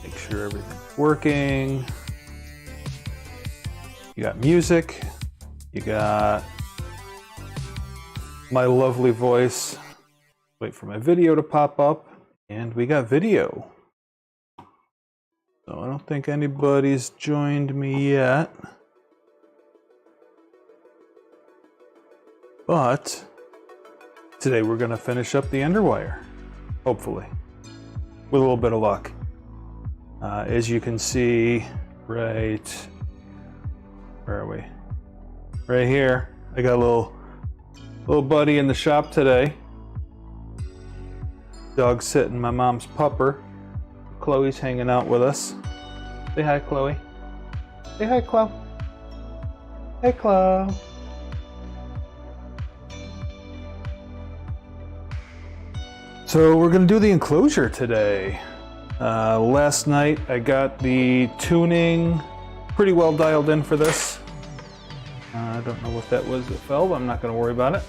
Make sure everything's working. You got music. You got my lovely voice. Wait for my video to pop up. And we got video. So I don't think anybody's joined me yet. But today we're going to finish up the EnderWire. Hopefully. With a little bit of luck. As you can see, right... Where are we? Right here. I got a little buddy in the shop today. Dog sitting my mom's pupper. Chloe's hanging out with us. Say hi, Chloe. Say hi, Chloe. Hey, Chloe. So we're gonna do the enclosure today. Last night I got the tuning pretty well dialed in for this. I don't know what that was that fell, but I'm not gonna worry about it.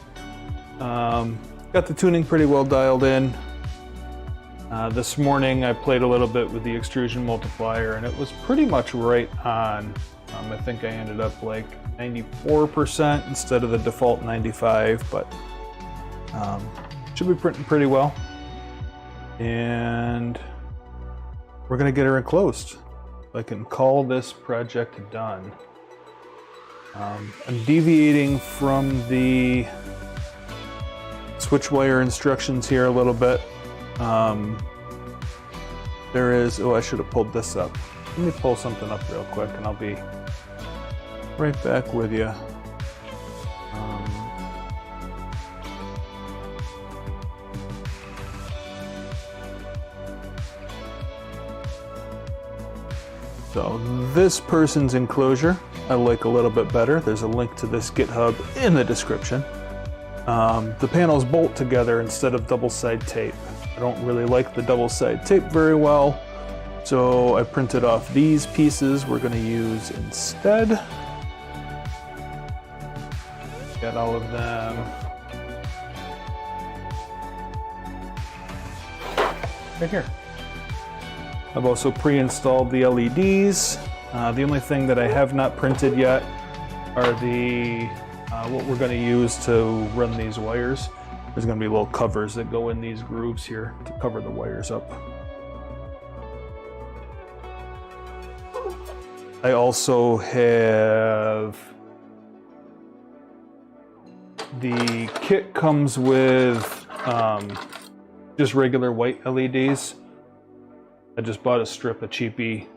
Got the tuning pretty well dialed in. This morning I played a little bit with the extrusion multiplier and it was pretty much right on. I think I ended up like 94% instead of the default 95, but should be printing pretty well. And we're gonna get her enclosed. I can call this project done. I'm deviating from the switch wire instructions here a little bit. There is, oh, I should have pulled this up. Let me pull something up real quick and I'll be right back with you. So this person's enclosure I like a little bit better. There's a link to this GitHub in the description. The panels bolt together instead of double-side tape. I don't really like the double-side tape very well, so I printed off these pieces we're going to use instead. Got all of them right here. I've also pre-installed the LEDs. The only thing that I have not printed yet are the what we're going to use to run these wires. There's going to be little covers that go in these grooves here to cover the wires up. I also have the kit comes with just regular white LEDs. I just bought a strip of cheapy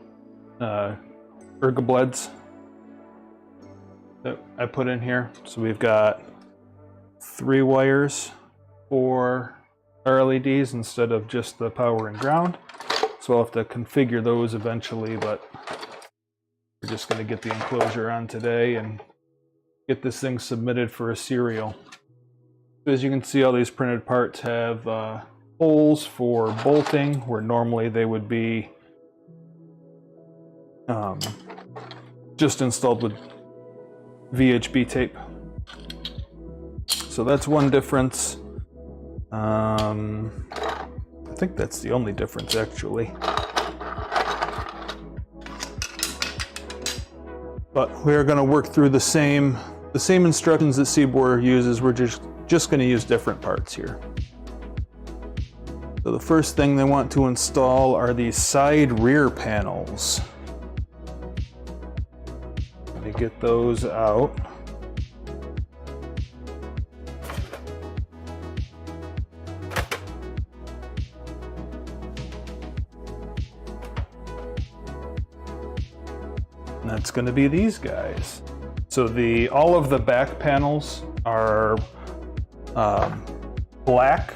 ergobleds that I put in here. So we've got 3 wires for our LEDs instead of just the power and ground. So I'll have to configure those eventually, but we're just going to get the enclosure on today and get this thing submitted for a serial. As you can see, all these printed parts have holes for bolting where normally they would be just installed with VHB tape. So that's one difference. I think that's the only difference actually. But we're going to work through the same instructions that Siboor uses. We're just going to use different parts here. So the first thing they want to install are these side rear panels. Let me get those out. And that's going to be these guys. So all of the back panels are black.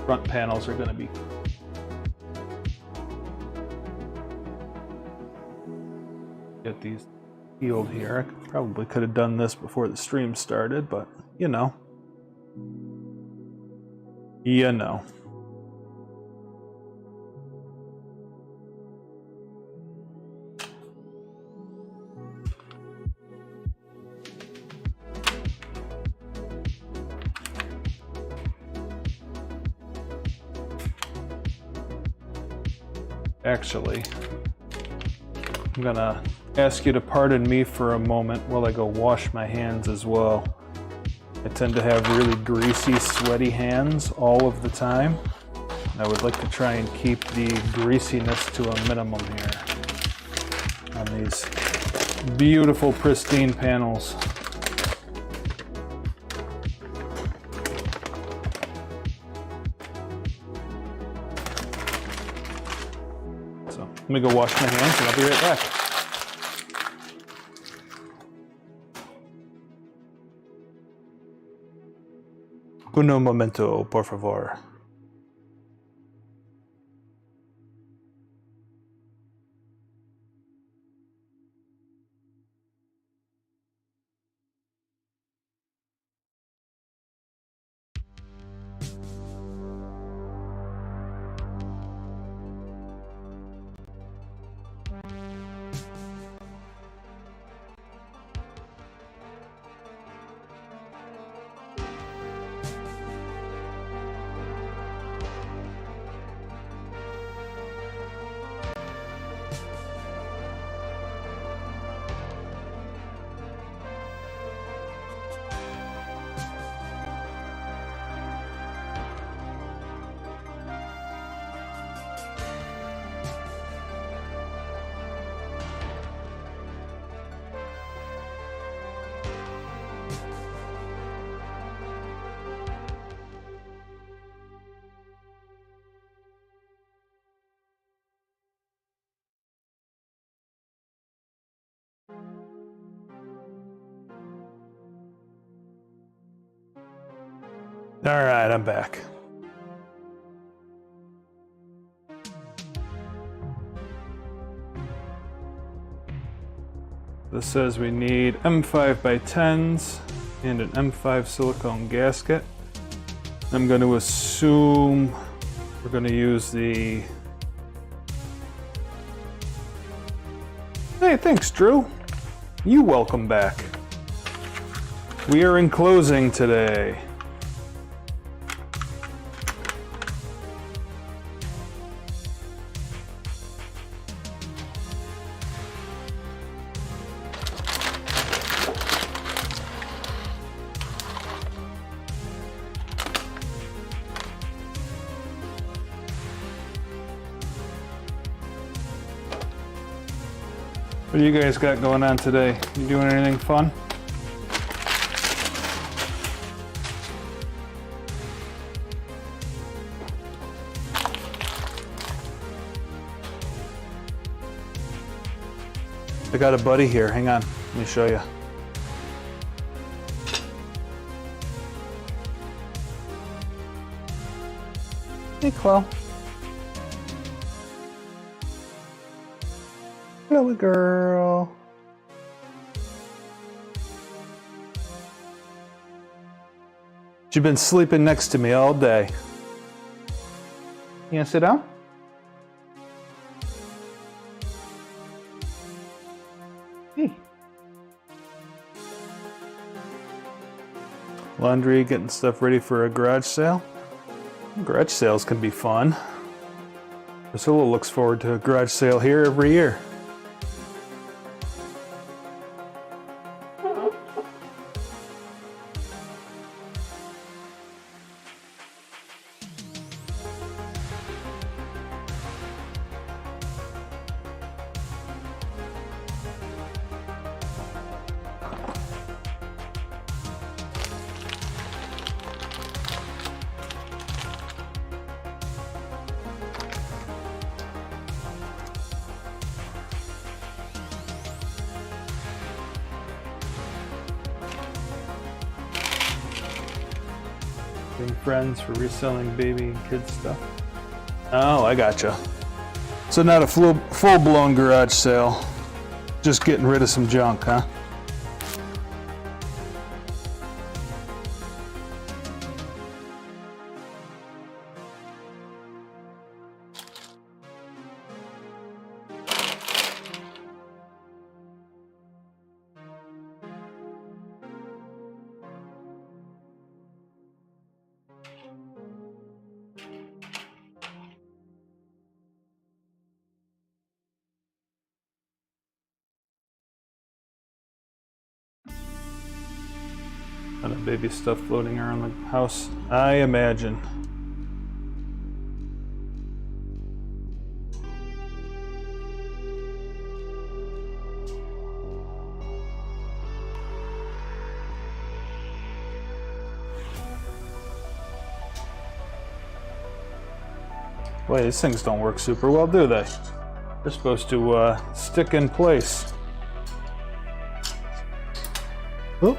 Front panels are going to be get these peeled here. I probably could have done this before the stream started, but you know. Actually, I'm gonna ask you to pardon me for a moment while I go wash my hands as well. I tend to have really greasy, sweaty hands all of the time. I would like to try and keep the greasiness to a minimum here on these beautiful, pristine panels. So let me go wash my hands and I'll be right back. Uno momento, por favor. All right, I'm back. This says we need M5 by 10s and an M5 silicone gasket. I'm going to assume we're going to use the... Hey, thanks, Drew. You welcome back. We are enclosing today. What do you guys got going on today? You doing anything fun? I got a buddy here. Hang on. Let me show you. Hey, Chloe. Chloe girl. She's been sleeping next to me all day. You gonna sit down? Hey. Laundry, getting stuff ready for a garage sale. Garage sales can be fun. Priscilla looks forward to a garage sale here every year. Friends for reselling baby and kids stuff. Oh, I gotcha. So not a full-blown garage sale, just getting rid of some junk, huh? Kind of baby stuff floating around the house, I imagine. Boy, these things don't work super well, do they? They're supposed to stick in place. Oh.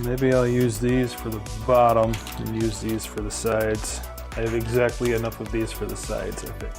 Maybe I'll use these for the bottom and use these for the sides. I have exactly enough of these for the sides, I think.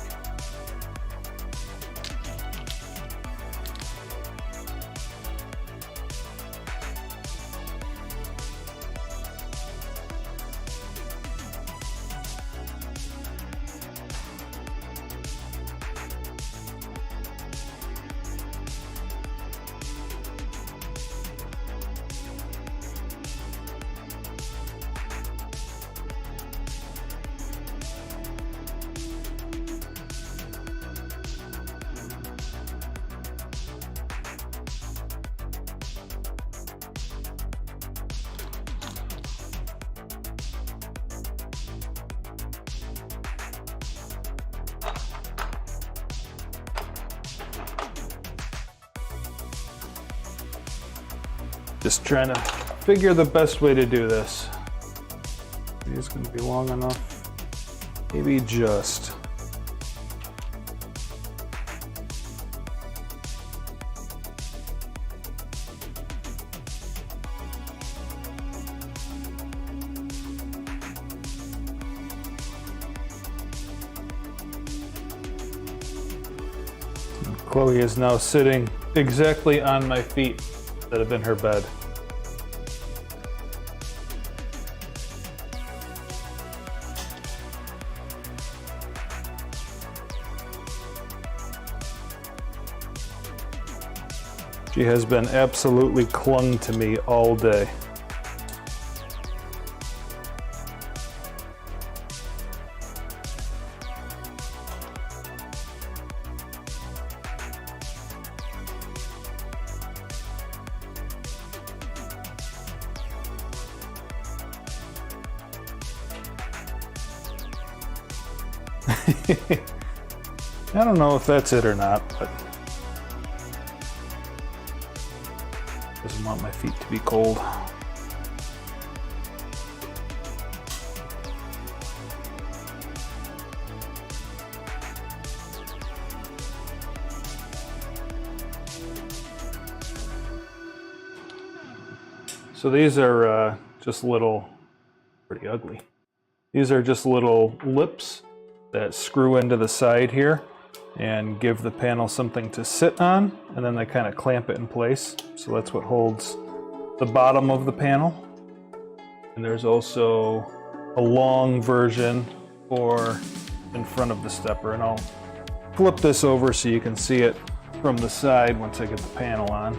Just trying to figure the best way to do this. Maybe it's going to be long enough. Maybe just. Chloe is now sitting exactly on my feet that have been her bed. She has been absolutely clung to me all day. I don't know if that's it or not, but doesn't want my feet to be cold. So these are just little, pretty ugly. These are just little lips that screw into the side here and give the panel something to sit on, and then they kind of clamp it in place. So that's what holds the bottom of the panel. And there's also a long version for in front of the stepper, and I'll flip this over so you can see it from the side once I get the panel on.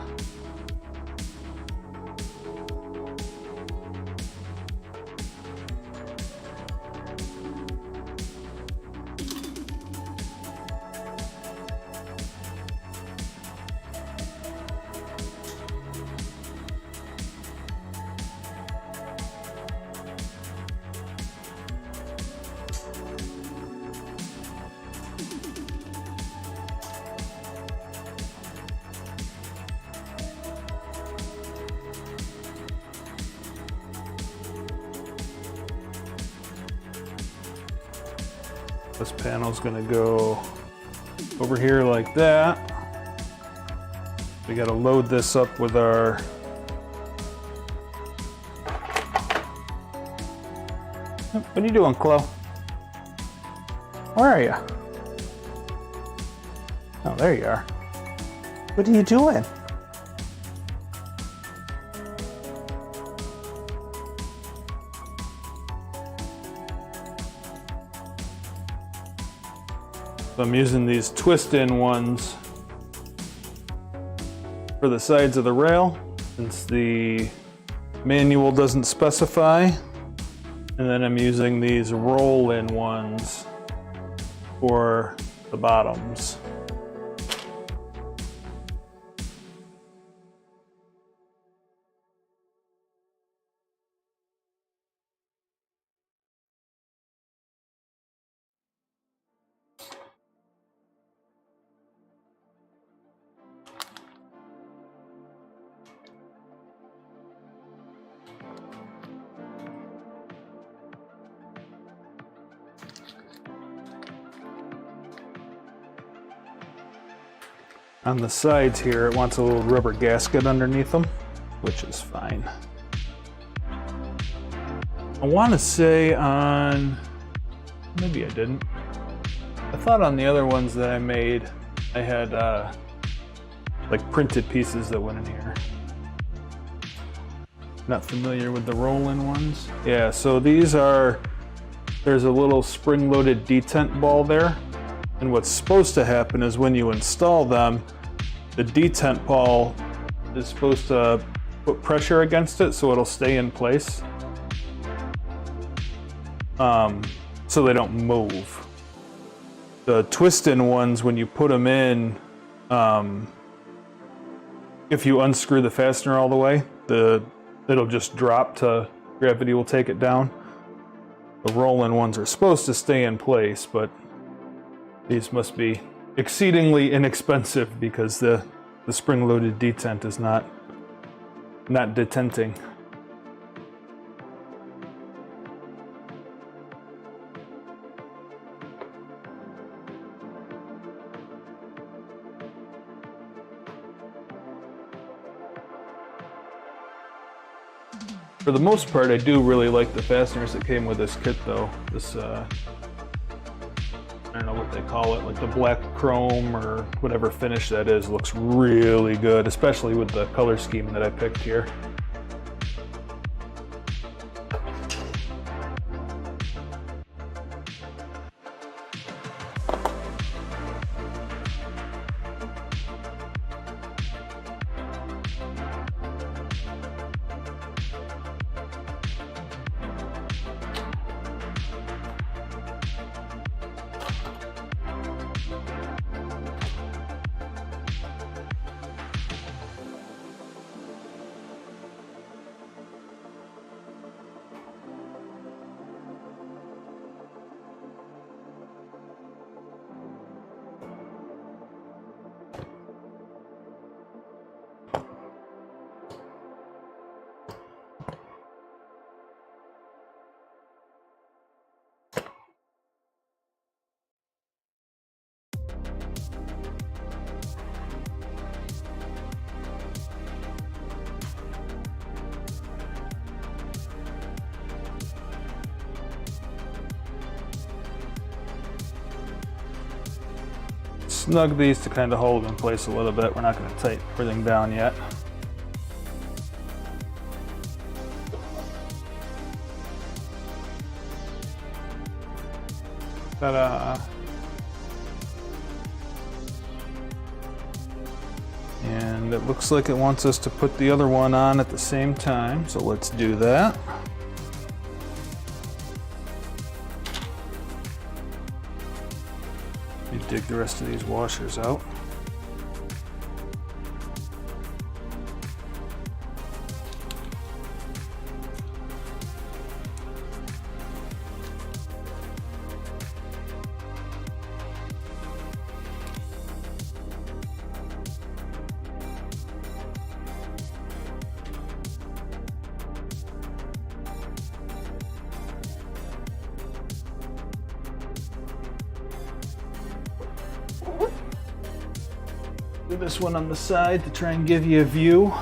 This panel's gonna go over here like that. We gotta load this up with our What are you doing, Chloe? Where are you? Oh, there you are. What are you doing? So I'm using these twist-in ones for the sides of the rail, since the manual doesn't specify. And then I'm using these roll-in ones for the bottoms. On the sides here, it wants a little rubber gasket underneath them, which is fine. I want to say on, maybe I didn't. I thought on the other ones that I made, I had like printed pieces that went in here. Not familiar with the roll-in ones. Yeah, so these are, there's a little spring-loaded detent ball there. And what's supposed to happen is when you install them, the detent ball is supposed to put pressure against it so it'll stay in place. So they don't move. The twist-in ones, when you put them in, if you unscrew the fastener all the way, it'll just drop to, gravity will take it down. The roll-in ones are supposed to stay in place, but these must be exceedingly inexpensive because the spring-loaded detent is not detenting. For the most part, I do really like the fasteners that came with this kit, though. This I don't know what they call it, like the black chrome or whatever finish that is, looks really good, especially with the color scheme that I picked here. Snug these to kind of hold in place a little bit. We're not going to tighten everything down yet. Ta-da! And it looks like it wants us to put the other one on at the same time, so let's do that. Dig the rest of these washers out. Do this one on the side to try and give you a view.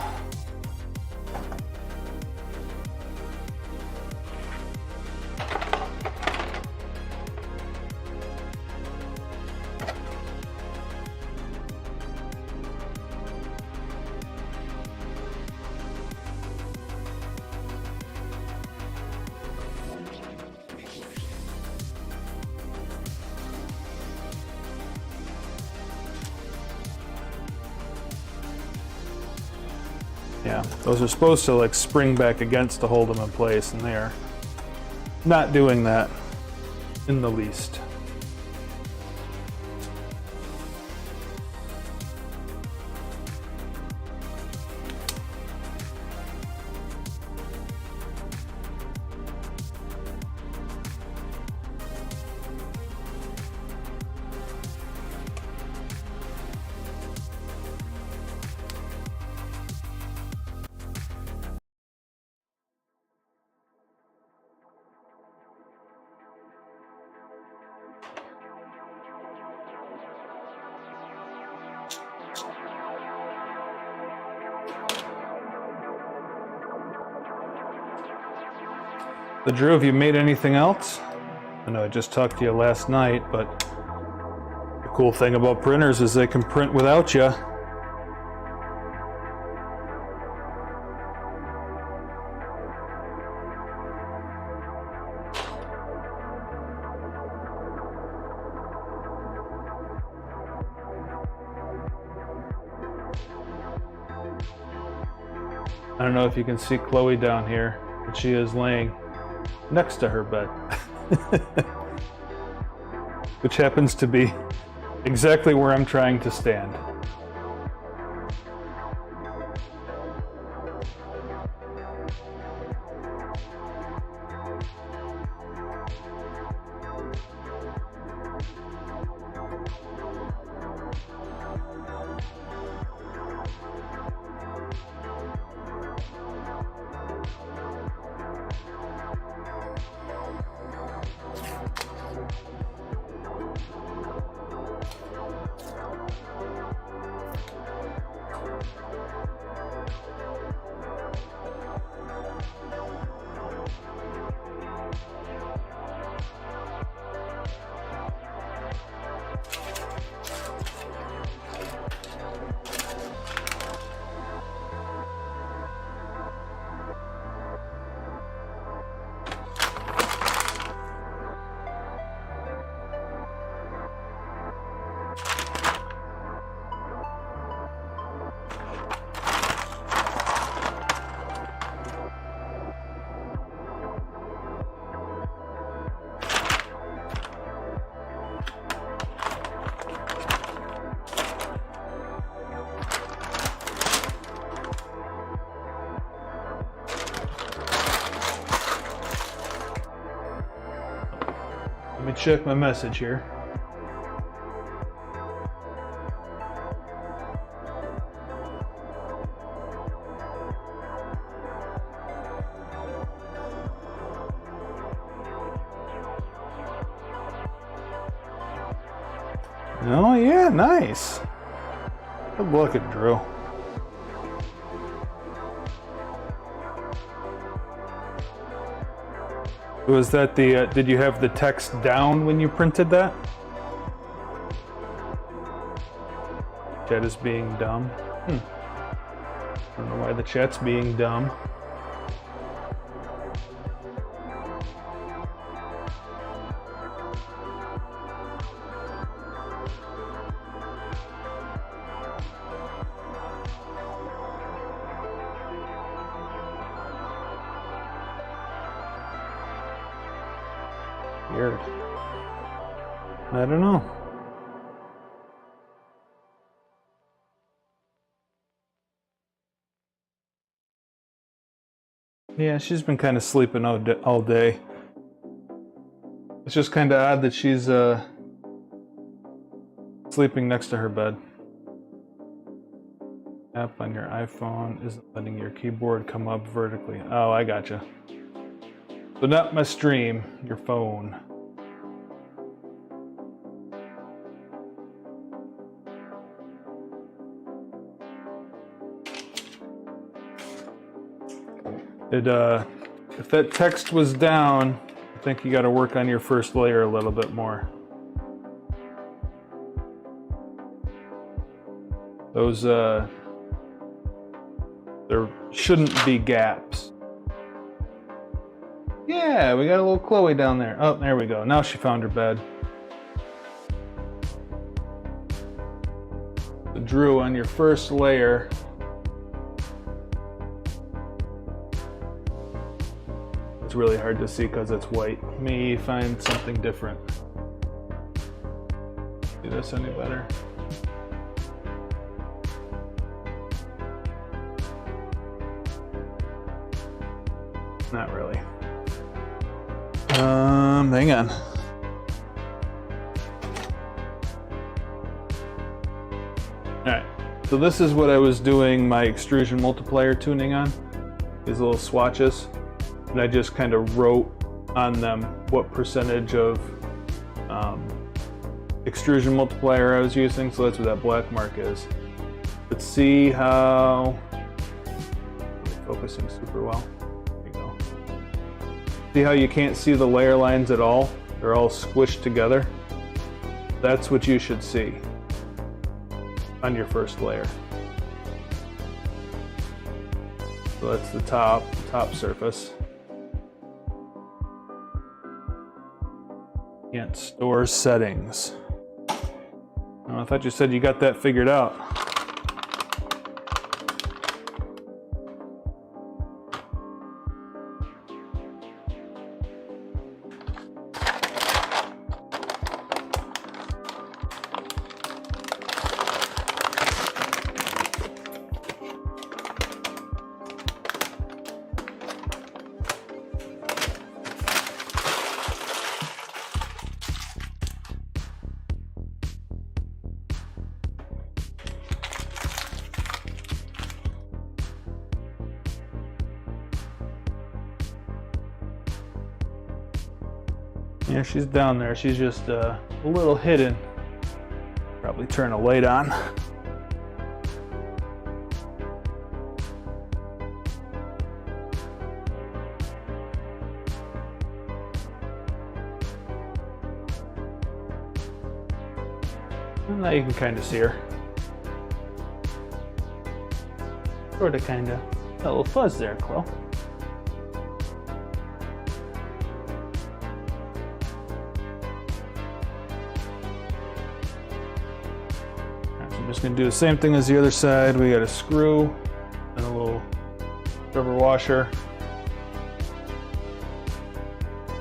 Yeah, those are supposed to like spring back against to hold them in place, and they are not doing that in the least. So Drew, have you made anything else? I know I just talked to you last night, but the cool thing about printers is they can print without you. I don't know if you can see Chloe down here, but she is laying next to her bed, which happens to be exactly where I'm trying to stand. Let me check my message here. Oh yeah, nice. Good look at Drew. Was that the, did you have the text down when you printed that? Chat is being dumb. I don't know why the chat's being dumb. Weird. I don't know. Yeah, she's been kind of sleeping all day. It's just kind of odd that she's sleeping next to her bed. App on your iPhone isn't letting your keyboard come up vertically. Oh, I gotcha. So not my stream, your phone. If that text was down, I think you got to work on your first layer a little bit more. Those, there shouldn't be gaps. Yeah, we got a little Chloe down there. Oh, there we go. Now she found her bed. So Drew, on your first layer, it's really hard to see because it's white. Let me find something different. See this any better? Not really. Hang on. Alright, so this is what I was doing my extrusion multiplier tuning on. These little swatches. And I just kind of wrote on them what percentage of extrusion multiplier I was using, so that's what that black mark is. Let's see how... Focusing super well. There you go. See how you can't see the layer lines at all? They're all squished together. That's what you should see on your first layer. So that's the top surface. Can't store settings. Oh, I thought you said you got that figured out. Yeah, she's down there. She's just a little hidden. Probably turn a light on. And now you can kind of see her. Sort of, kind of. A little fuzz there, Chloe. Just going to do the same thing as the other side. We got a screw and a little rubber washer.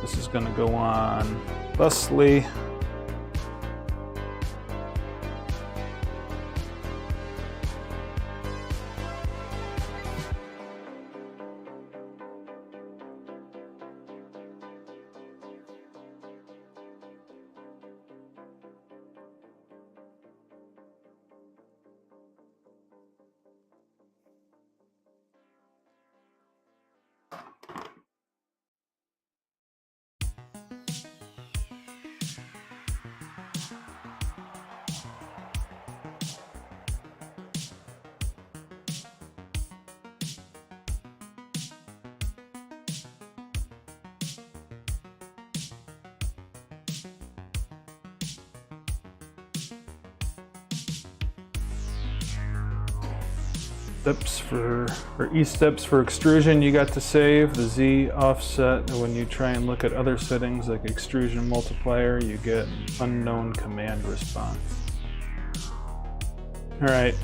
This is going to go on thusly. E-steps for extrusion you got to save, the Z offset, and when you try and look at other settings like extrusion multiplier, you get unknown command response. Alright,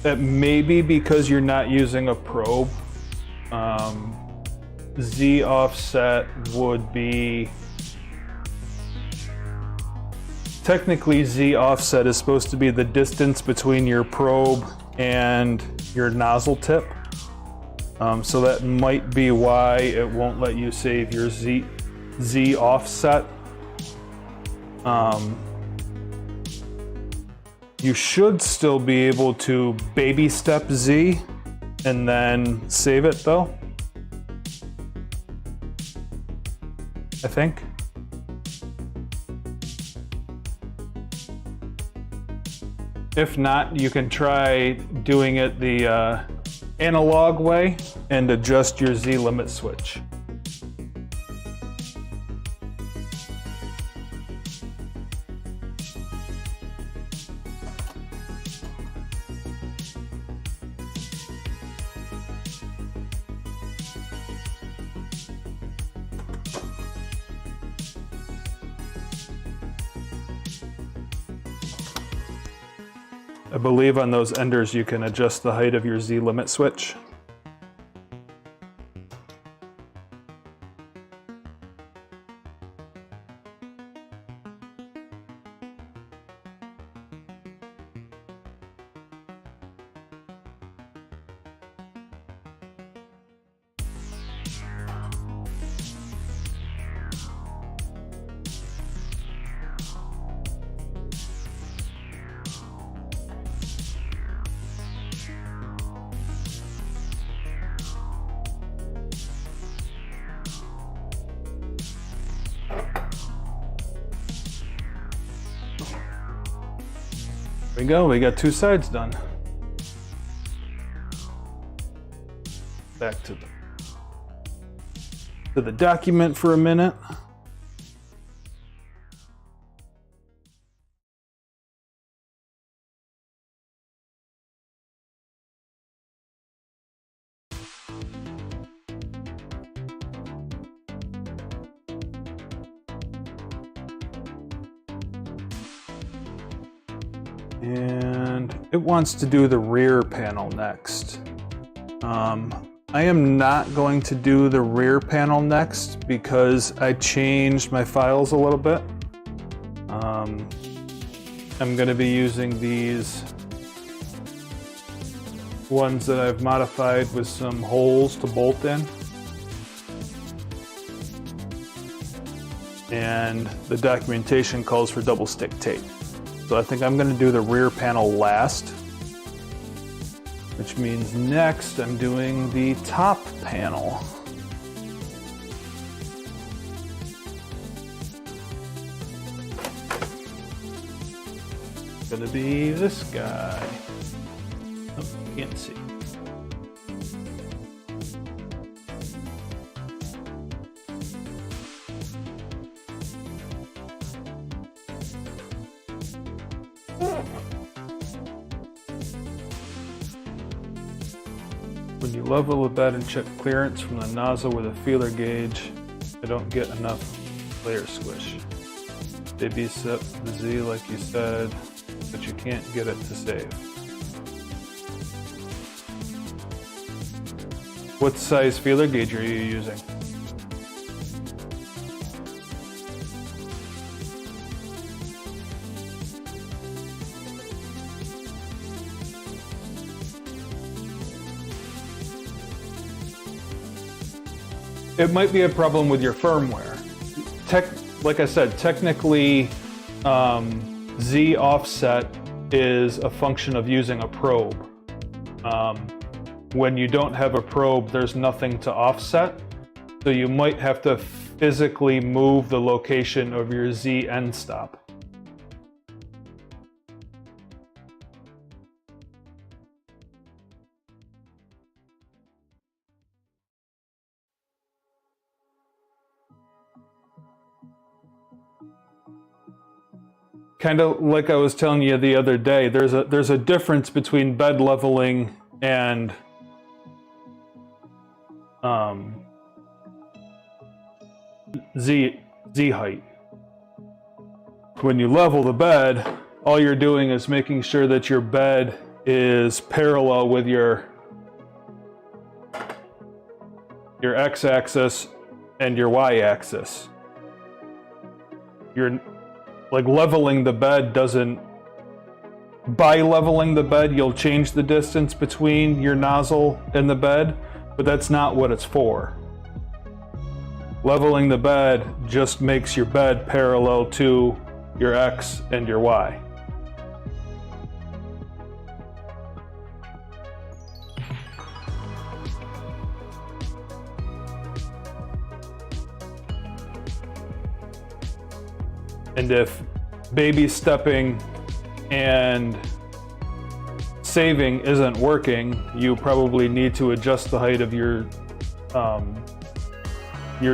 that may be because you're not using a probe. Z offset would be... Technically, Z offset is supposed to be the distance between your probe and your nozzle tip. So that might be why it won't let you save your Z offset. You should still be able to baby step Z and then save it though, I think. If not, you can try doing it the analog way and adjust your Z limit switch. I believe on those enders you can adjust the height of your Z limit switch. There we go, we got 2 sides done. Back to the document for a minute. And it wants to do the rear panel next. I am not going to do the rear panel next because I changed my files a little bit. I'm going to be using these ones that I've modified with some holes to bolt in. And the documentation calls for double stick tape. So I think I'm going to do the rear panel last, which means next I'm doing the top panel. It's going to be this guy. Oh, you can't see. When you level the bed and check clearance from the nozzle with a feeler gauge, I don't get enough layer squish. Baby set the Z like you said, but you can't get it to save. What size feeler gauge are you using? It might be a problem with your firmware. Like I said, technically, Z offset is a function of using a probe. When you don't have a probe, there's nothing to offset. So you might have to physically move the location of your Z end stop. Kind of like I was telling you the other day, there's a difference between bed leveling and Z height. When you level the bed, all you're doing is making sure that your bed is parallel with your x-axis and your y-axis. Like leveling the bed doesn't, by leveling the bed, you'll change the distance between your nozzle and the bed, but that's not what it's for. Leveling the bed just makes your bed parallel to your X and your Y. And if baby stepping and saving isn't working, you probably need to adjust the height of your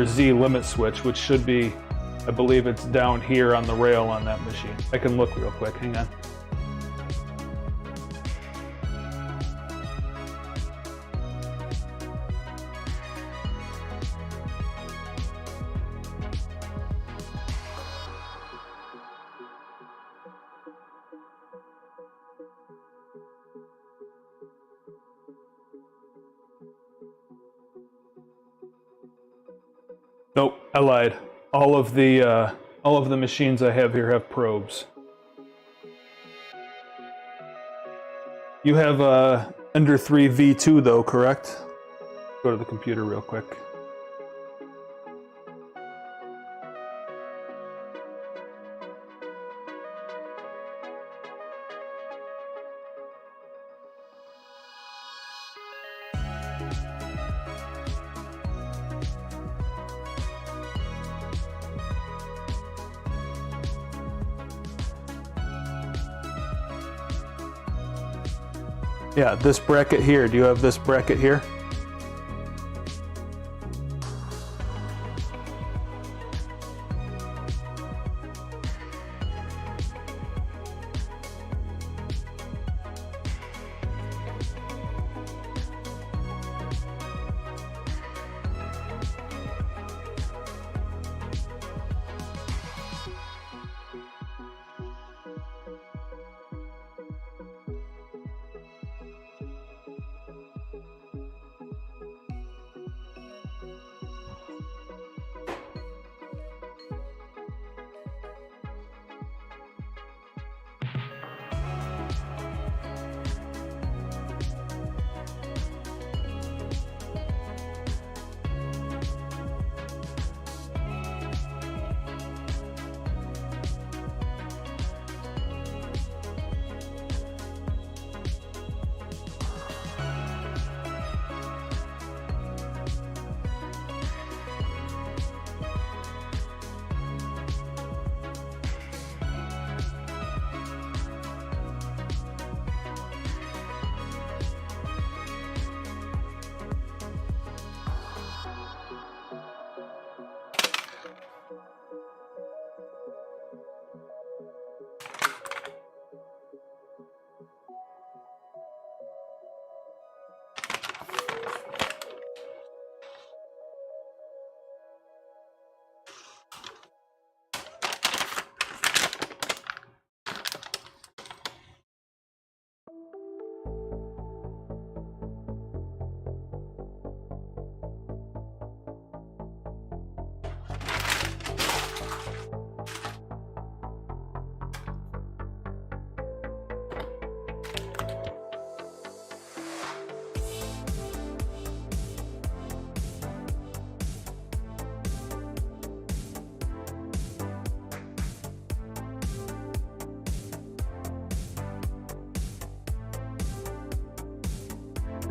Z limit switch, which should be, I believe it's down here on the rail on that machine. I can look real quick, hang on. Nope, I lied. All of the machines I have here have probes. You have Ender 3 V2 though, correct? Go to the computer real quick. Yeah, this bracket here. Do you have this bracket here?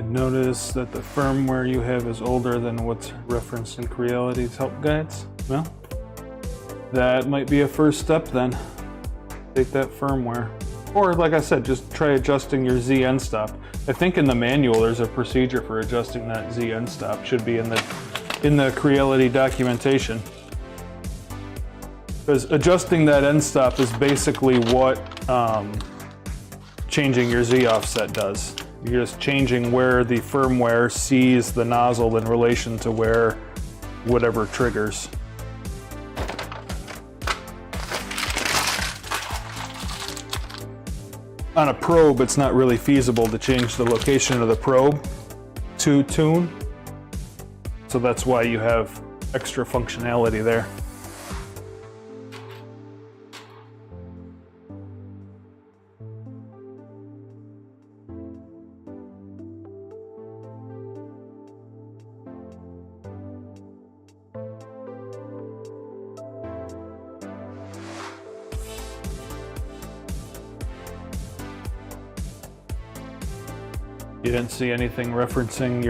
Notice that the firmware you have is older than what's referenced in Creality's help guides. Well, that might be a first step then. Take that firmware. Or like I said, just try adjusting your Z end stop. I think in the manual there's a procedure for adjusting that Z end stop. Should be in the Creality documentation. Because adjusting that end stop is basically what changing your Z offset does. You're just changing where the firmware sees the nozzle in relation to where whatever triggers. On a probe, it's not really feasible to change the location of the probe to tune. So that's why you have extra functionality there. You didn't see anything referencing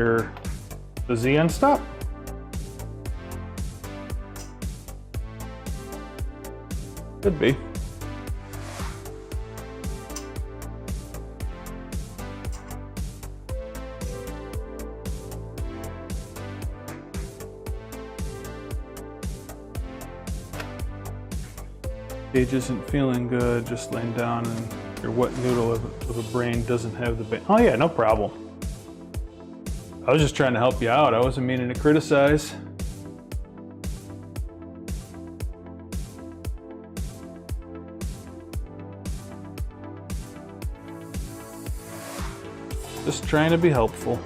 the Z end stop? Could be. Gage isn't feeling good, just laying down, and your wet noodle of a brain doesn't have the Oh yeah, no problem. I was just trying to help you out. I wasn't meaning to criticize. Just trying to be helpful.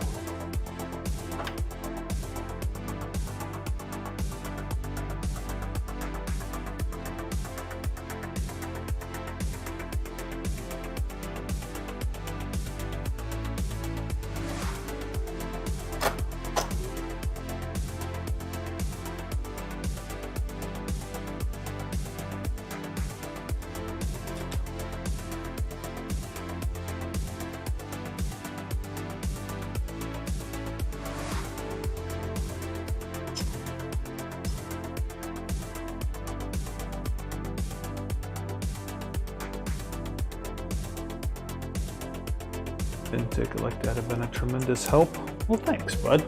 Didn't take it like that. Have been a tremendous help. Well, thanks, bud.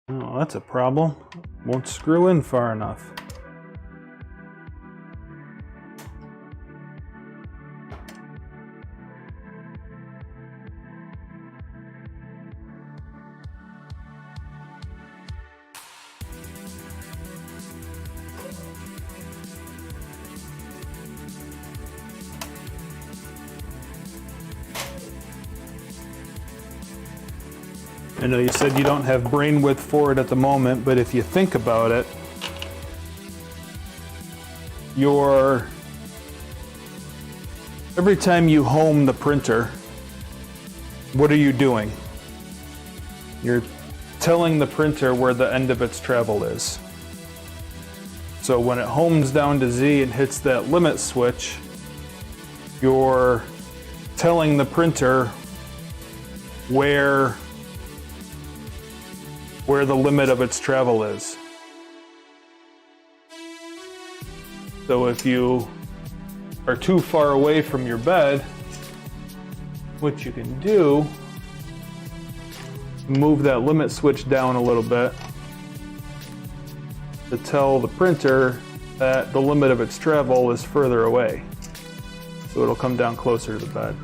Oh, that's a problem. Won't screw in far enough. I know you said you don't have brain width for it at the moment, but if you think about it, every time you home the printer, what are you doing? You're telling the printer where the end of its travel is. So when it homes down to Z and hits that limit switch, you're telling the printer where the limit of its travel is. So if you are too far away from your bed, what you can do, move that limit switch down a little bit to tell the printer that the limit of its travel is further away. So it'll come down closer to the bed.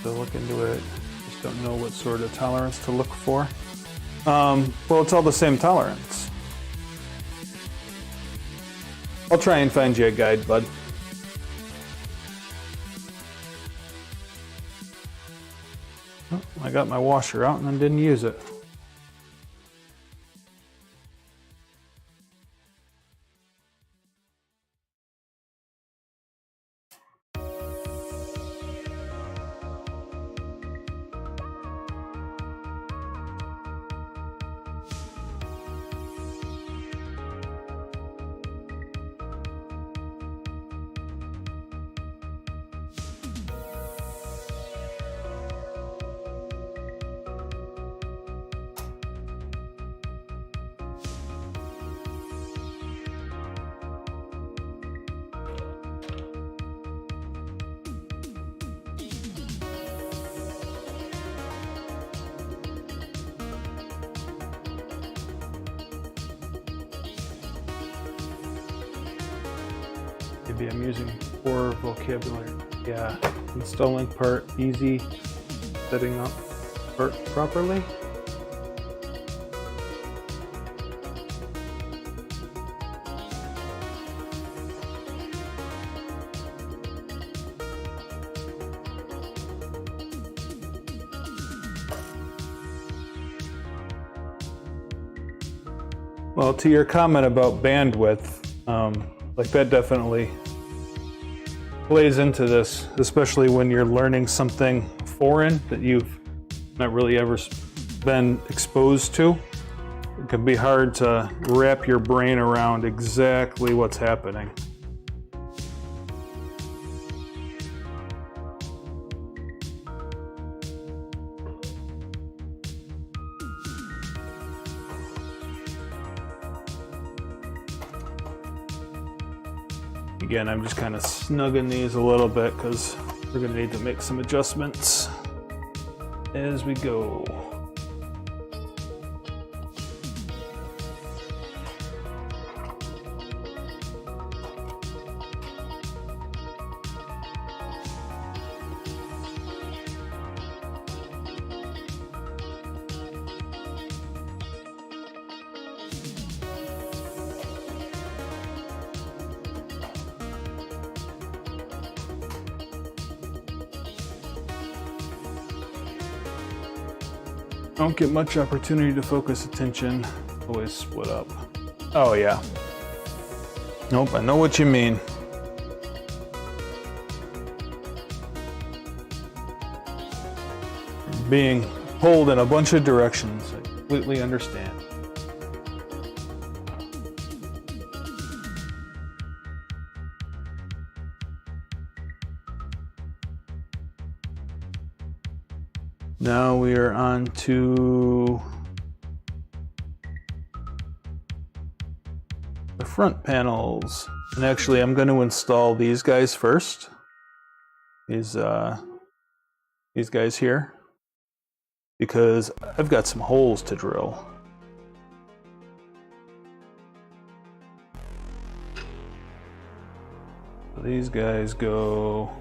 To look into it, just don't know what sort of tolerance to look for. Well, it's all the same tolerance. I'll try and find you a guide, bud. Oh, I got my washer out and then didn't use it. Maybe I'm using poor vocabulary. Yeah, installing part easy, setting up part properly. Well, to your comment about bandwidth, like that definitely plays into this, especially when you're learning something foreign that you've not really ever been exposed to. It can be hard to wrap your brain around exactly what's happening. Again, I'm just kind of snugging these a little bit because we're going to need to make some adjustments. as we go. Don't get much opportunity to focus attention. Always split up. Oh yeah. Nope, I know what you mean. Being pulled in a bunch of directions. I completely understand. Now we are on to the front panels. And actually I'm going to install these guys first. These guys here. Because I've got some holes to drill. So these guys go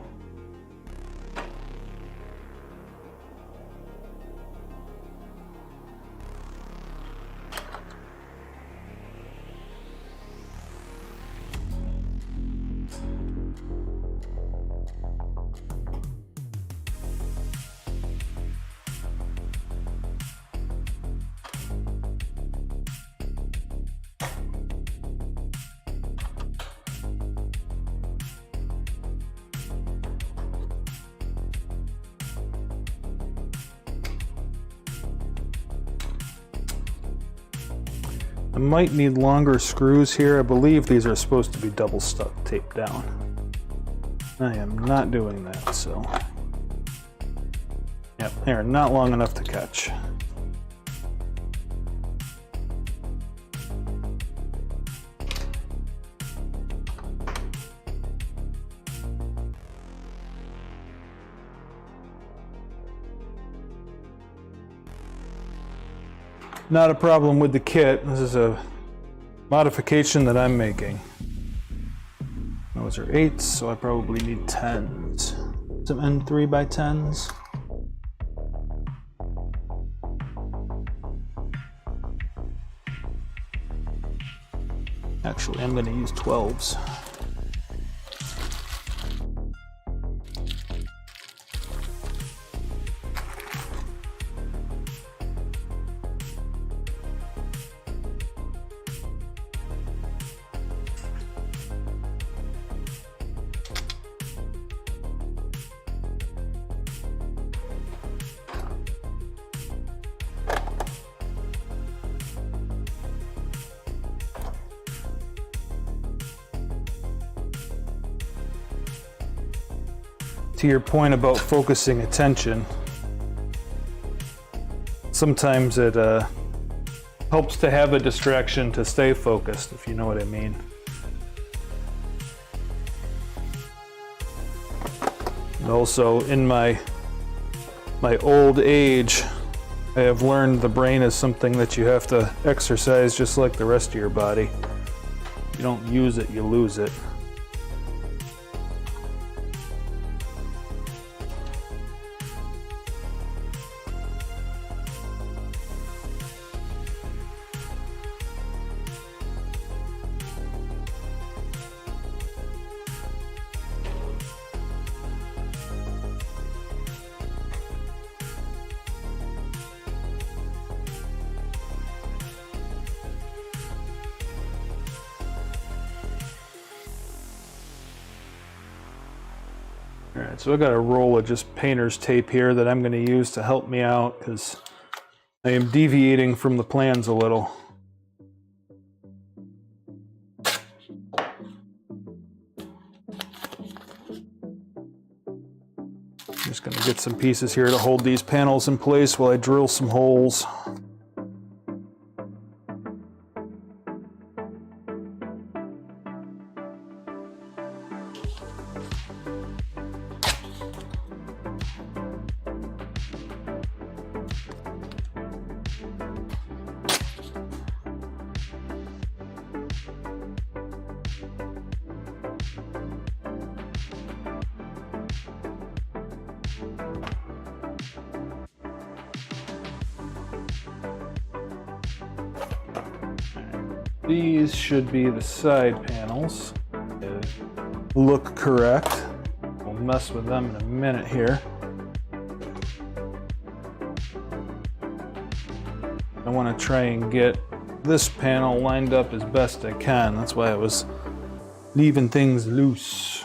I might need longer screws here. I believe these are supposed to be double stuck taped down. I am not doing that, so. Yep, they're not long enough to catch. Not a problem with the kit. This is a modification that I'm making. Those are 8s, so I probably need 10s. Some N3 by 10s. Actually, I'm going to use 12s. To your point about focusing attention, sometimes it helps to have a distraction to stay focused, if you know what I mean. And also, in my old age, I have learned the brain is something that you have to exercise just like the rest of your body. If you don't use it, you lose it. Alright, so I got a roll of just painter's tape here that I'm going to use to help me out because I am deviating from the plans a little. I'm just going to get some pieces here to hold these panels in place while I drill some holes. These should be the side panels. They look correct. We'll mess with them in a minute here. I want to try and get this panel lined up as best I can. That's why I was leaving things loose.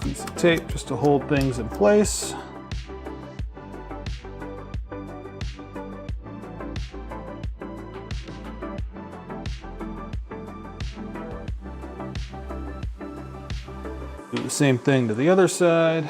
Piece of tape just to hold things in place. Do the same thing to the other side.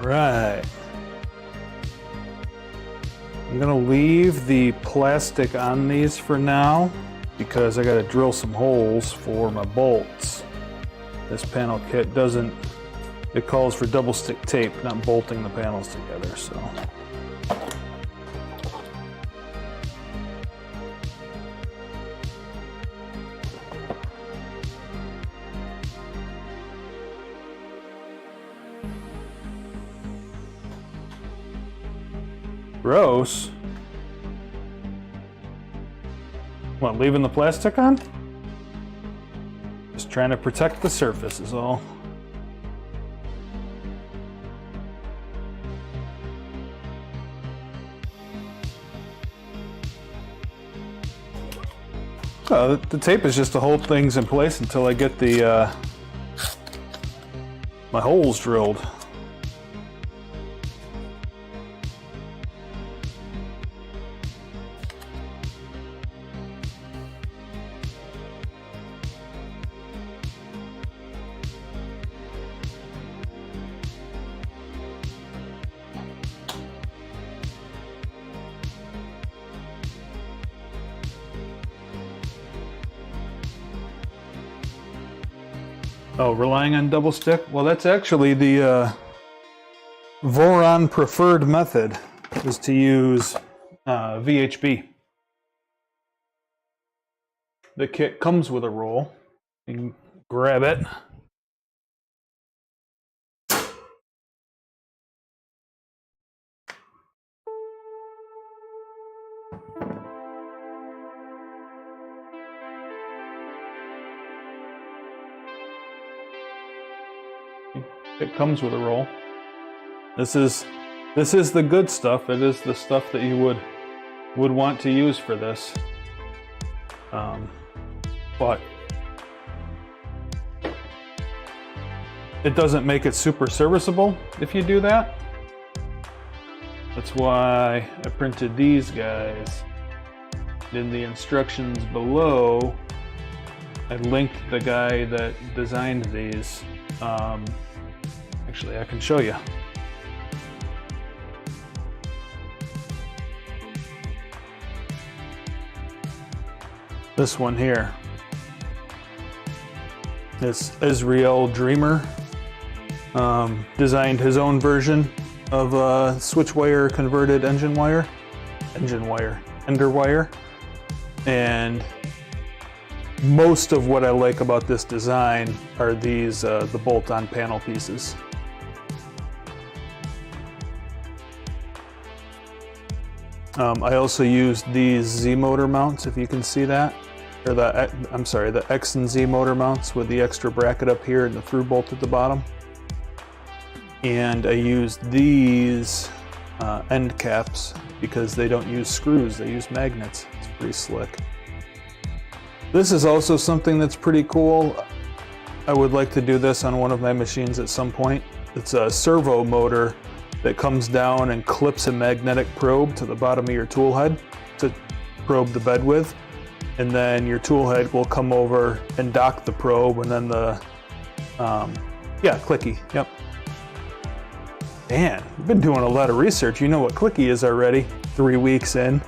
Right. I'm gonna leave the plastic on these for now because I gotta drill some holes for my bolts. This panel kit doesn't, it calls for double stick tape, not bolting the panels together, so. Gross. What, leaving the plastic on? Just Just trying to protect the surface is all. The tape is just to hold things in place until I get the my holes drilled. Oh, relying on double stick? Well, that's actually the Voron preferred method, is to use VHB. The kit comes with a roll. You can grab it. It comes with a roll. This is the good stuff. It is the stuff that you would want to use for this. But it doesn't make it super serviceable if you do that. That's why I printed these guys. In the instructions below, I linked the guy that designed these. Actually, I can show you. This one here. This Cereal Dreamer designed his own version of switch wire converted EnderWire. And most of what I like about this design are these the bolt-on panel pieces. I also used these Z motor mounts, if you can see that, or the X and Z motor mounts with the extra bracket up here and the through bolt at the bottom. And I used these end caps because they don't use screws, they use magnets. It's pretty slick. This is also something that's pretty cool. I would like to do this on one of my machines at some point. It's a servo motor that comes down and clips a magnetic probe to the bottom of your tool head to probe the bed with. And then your tool head will come over and dock the probe, and then the, clicky, yep. Man, you've been doing a lot of research. You know what clicky is already, 3 weeks in.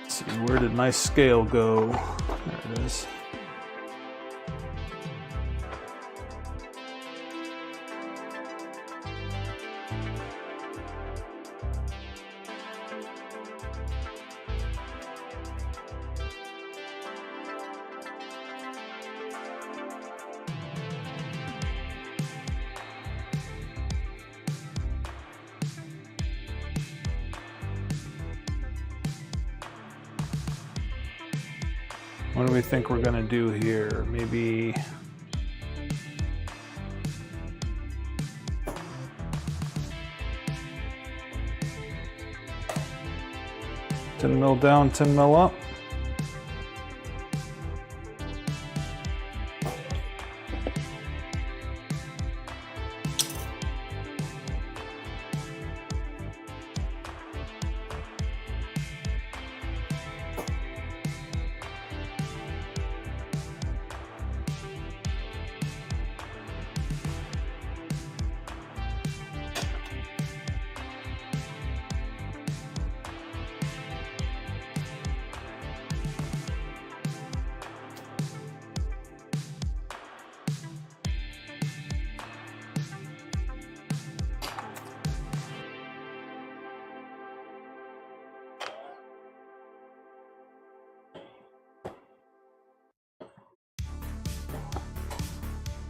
Let's see, where did my scale go? There it is. What do we think we're gonna do here? Maybe $10 mil down, 10 mil up.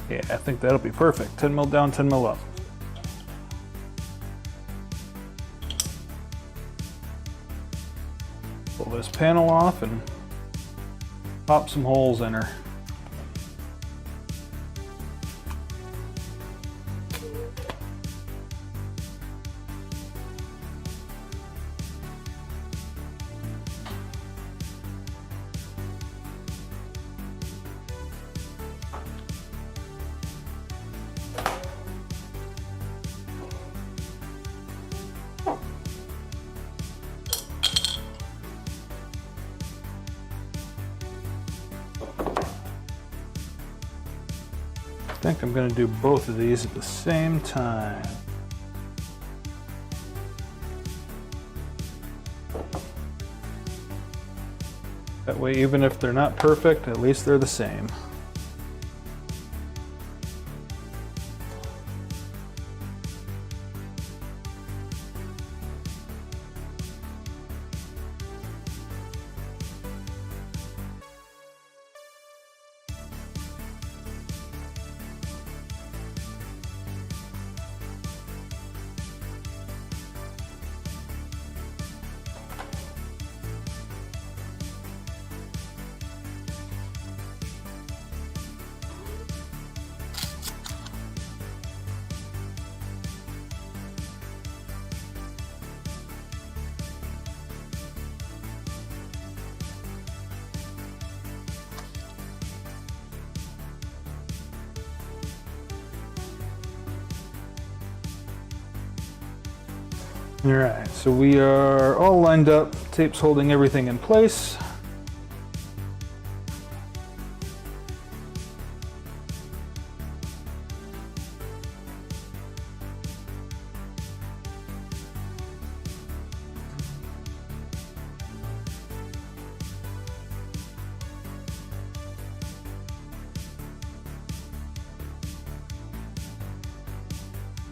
Yeah, I think that'll be perfect. 10 mil down, 10 mil up. Pull this panel off and pop some holes in her. I think I'm going to do both of these at the same time. That way, even if they're not perfect, at least they're the same. Alright, so we are all lined up, tape's holding everything in place.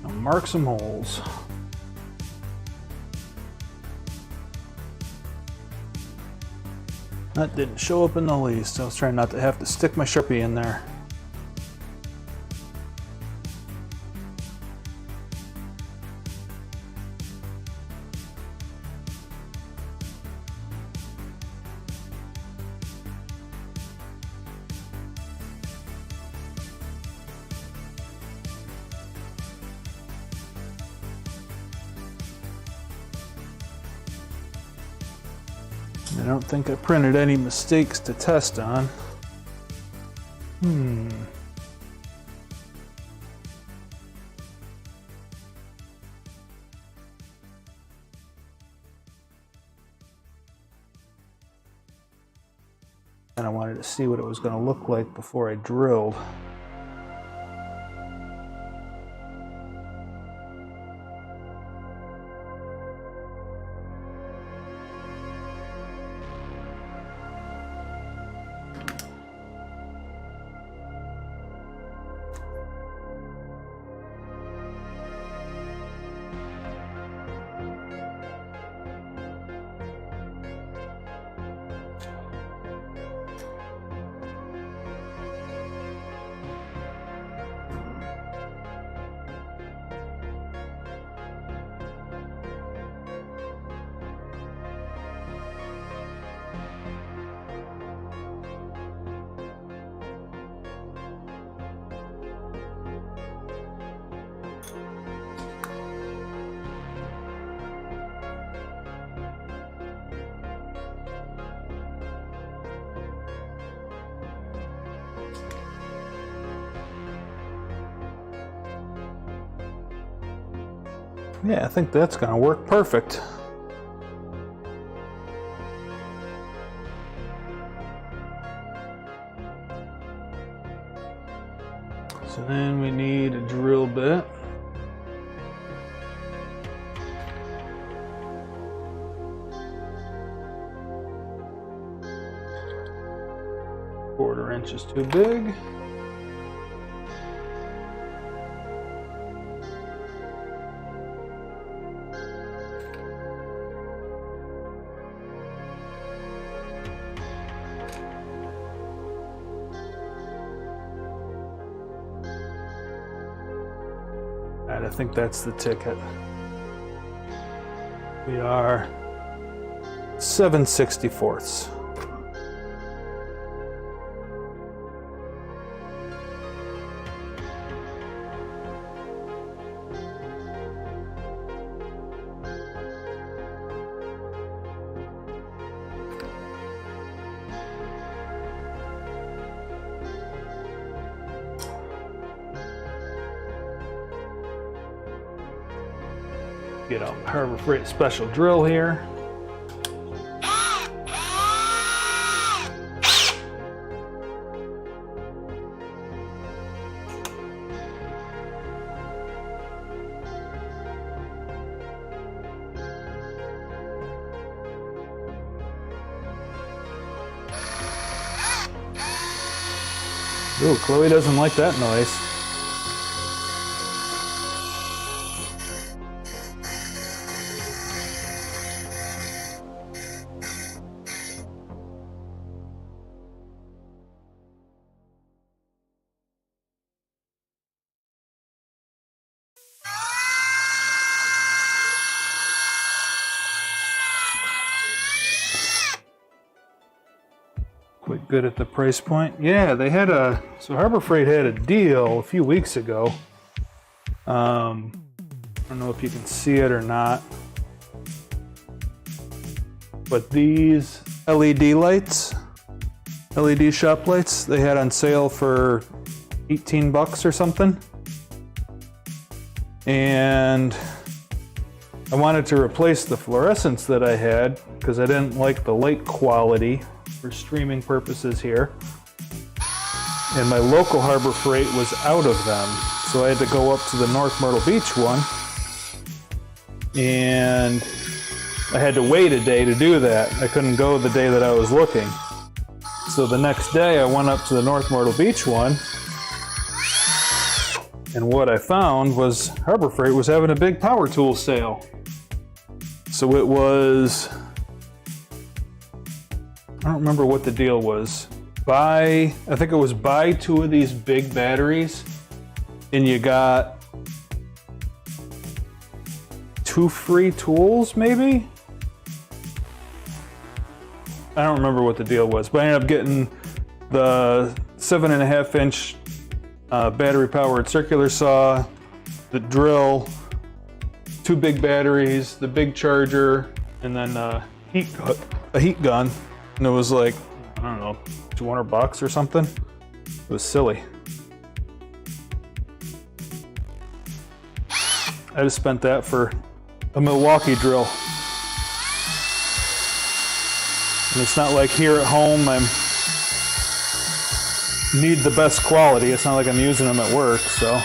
Now mark some holes. That didn't show up in the least. I was trying not to have to stick my Sharpie in there. I don't think I printed any mistakes to test on. And I wanted to see what it was going to look like before I drilled. Yeah, I think that's going to work perfect. So then we need a drill bit. Quarter inch is too big. And I think that's the ticket. We are 7/64. Get a Harbor Freight special drill here. Ooh, Chloe doesn't like that noise. Quite good at the price point. Yeah, they had so Harbor Freight had a deal a few weeks ago. I don't know if you can see it or not, but these LED lights, LED shop lights, they had on sale for $18 or something. And I wanted to replace the fluorescents that I had because I didn't like the light quality for streaming purposes here. And my local Harbor Freight was out of them, so I had to go up to the North Myrtle Beach one, and I had to wait a day to do that. I couldn't go the day that I was looking. So the next day I went up to the North Myrtle Beach one, and what I found was Harbor Freight was having a big power tool sale. So it was, I don't remember what the deal was. I think it was buy 2 of these big batteries and you got 2 free tools, maybe? I don't remember what the deal was, but I ended up getting the 7.5-inch battery powered circular saw, the drill, 2 big batteries, the big charger, and then a heat gun. And it was like, I don't know, $200 or something. It was silly. I just spent that for a Milwaukee drill. And it's not like here at home I need the best quality. It's not like I'm using them at work, so.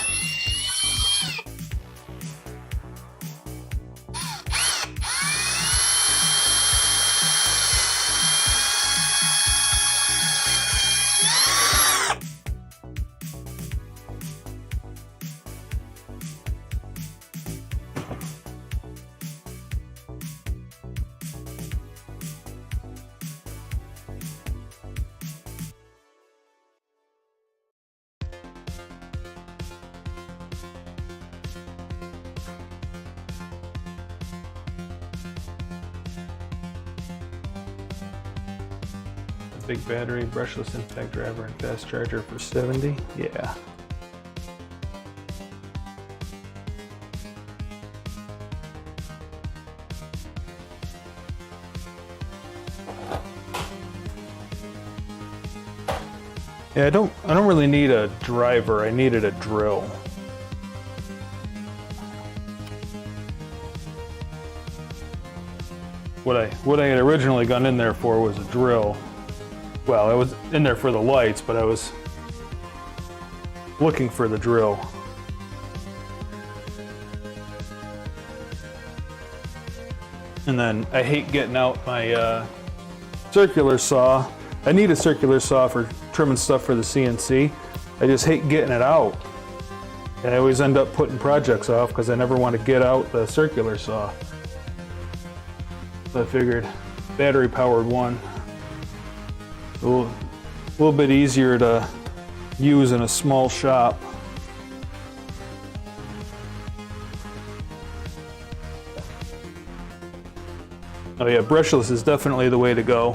Big battery, brushless impact driver, and fast charger for $70. Yeah. Yeah, I don't really need a driver. I needed a drill. What I had originally gone in there for was a drill. Well, I was in there for the lights, but I was looking for the drill. And then I hate getting out my circular saw. I need a circular saw for trimming stuff for the CNC. I just hate getting it out. And I always end up putting projects off because I never want to get out the circular saw. So I figured battery powered one. A little bit easier to use in a small shop. Oh yeah, brushless is definitely the way to go.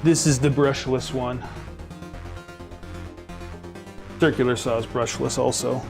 This is the brushless one. Circular saw is brushless also.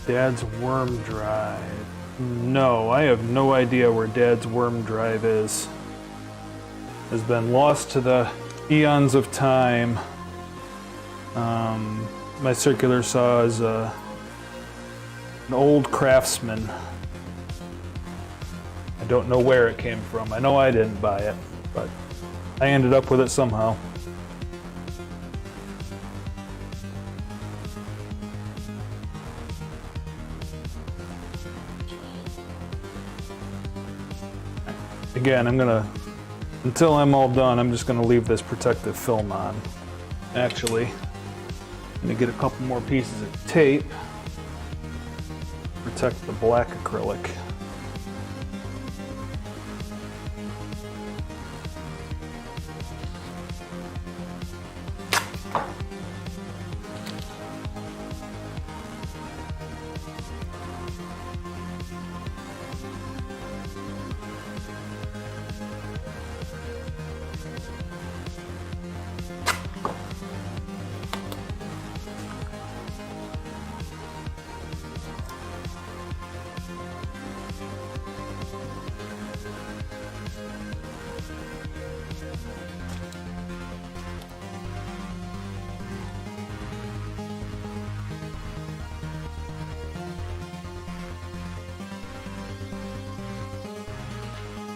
Dad's worm drive. No, I have no idea where Dad's worm drive is. Has been lost to the eons of time. My circular saw is an old Craftsman. I don't know where it came from. I know I didn't buy it, but I ended up with it somehow. Again, until I'm all done, I'm just gonna leave this protective film on. Actually, I'm gonna get a couple more pieces of tape. Protect the black acrylic.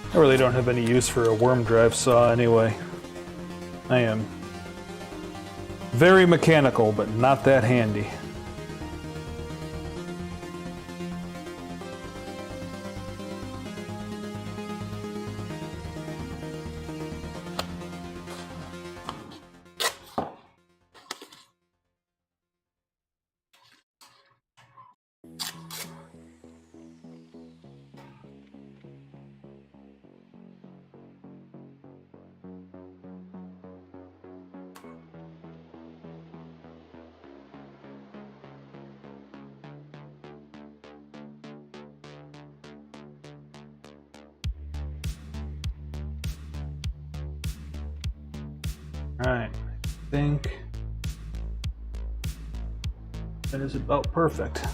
I really don't have any use for a worm drive saw anyway. I am very mechanical, but not that handy. Alright, I think that is about perfect.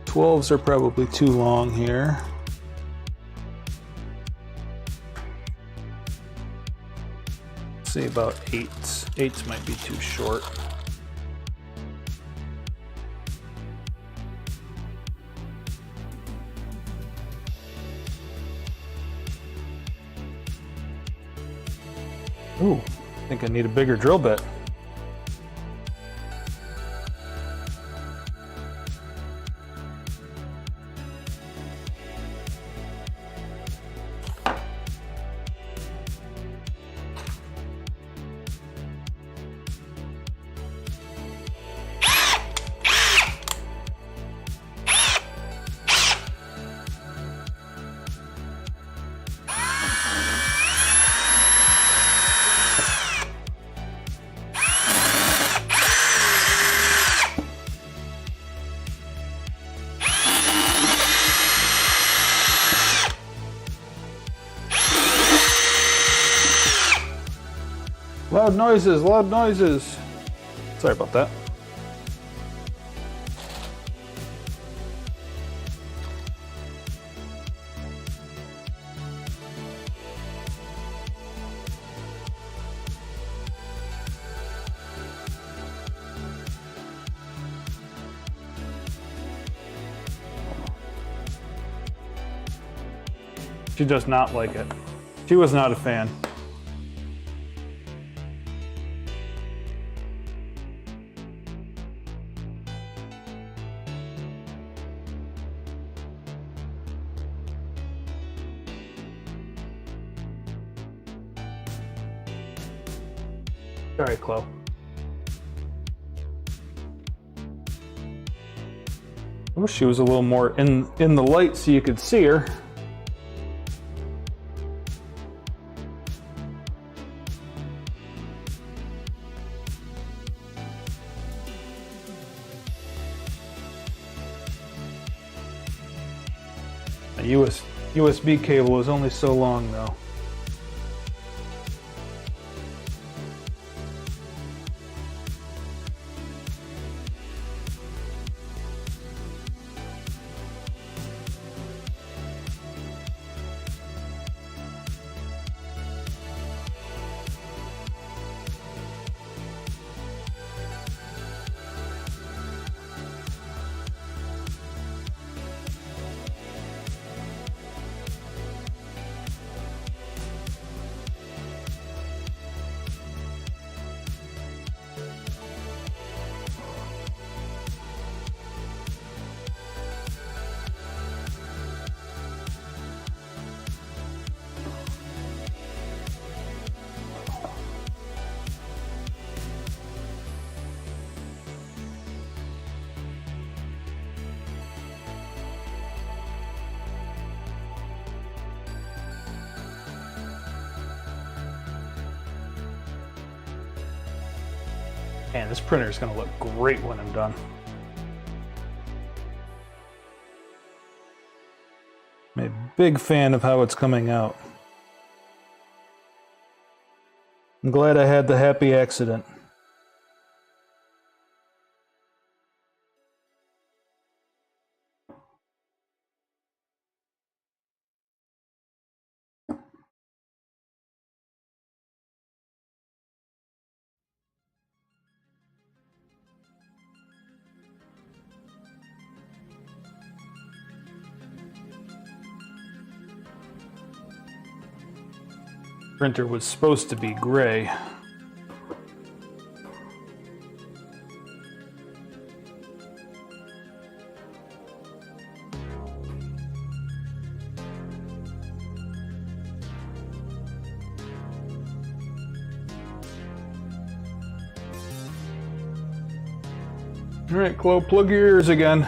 Twelves are probably too long here. Let's say about eights. Eights might be too short. Ooh, I think I need a bigger drill bit. Loud noises, loud noises. Sorry about that. She does not like it. She was not a fan. Sorry, Chloe. I wish she was a little more in the light so you could see her. The USB cable is only so long though. Man, this printer is going to look great when I'm done. I'm a big fan of how it's coming out. I'm glad I had the happy accident. Printer was supposed to be gray. All right, Chloe, plug your ears again.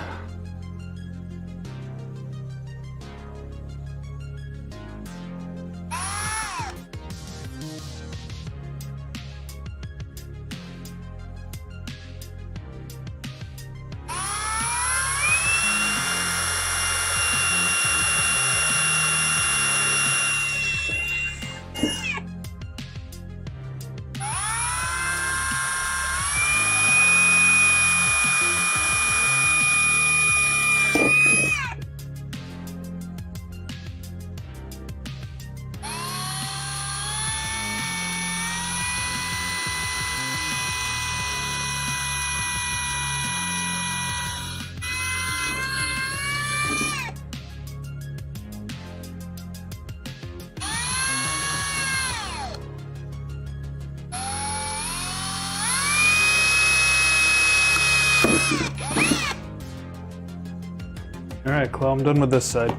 All right, Chloe, I'm done with this side.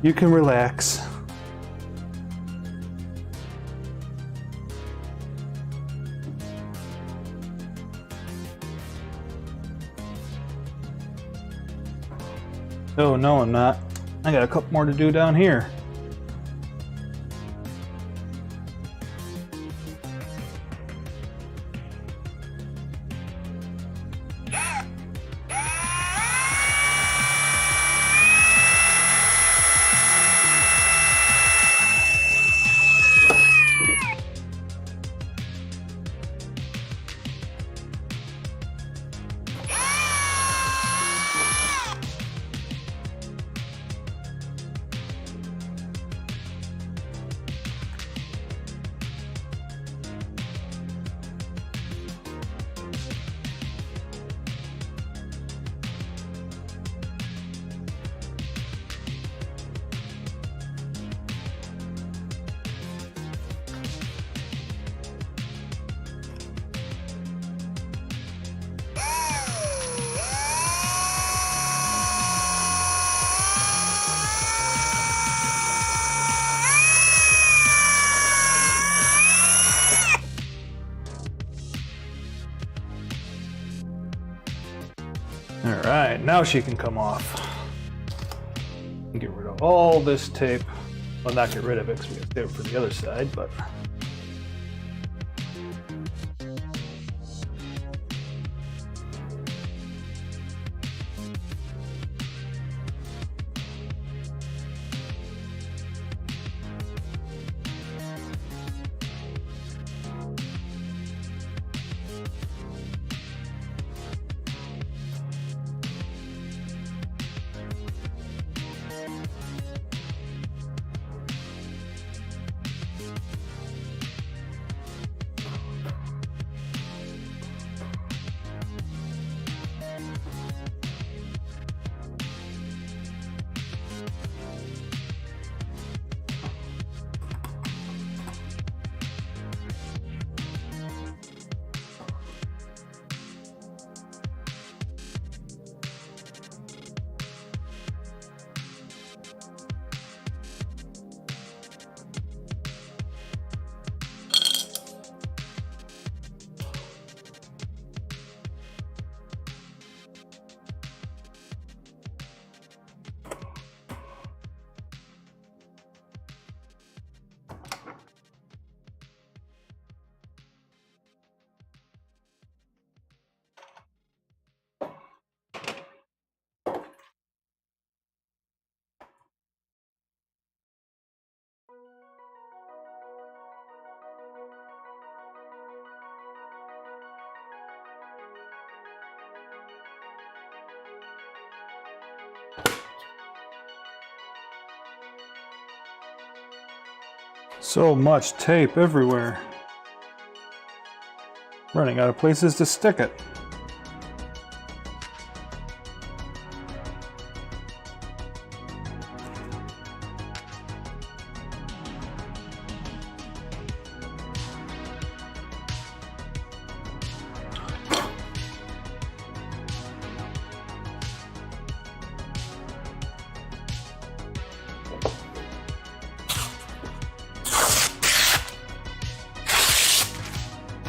You can relax. Oh, no, I'm not. I got a couple more to do down here. Alright, now she can come off. Get rid of all this tape. Well, not get rid of it because we got to save it for the other side, but... So much tape everywhere. Running out of places to stick it.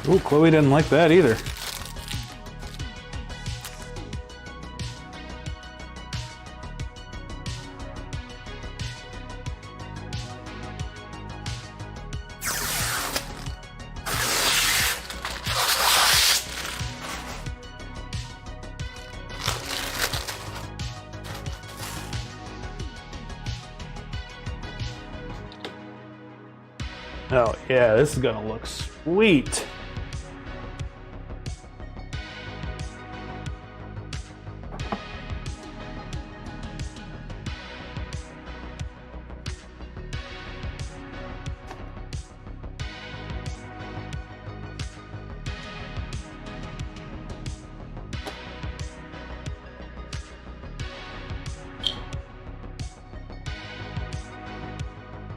Ooh, Chloe didn't like that either. Oh yeah, this is gonna look sweet.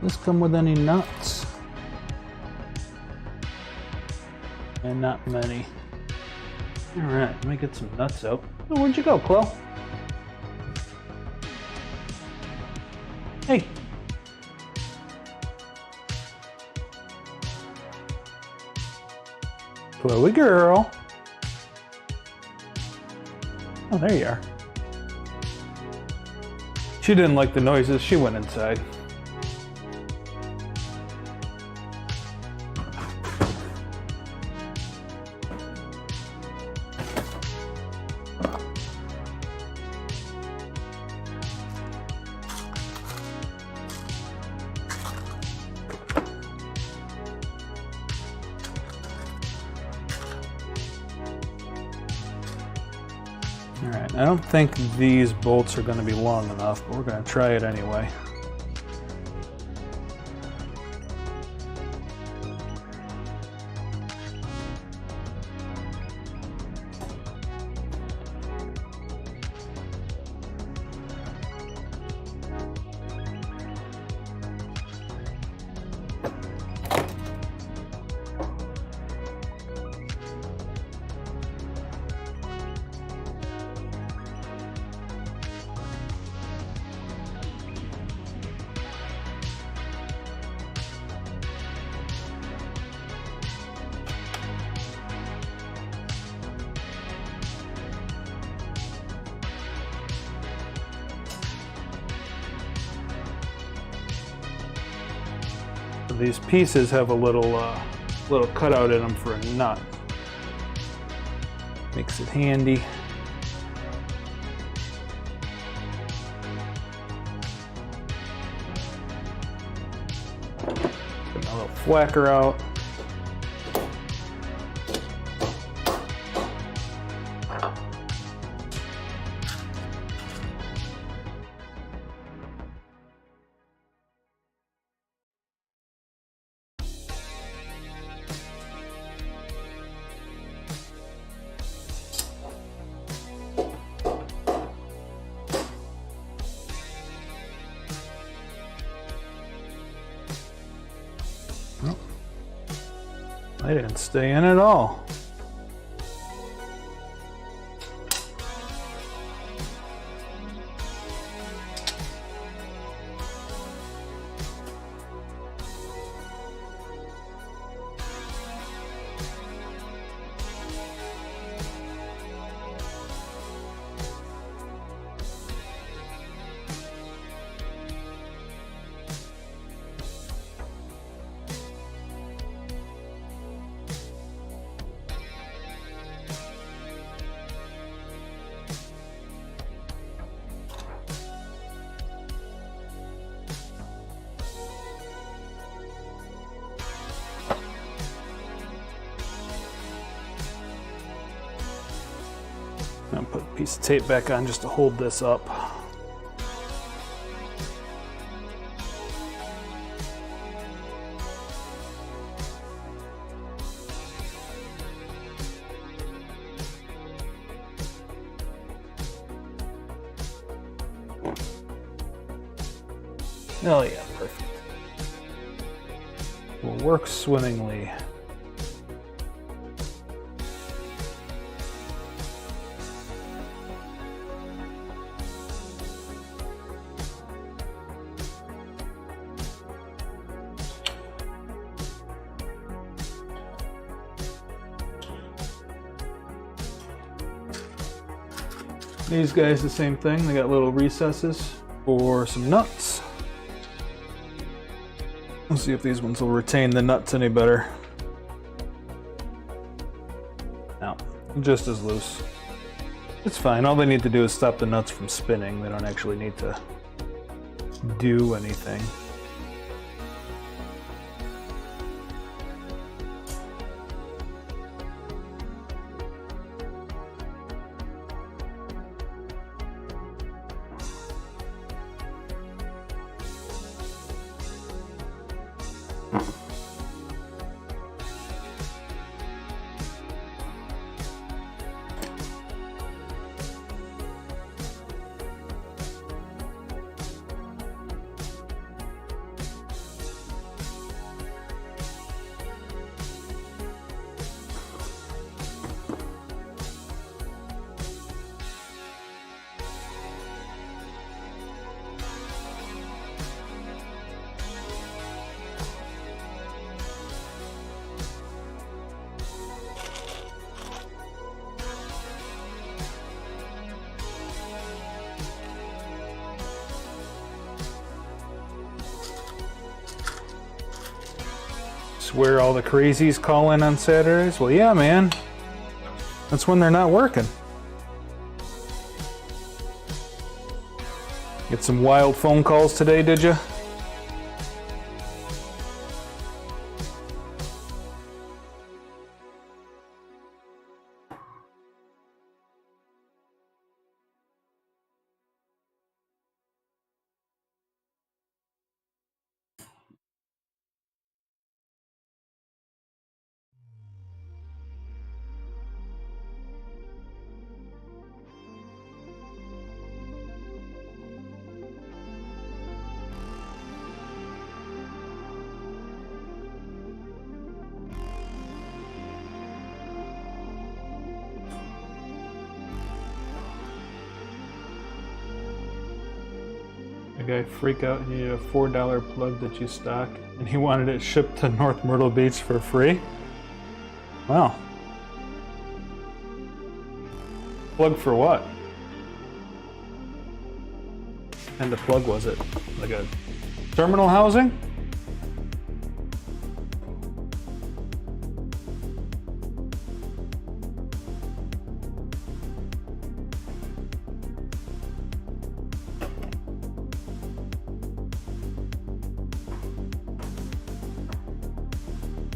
Does this come with any nuts? And not many. Alright, let me get some nuts out. Oh, where'd you go, Chloe? Hey! Chloe girl! Oh, there you are. She didn't like the noises, she went inside. Alright, I don't think these bolts are going to be long enough, but we're going to try it anyway. these pieces have a little cutout in them for a nut. Makes it handy. Put a little flacker out. I didn't stay in at all. I'm gonna put a piece of tape back on just to hold this up. Oh yeah, perfect. Will work swimmingly. These guys, the same thing. They got little recesses for some nuts. Let's see if these ones will retain the nuts any better. No, just as loose. It's fine. All they need to do is stop the nuts from spinning. They don't actually need to do anything. Where all the crazies call in on Saturdays? Well, yeah, man. That's when they're not working. Get some wild phone calls today, did you? Guy freak out and you need a $4 plug that you stock, and he wanted it shipped to North Myrtle Beach for free. Wow. Plug for what? And the plug was it? Like a terminal housing?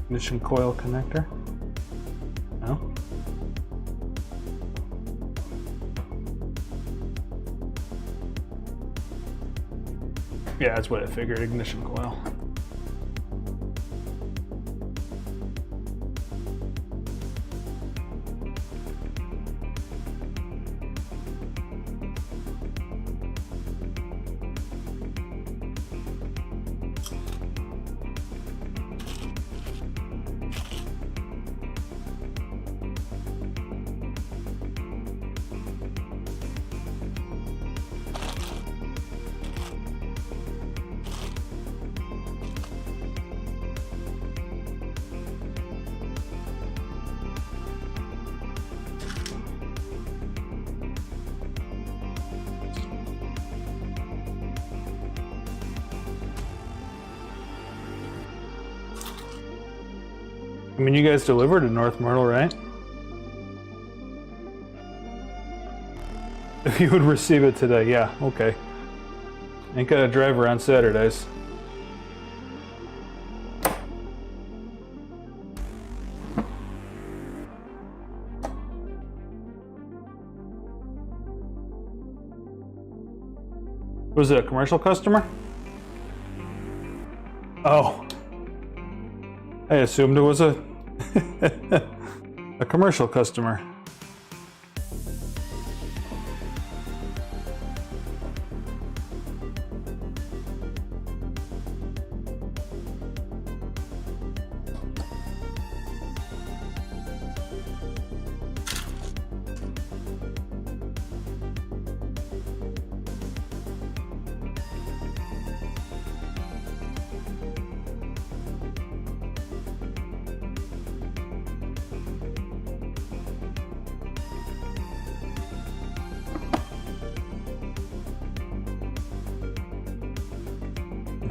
Ignition coil connector. No. Yeah, that's what I figured, ignition coil. I mean, you guys delivered to North Myrtle, right? If you would receive it today, yeah, okay. Ain't got a driver on Saturdays. Was it a commercial customer? Oh. I assumed it was a a commercial customer.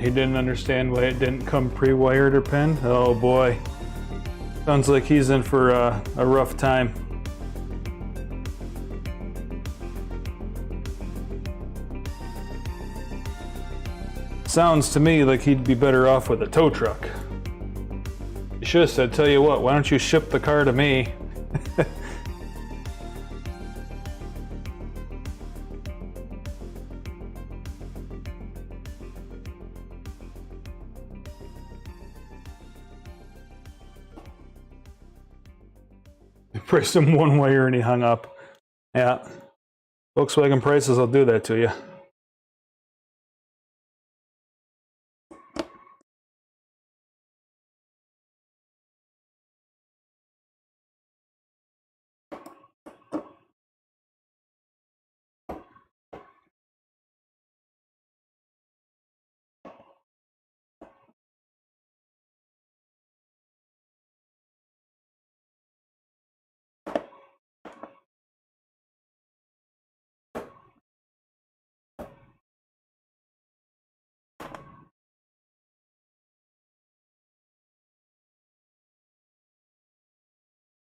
He didn't understand why it didn't come pre-wired or pinned. Oh boy. Sounds like he's in for a rough time. Sounds to me like he'd be better off with a tow truck. You should have said, tell you what, why don't you ship the car to me? Pressed him one wire and he hung up. Yeah. Volkswagen prices will do that to you.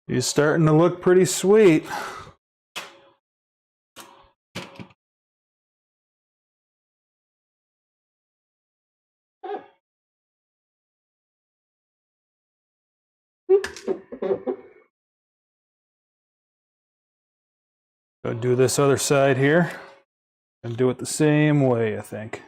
He's starting to look pretty sweet. Go do this other side here and do it the same way, I think.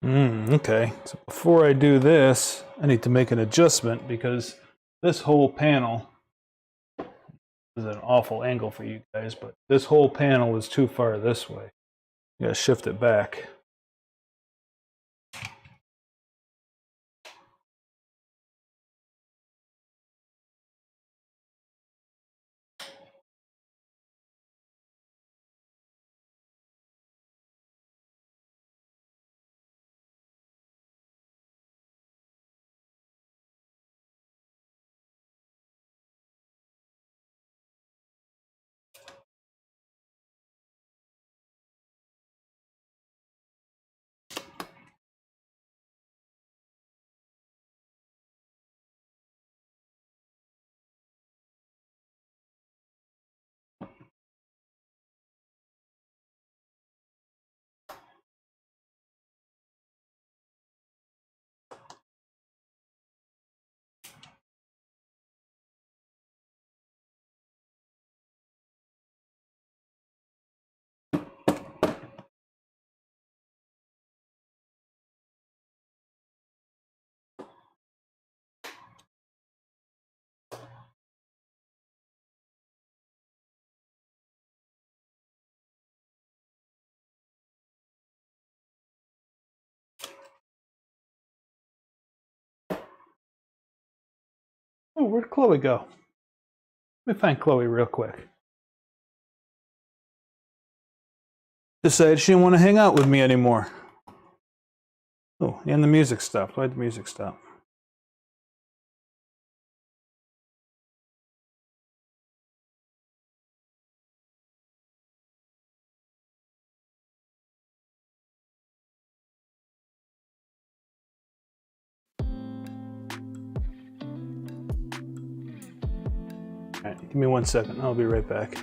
Okay, so before I do this, I need to make an adjustment because this whole panel is an awful angle for you guys, but this whole panel is too far this way. You gotta shift it back. Oh, where'd Chloe go? Let me find Chloe real quick. Decided she didn't want to hang out with me anymore. Oh, and the music stopped. Why'd the music stop? All right, give me 1 second. I'll be right back.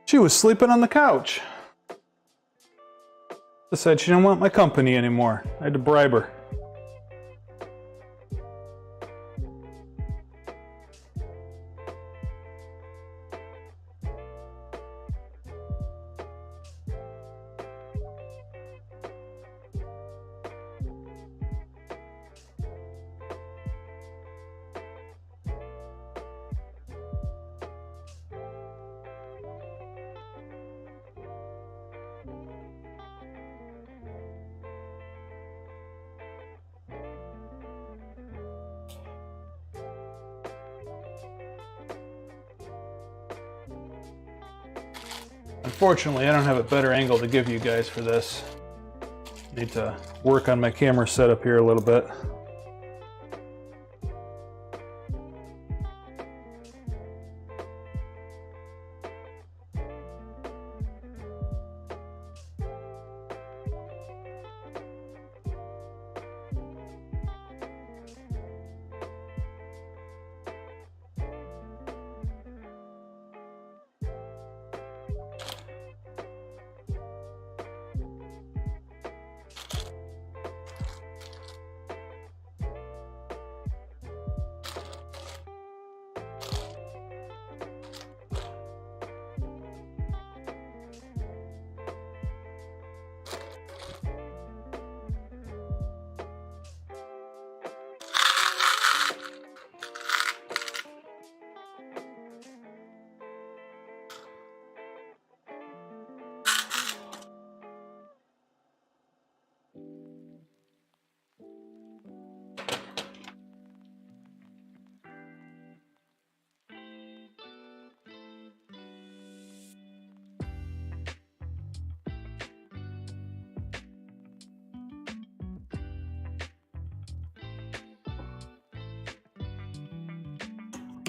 She was sleeping on the couch. Decided she didn't want my company anymore. I had to bribe her. Unfortunately, I don't have a better angle to give you guys for this. Need to work on my camera setup here a little bit.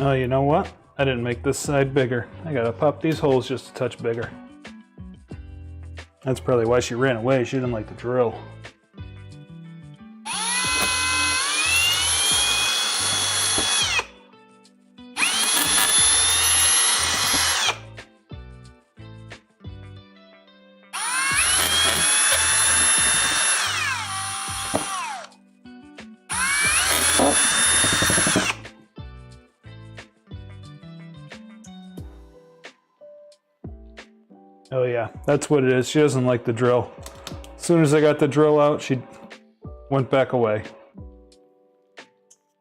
Oh, you know what? I didn't make this side bigger. I gotta pop these holes just a touch bigger. That's probably why she ran away. She didn't like the drill. Oh yeah, that's what it is. She doesn't like the drill. As soon as I got the drill out, she went back away.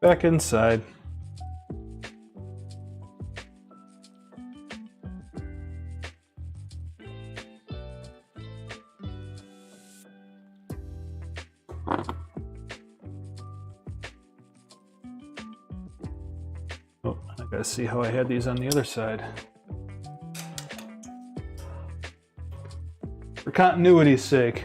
Back inside. Oh, I gotta see how I had these on the other side. For continuity's sake.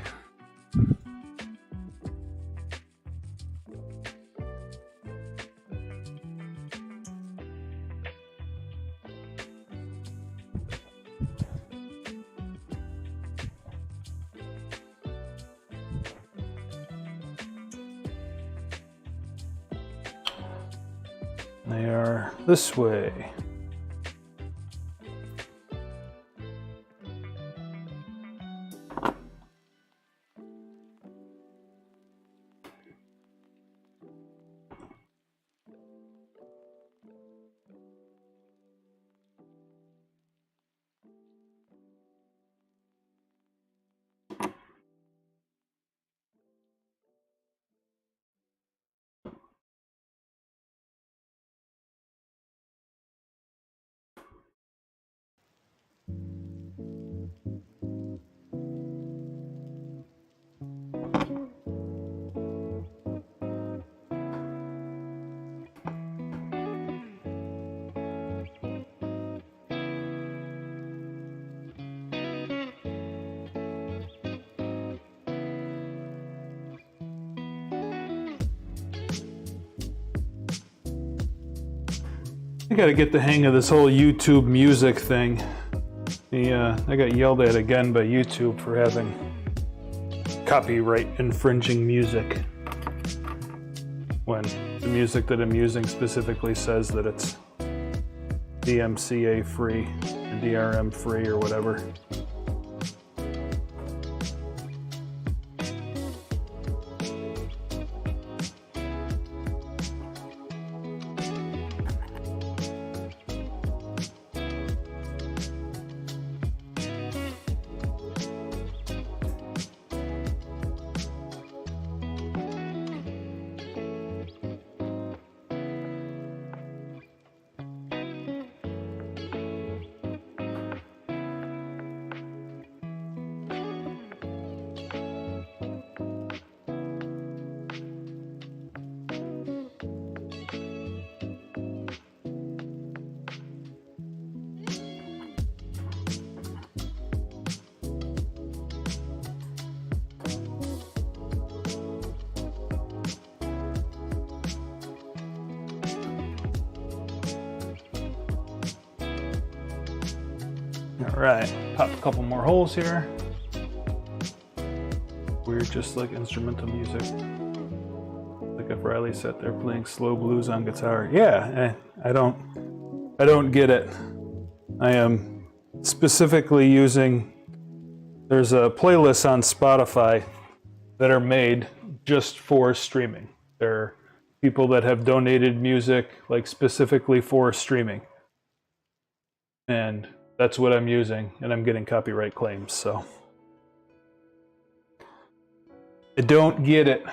They are this way. I gotta get the hang of this whole YouTube music thing. I got yelled at again by YouTube for having copyright infringing music when the music that I'm using specifically says that it's DMCA free, or DRM free, or whatever. All right, pop a couple more holes here. Weird, just like instrumental music. Like if Riley sat there playing slow blues on guitar. Yeah, I don't get it. I am specifically using, there's a playlist on Spotify that are made just for streaming. There are people that have donated music like specifically for streaming. And that's what I'm using, and I'm getting copyright claims, so. I don't get it.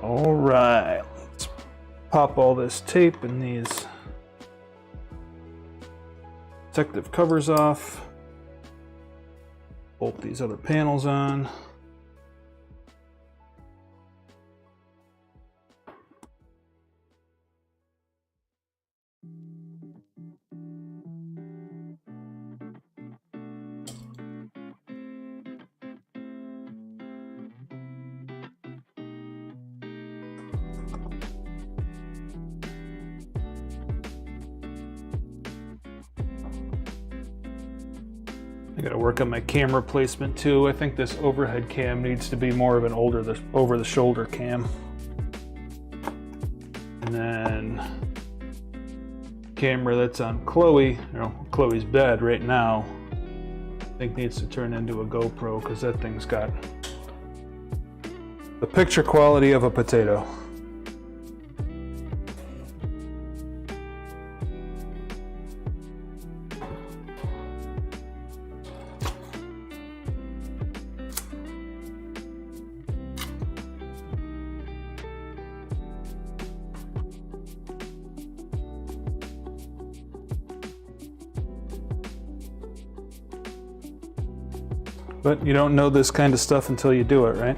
All right, let's pop all this tape and these protective covers off. Bolt these other panels on. I gotta work on my camera placement too. I think this overhead cam needs to be more of an over-the-shoulder cam. And then camera that's on Chloe, Chloe's bed right now, I think needs to turn into a GoPro because that thing's got the picture quality of a potato. But you don't know this kind of stuff until you do it, right?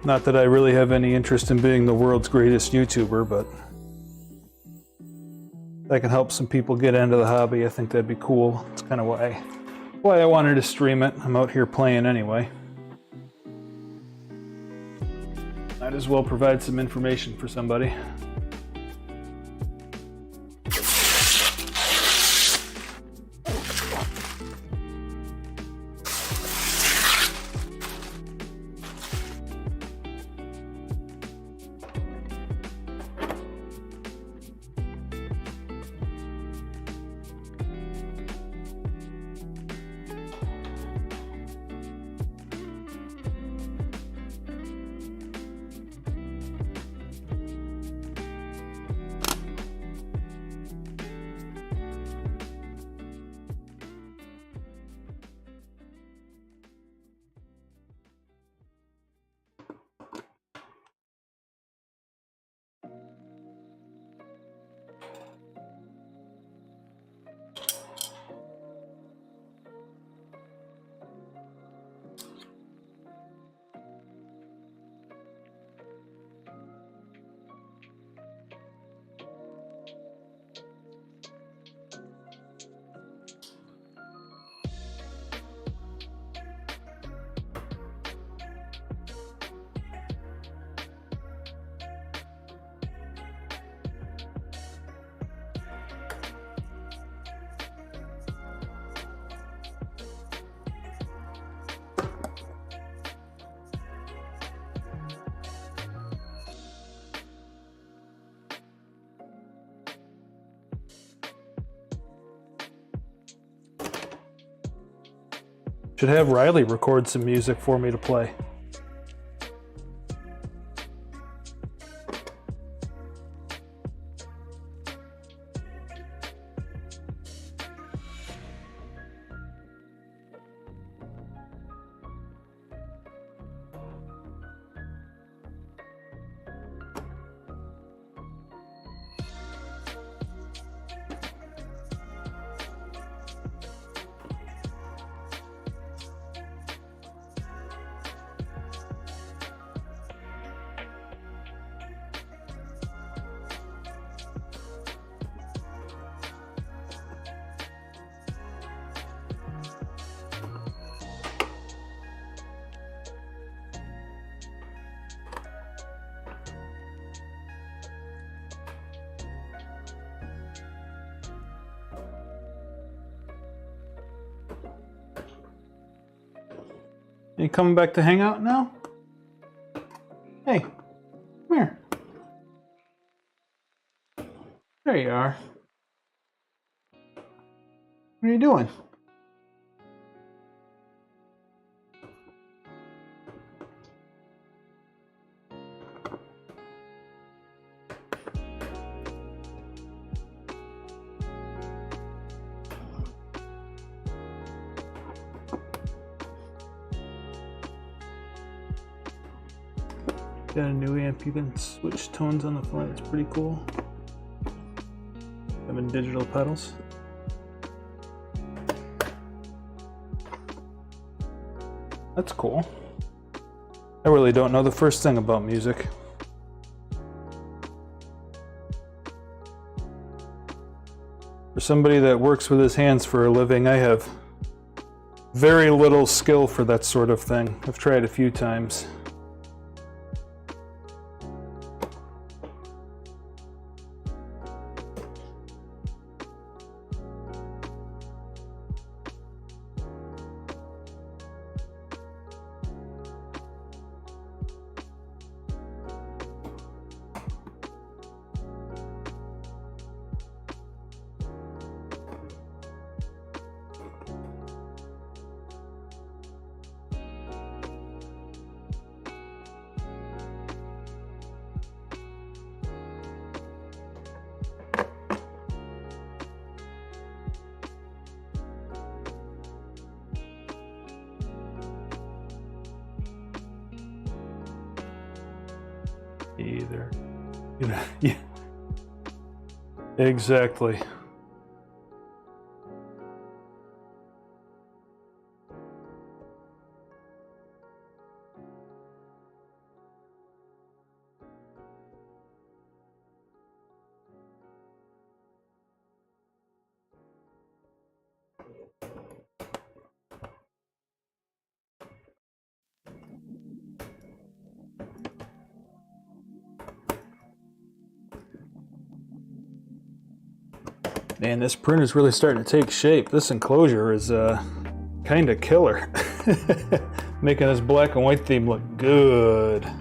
Not that I really have any interest in being the world's greatest YouTuber, but if I can help some people get into the hobby, I think that'd be cool. It's kind of why I wanted to stream it. I'm out here playing anyway. Might as well provide some information for somebody. Should have Riley record some music for me to play. You coming back to hang out now? Hey, come here. There you are. What are you doing? Got a new amp, you can switch tones on the fly, it's pretty cool. Having digital pedals. That's cool. I really don't know the first thing about music. For somebody that works with his hands for a living, I have very little skill for that sort of thing. I've tried a few times. Either. Yeah. Exactly. Man, this print is really starting to take shape. This enclosure is kind of killer. Making this black and white theme look good.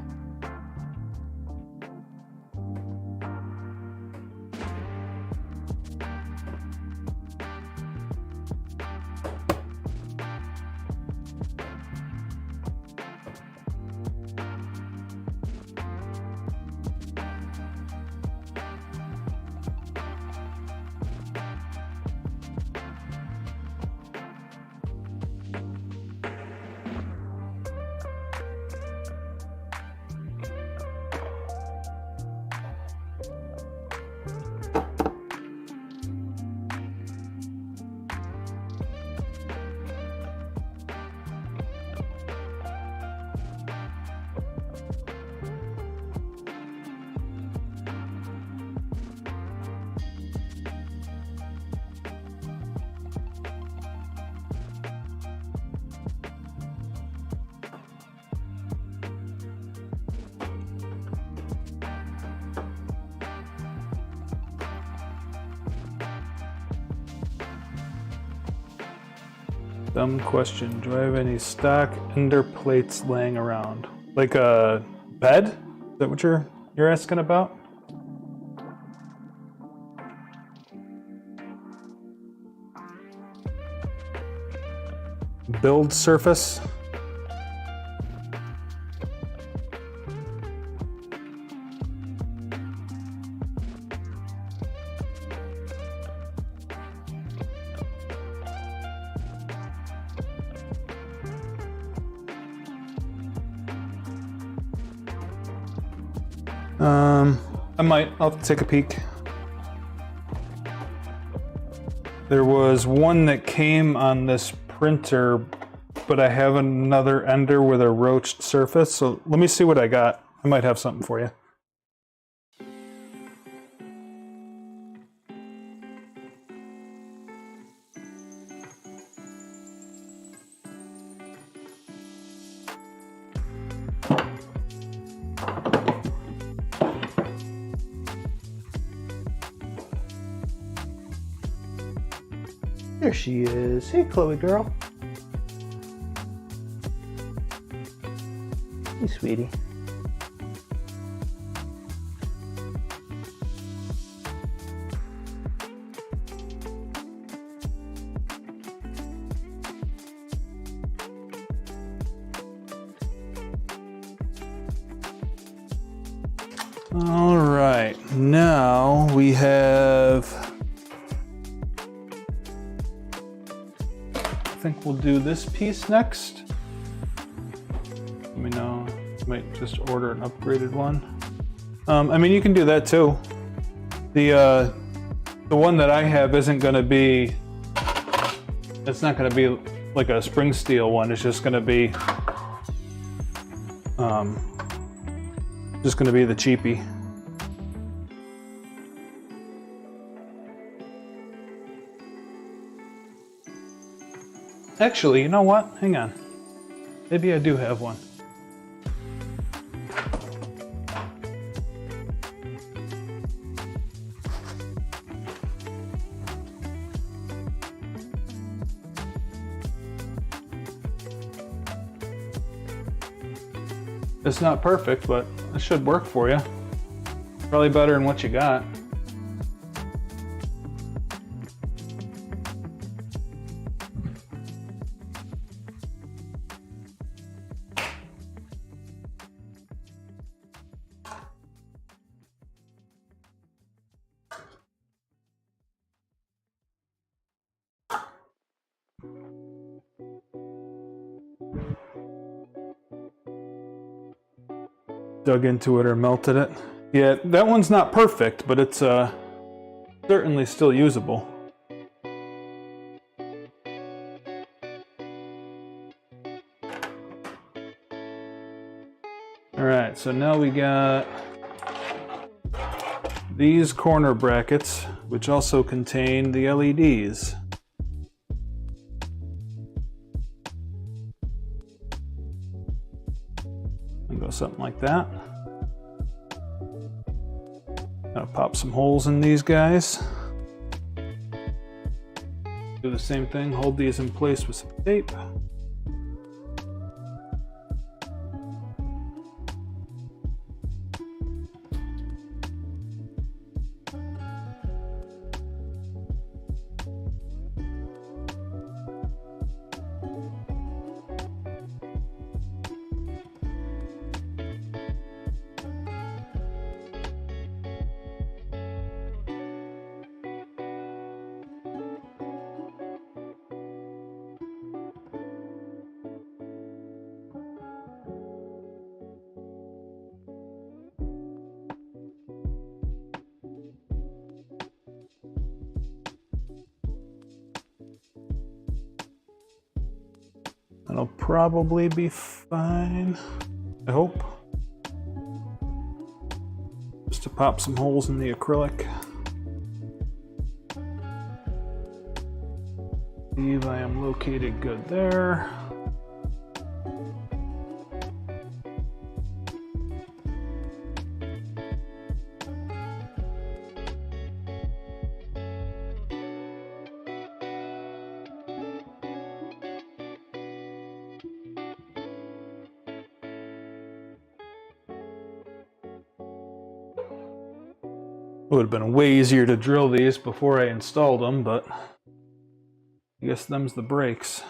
Dumb question. Do I have any stock ender plates laying around? Like a bed? Is that what you're asking about? build surface. I'll take a peek. There was one that came on this printer, but I have another Ender with a roached surface, so let me see what I got. I might have something for you. There she is. Hey, Chloe girl. Hey, sweetie. All right, now we have, I think we'll do this piece next. Let me know. Might just order an upgraded one. I mean, you can do that too. The one that I have isn't going to be. It's not going to be like a spring steel one. It's just going to be. Just going to be the cheapie. Actually, you know what? Hang on. Maybe I do have one. It's not perfect, but it should work for you. Probably better than what you got. Dug into it or melted it. Yeah, that one's not perfect, but it's certainly still usable. Alright, so now we got these corner brackets, which also contain the LEDs. Something like that. Gonna pop some holes in these guys. Do the same thing, hold these in place with some tape. That'll probably be fine, I hope. Just to pop some holes in the acrylic. I believe I am located good there. It would have been way easier to drill these before I installed them, but I guess them's the breaks.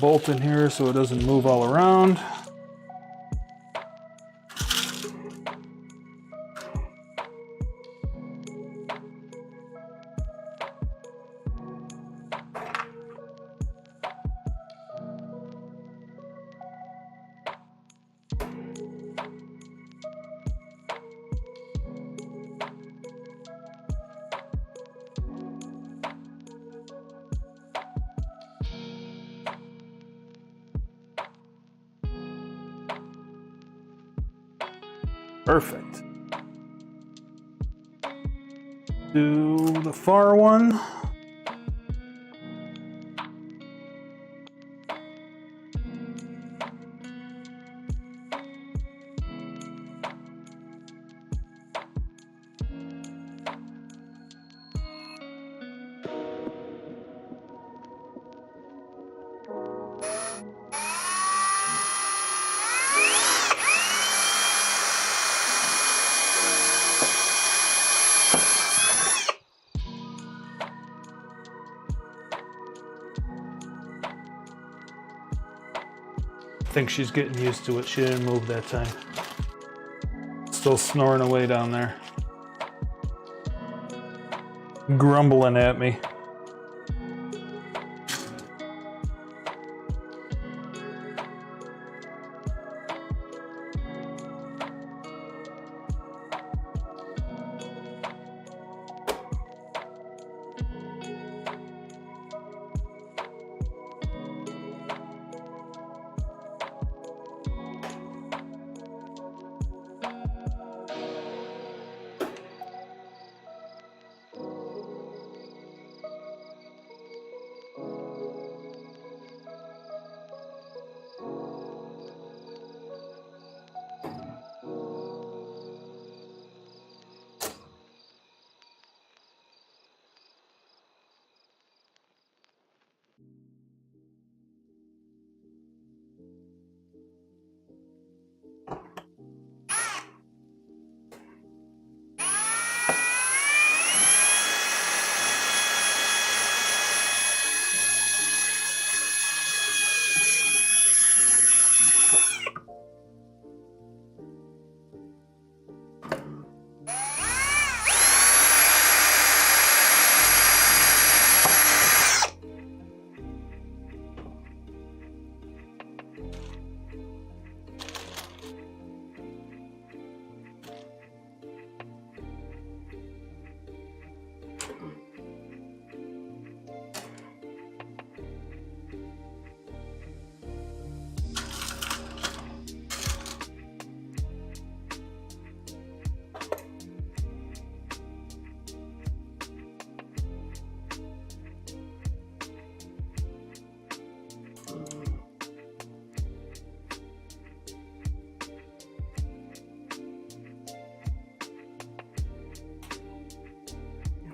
bolt in here so it doesn't move all around. Perfect. Do the far one. I think she's getting used to it. She didn't move that time. Still snoring away down there. Grumbling at me.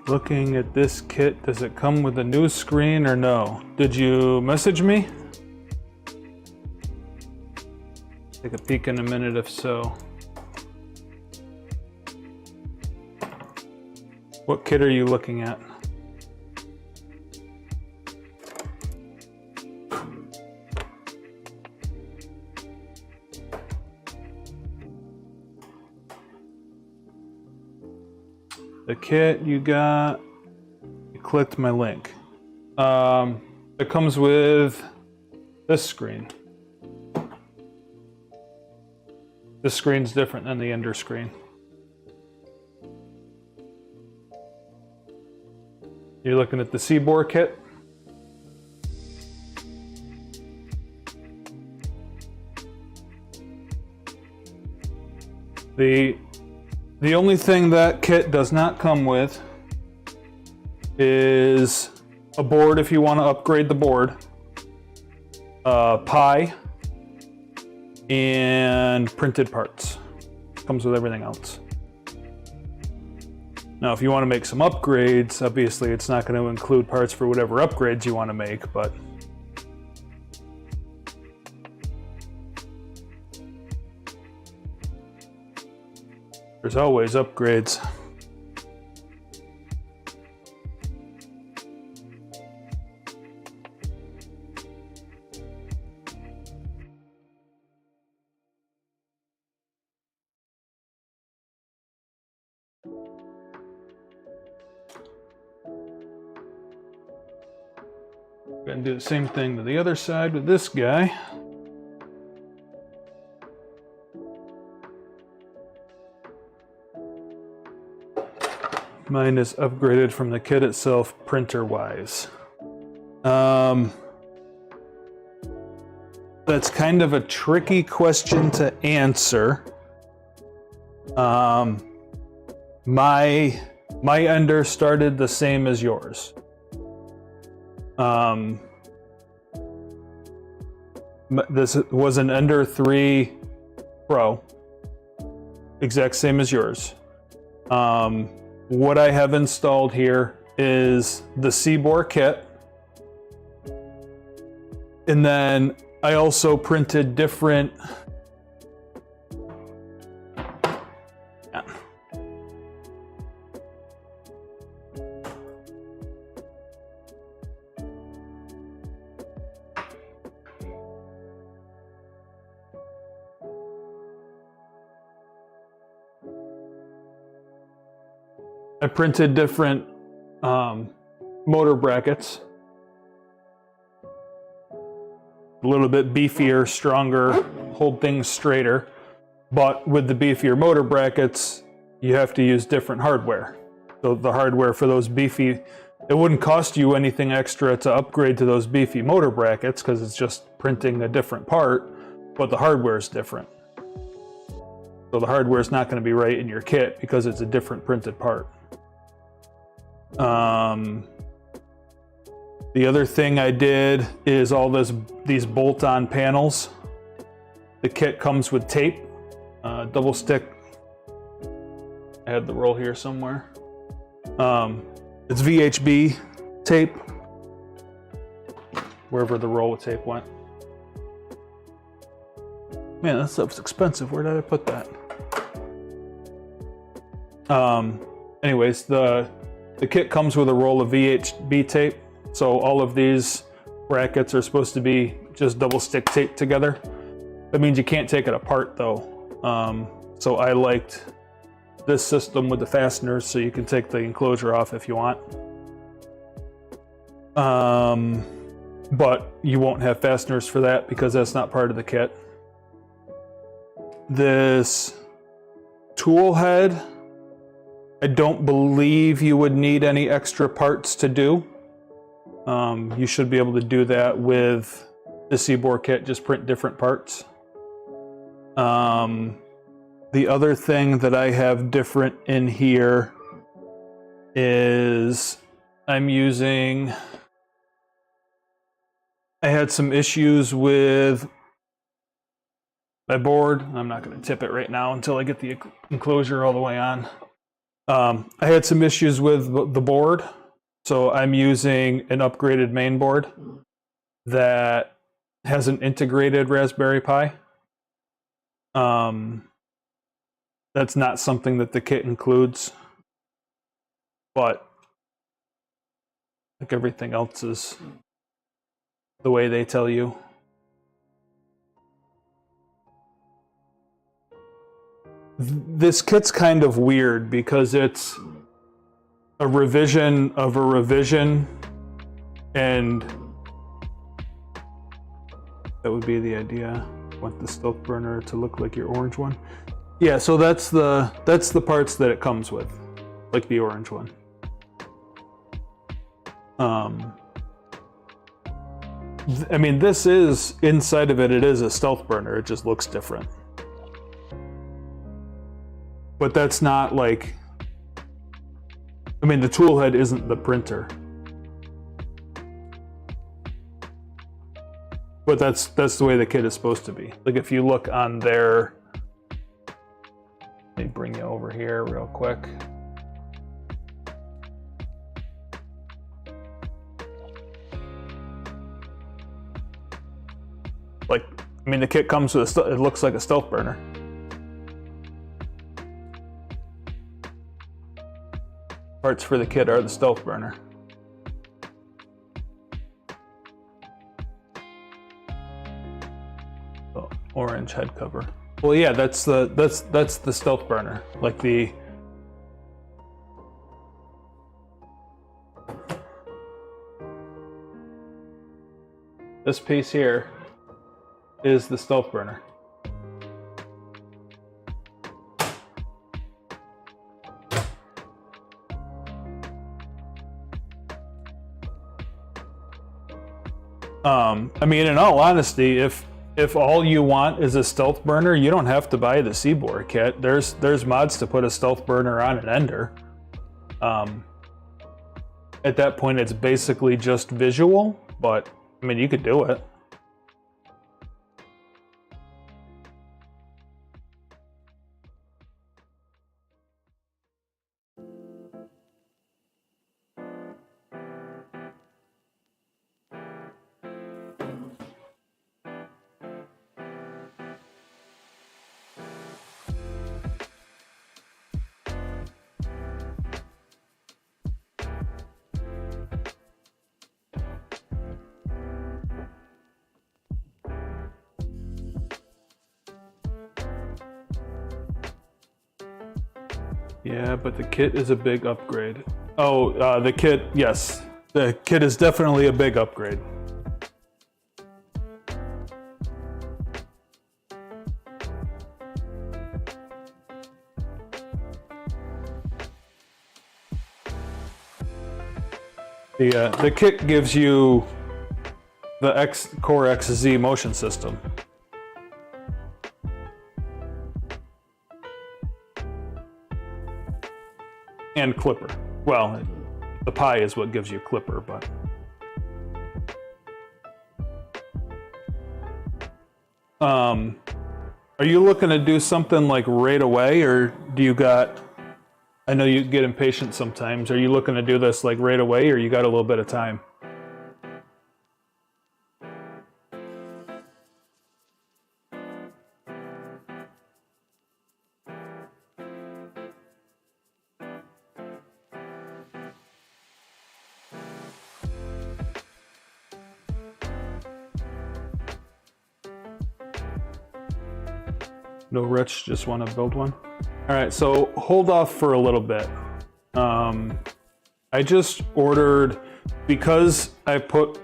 Looking at this kit, does it come with a new screen or no? Did you message me? Take a peek in a minute if so. What kit are you looking at? The kit you got, you clicked my link. It comes with this screen. This screen's different than the Ender screen. You're looking at the Siboor kit. The only thing that kit does not come with is a board if you want to upgrade the board, pie, and printed parts. Comes with everything else. Now, if you want to make some upgrades, obviously it's not going to include parts for whatever upgrades you want to make, but there's always upgrades. gonna do the same thing to the other side with this guy. Mine is upgraded from the kit itself, printer-wise. That's kind of a tricky question to answer. My Ender started the same as yours. This was an Ender 3 Pro, exact same as yours. What I have installed here is the Siboor kit, and then I also printed different motor brackets, a little bit beefier, stronger, hold things straighter. But with the beefier motor brackets, you have to use different hardware. So the hardware for those beefy, it wouldn't cost you anything extra to upgrade to those beefy motor brackets because it's just printing a different part, but the hardware is different. So the hardware is not going to be right in your kit because it's a different printed part. The other thing I did is all these bolt-on panels. The kit comes with tape, double stick. I had the roll here somewhere. It's VHB tape, wherever the roll of tape went. Man, that stuff's expensive. Where did I put that? Anyways, the kit comes with a roll of VHB tape. So all of these brackets are supposed to be just double stick taped together. That means you can't take it apart though. So I liked this system with the fasteners so you can take the enclosure off if you want. But you won't have fasteners for that because that's not part of the kit. This tool head, I don't believe you would need any extra parts to do. You should be able to do that with the Siboor kit, just print different parts. The other thing that I have different in here is I had some issues with my board. I'm not going to tip it right now until I get the enclosure all the way on. I had some issues with the board, so I'm using an upgraded main board that has an integrated Raspberry Pi. That's not something that the kit includes, but like everything else is the way they tell you. This kit's kind of weird because it's a revision of a revision, and that would be the idea. Want the stealth burner to look like your orange one. Yeah, so that's the parts that it comes with, like the orange one. I mean, this is, inside of it, it is a stealth burner. It just looks different. But that's not like, I mean, the tool head isn't the printer. But that's the way the kit is supposed to be. Like if you look on their, let me bring you over here real quick. Like, I mean, the kit comes with it looks like a stealth burner. Parts for the kit are the stealth burner. Oh, orange head cover. Well, yeah, that's the stealth burner, like the. This piece here is the stealth burner. I mean, in all honesty, if all you want is a stealth burner, you don't have to buy the Siboor kit. There's mods to put a stealth burner on an Ender. At that point, it's basically just visual, but I mean, you could do it. Yeah, but the kit is a big upgrade. Oh, the kit, yes. The kit is definitely a big upgrade. The kit gives you the Core XZ motion system. And Clipper. Well, the Pi is what gives you Clipper, but... Are you looking to do something like right away, or do you got... I know you get impatient sometimes. Are you looking to do this like right away, or you got a little bit of time? No rich, just want to build one. All right, so hold off for a little bit. I just ordered, because I put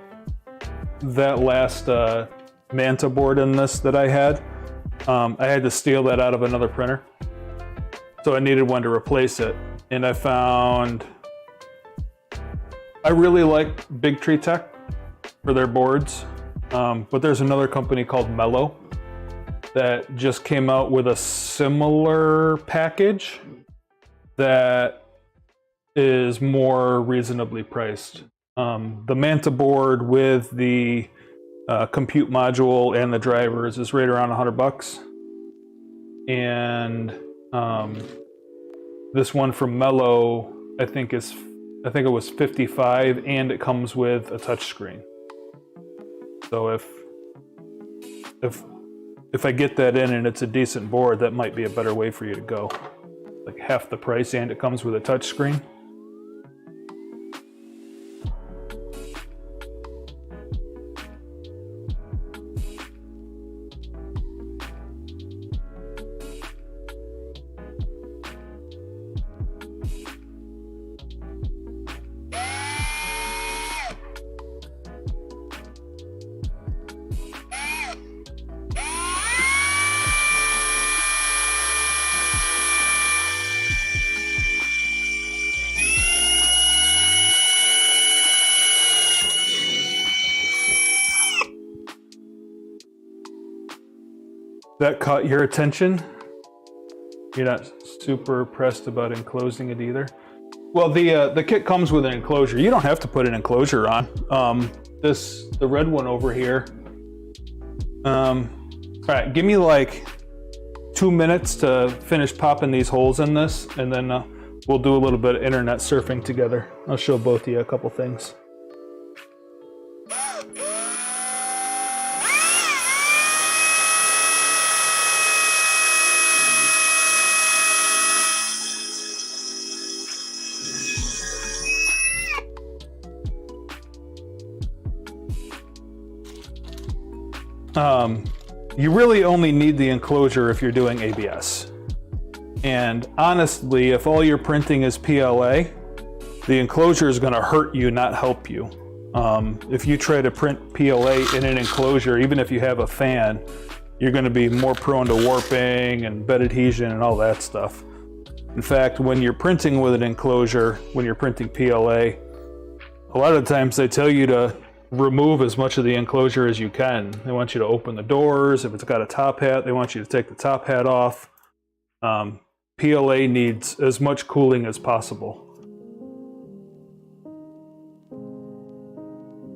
that last Manta board in this that I had to steal that out of another printer. So I needed one to replace it. And I found, I really like Big Tree Tech for their boards, but there's another company called Mellow that just came out with a similar package that is more reasonably priced. The Manta board with the compute module and the drivers is right around $100. And this one from Mellow, I think it was $55, and it comes with a touchscreen. So if I get that in and it's a decent board, that might be a better way for you to go. Like half the price, and it comes with a touchscreen. That caught your attention? You're not super pressed about enclosing it either? Well, the kit comes with an enclosure. You don't have to put an enclosure on. The red one over here. All right, give me like 2 minutes to finish popping these holes in this, and then we'll do a little bit of internet surfing together. I'll show both of you a couple things. You really only need the enclosure if you're doing ABS. And honestly, if all your printing is PLA, the enclosure is going to hurt you, not help you. If you try to print PLA in an enclosure, even if you have a fan, you're going to be more prone to warping and bed adhesion and all that stuff. In fact, when you're printing with an enclosure, when you're printing PLA, a lot of times they tell you to remove as much of the enclosure as you can. They want you to open the doors. If it's got a top hat, they want you to take the top hat off. PLA needs as much cooling as possible.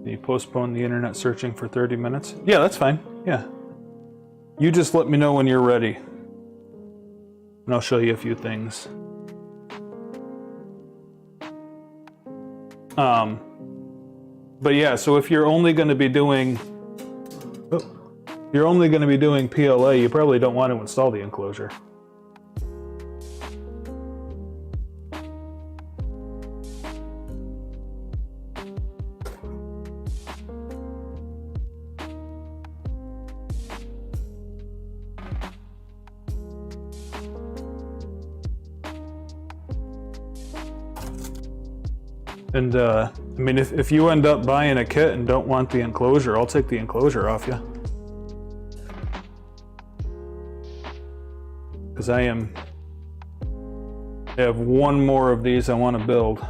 Can you postpone the internet searching for 30 minutes? Yeah, that's fine. Yeah. You just let me know when you're ready. And I'll show you a few things. But yeah, so if you're only going to be doing PLA, you probably don't want to install the enclosure. And I mean, if you end up buying a kit and don't want the enclosure, I'll take the enclosure off you. Because I have one more of these I want to build.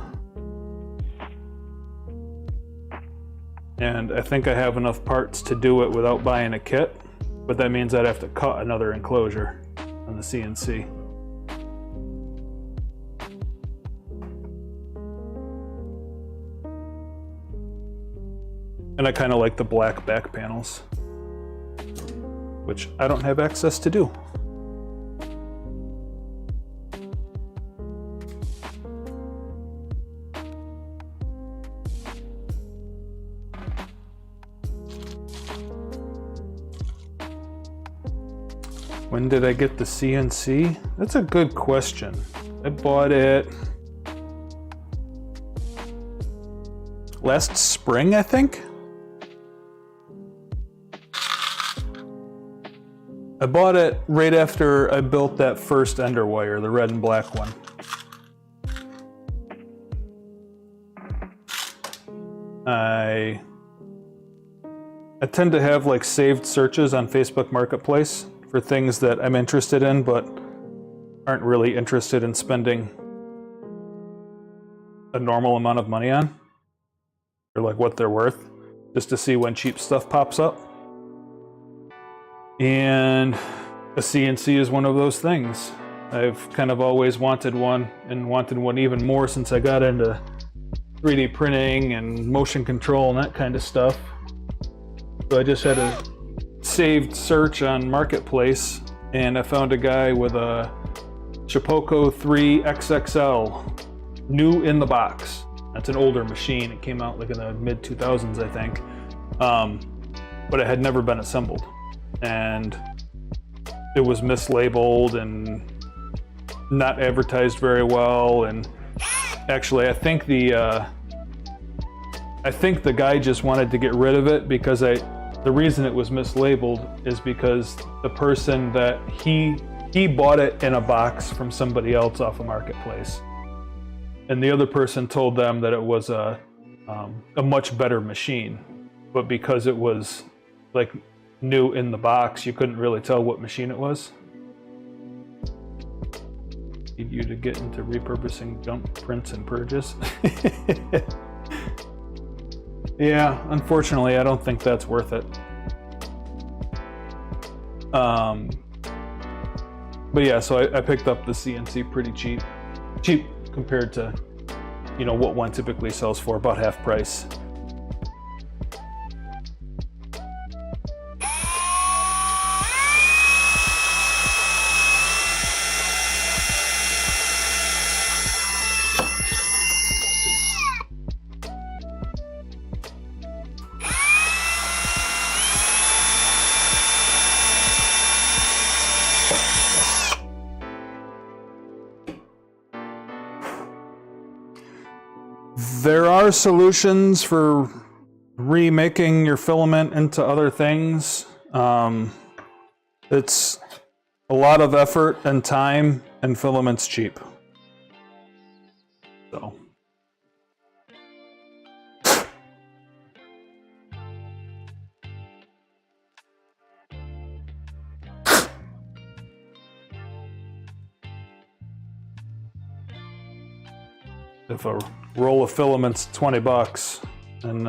And I think I have enough parts to do it without buying a kit, but that means I'd have to cut another enclosure on the CNC. And I kind of like the black back panels, which I don't have access to do. When did I get the CNC? That's a good question. I bought it last spring, I think. I bought it right after I built that first EnderWire, the red and black one. I tend to have like saved searches on Facebook Marketplace for things that I'm interested in but aren't really interested in spending a normal amount of money on, or like what they're worth, just to see when cheap stuff pops up. And a CNC is one of those things. I've kind of always wanted one, and wanted one even more since I got into 3D printing and motion control and that kind of stuff. So I just had a saved search on Marketplace, and I found a guy with a Shipoko 3 XXL, new in the box. That's an older machine. It came out like in the mid 2000s, I think. But it had never been assembled. And it was mislabeled and not advertised very well. And actually, I think the guy just wanted to get rid of it because the reason it was mislabeled is because the person that he bought it in a box from somebody else off a marketplace, and the other person told them that it was a much better machine, but because it was like new in the box, you couldn't really tell what machine it was. Need you to get into repurposing junk prints and purges. Yeah, unfortunately, I don't think that's worth it. But yeah, so I picked up the CNC pretty cheap compared to, you know, what one typically sells for, about half price. There are solutions for remaking your filament into other things. It's a lot of effort and time, and filament's cheap. So if a roll of filament's 20 bucks and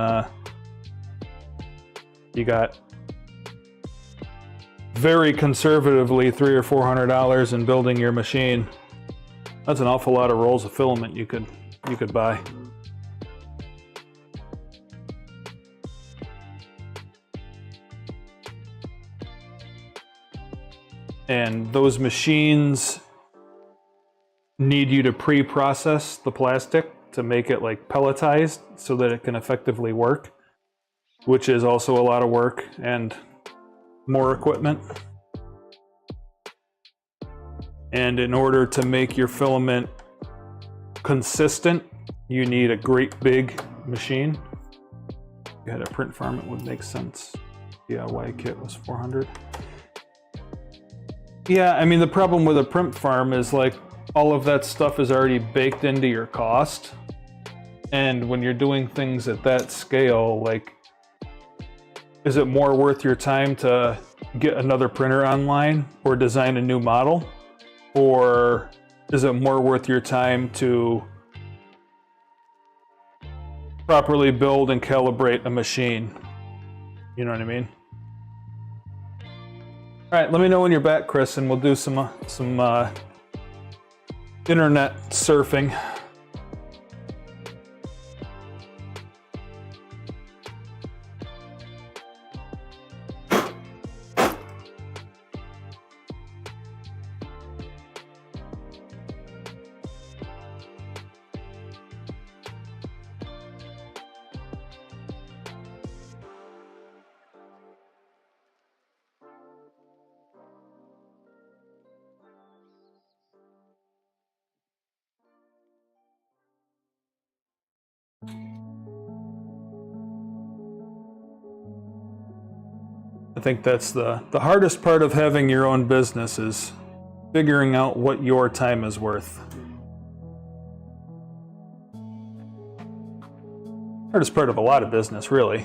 you got very conservatively $300 or $400 in building your machine, that's an awful lot of rolls of filament you could buy. And those machines need you to pre-process the plastic to make it like pelletized so that it can effectively work, which is also a lot of work and more equipment. And in order to make your filament consistent, you need a great big machine. If you had a print farm, it would make sense. DIY kit was $400. Yeah, I mean, the problem with a print farm is like all of that stuff is already baked into your cost. And when you're doing things at that scale, like, is it more worth your time to get another printer online or design a new model? Or is it more worth your time to properly build and calibrate a machine? You know what I mean? All right, let me know when you're back, Chris, and we'll do some internet surfing. I think that's the hardest part of having your own business, is figuring out what your time is worth. Hardest part of a lot of business, really.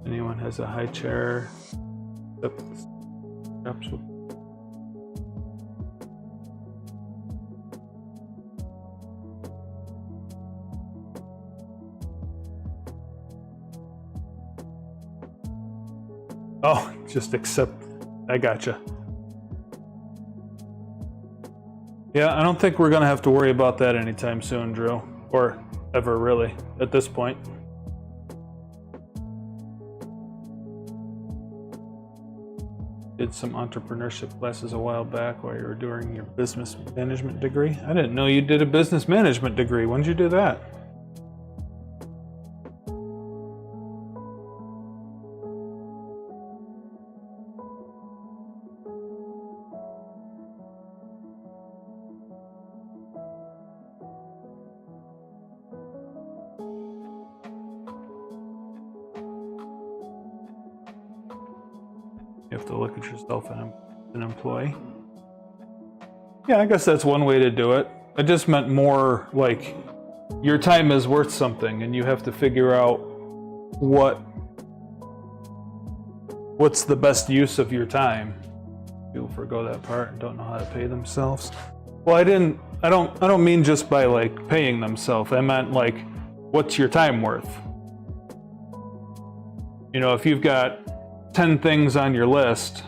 Anyone has a high chair? Oh, just accept. I gotcha. Yeah, I don't think we're gonna have to worry about that anytime soon, Drew. Or ever, really, at this point. Did some entrepreneurship classes a while back while you were doing your business management degree. I didn't know you did a business management degree. When did you do that? You have to look at yourself as an employee. Yeah, I guess that's one way to do it. I just meant more like your time is worth something and you have to figure out what's the best use of your time. People forgo that part and don't know how to pay themselves. Well, I don't mean just by like paying themselves. I meant like, what's your time worth? You know, if you've got 10 things on your list,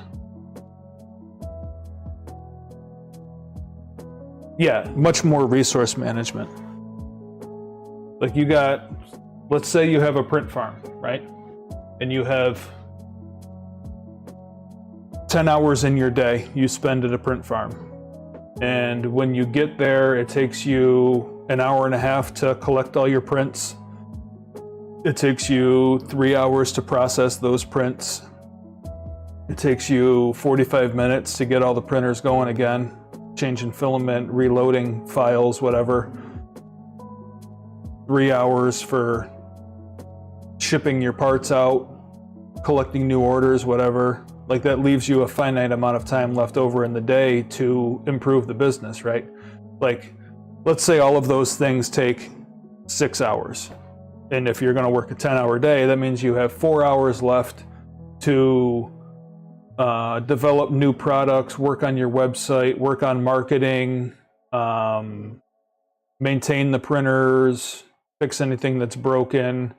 yeah, much more resource management. Like you got, let's say you have a print farm, right? And you have 10 hours in your day you spend at a print farm. And when you get there, it takes you an hour and a half to collect all your prints. It takes you 3 hours to process those prints. It takes you 45 minutes to get all the printers going again, changing filament, reloading files, whatever. 3 hours for shipping your parts out, collecting new orders, whatever. Like that leaves you a finite amount of time left over in the day to improve the business, right? Like, let's say all of those things take 6 hours. And if you're gonna work a 10-hour day, that means you have 4 hours left to develop new products, work on your website, work on marketing, maintain the printers, fix anything that's broken,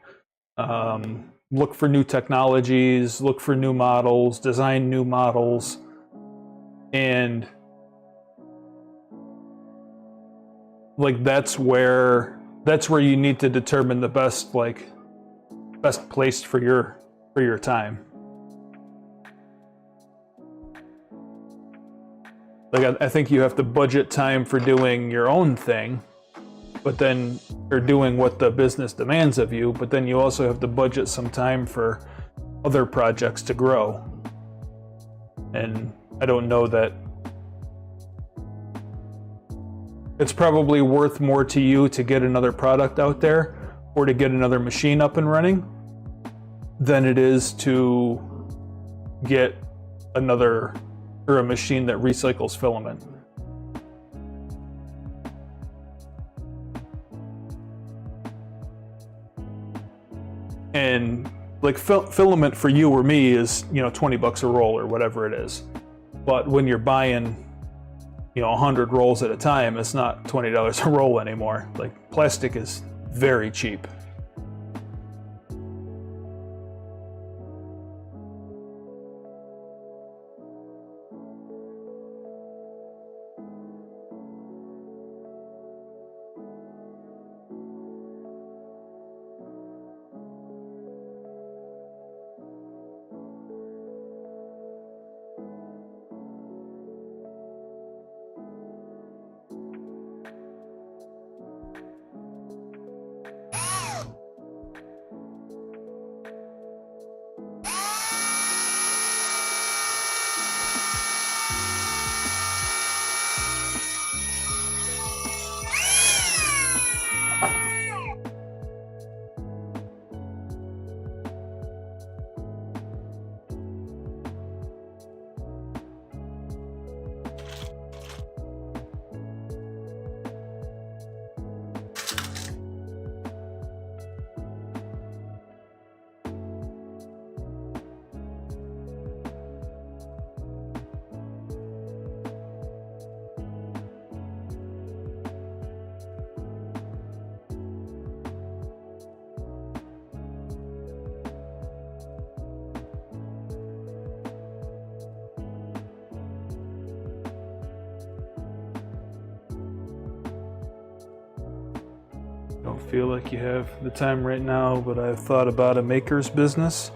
look for new technologies, look for new models, design new models, and like that's where you need to determine the best place for your time. Like I think you have to budget time for doing your own thing, but then you're doing what the business demands of you, but then you also have to budget some time for other projects to grow. And I don't know that it's probably worth more to you to get another product out there or to get another machine up and running than it is to get a machine that recycles filament. And like filament for you or me is, 20 bucks a roll or whatever it is. But when you're buying, 100 rolls at a time, it's not $20 a roll anymore. Like plastic is very cheap. Don't feel like you have the time right now, but I've thought about a maker's business.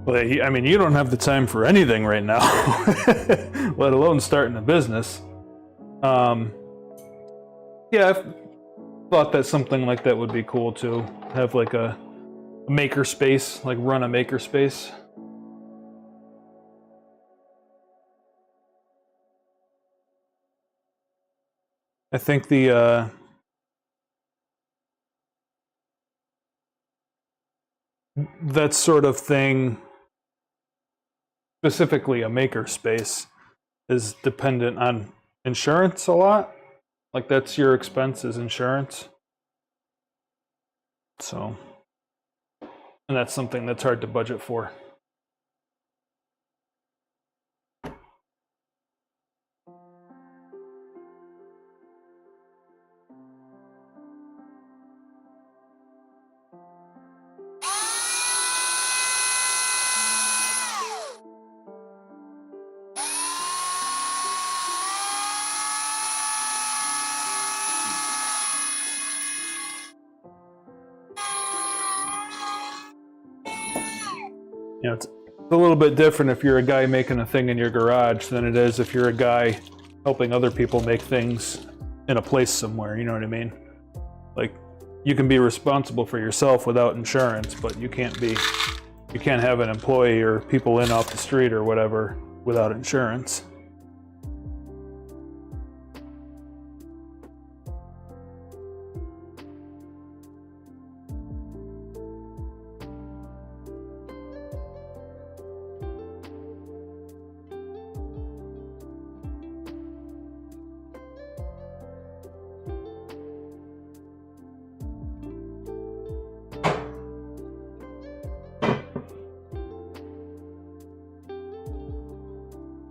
Well, I mean, you don't have the time for anything right now, let alone starting a business. Yeah, I've thought that something like that would be cool too. Have like a maker space, like run a maker space. I think that sort of thing, specifically a maker space, is dependent on insurance a lot. Like that's your expense is insurance. So, and that's something that's hard to budget for. It's a little bit different if you're a guy making a thing in your garage than it is if you're a guy helping other people make things in a place somewhere, you know what I mean? Like, you can be responsible for yourself without insurance, but you can't have an employee or people in off the street or whatever without insurance.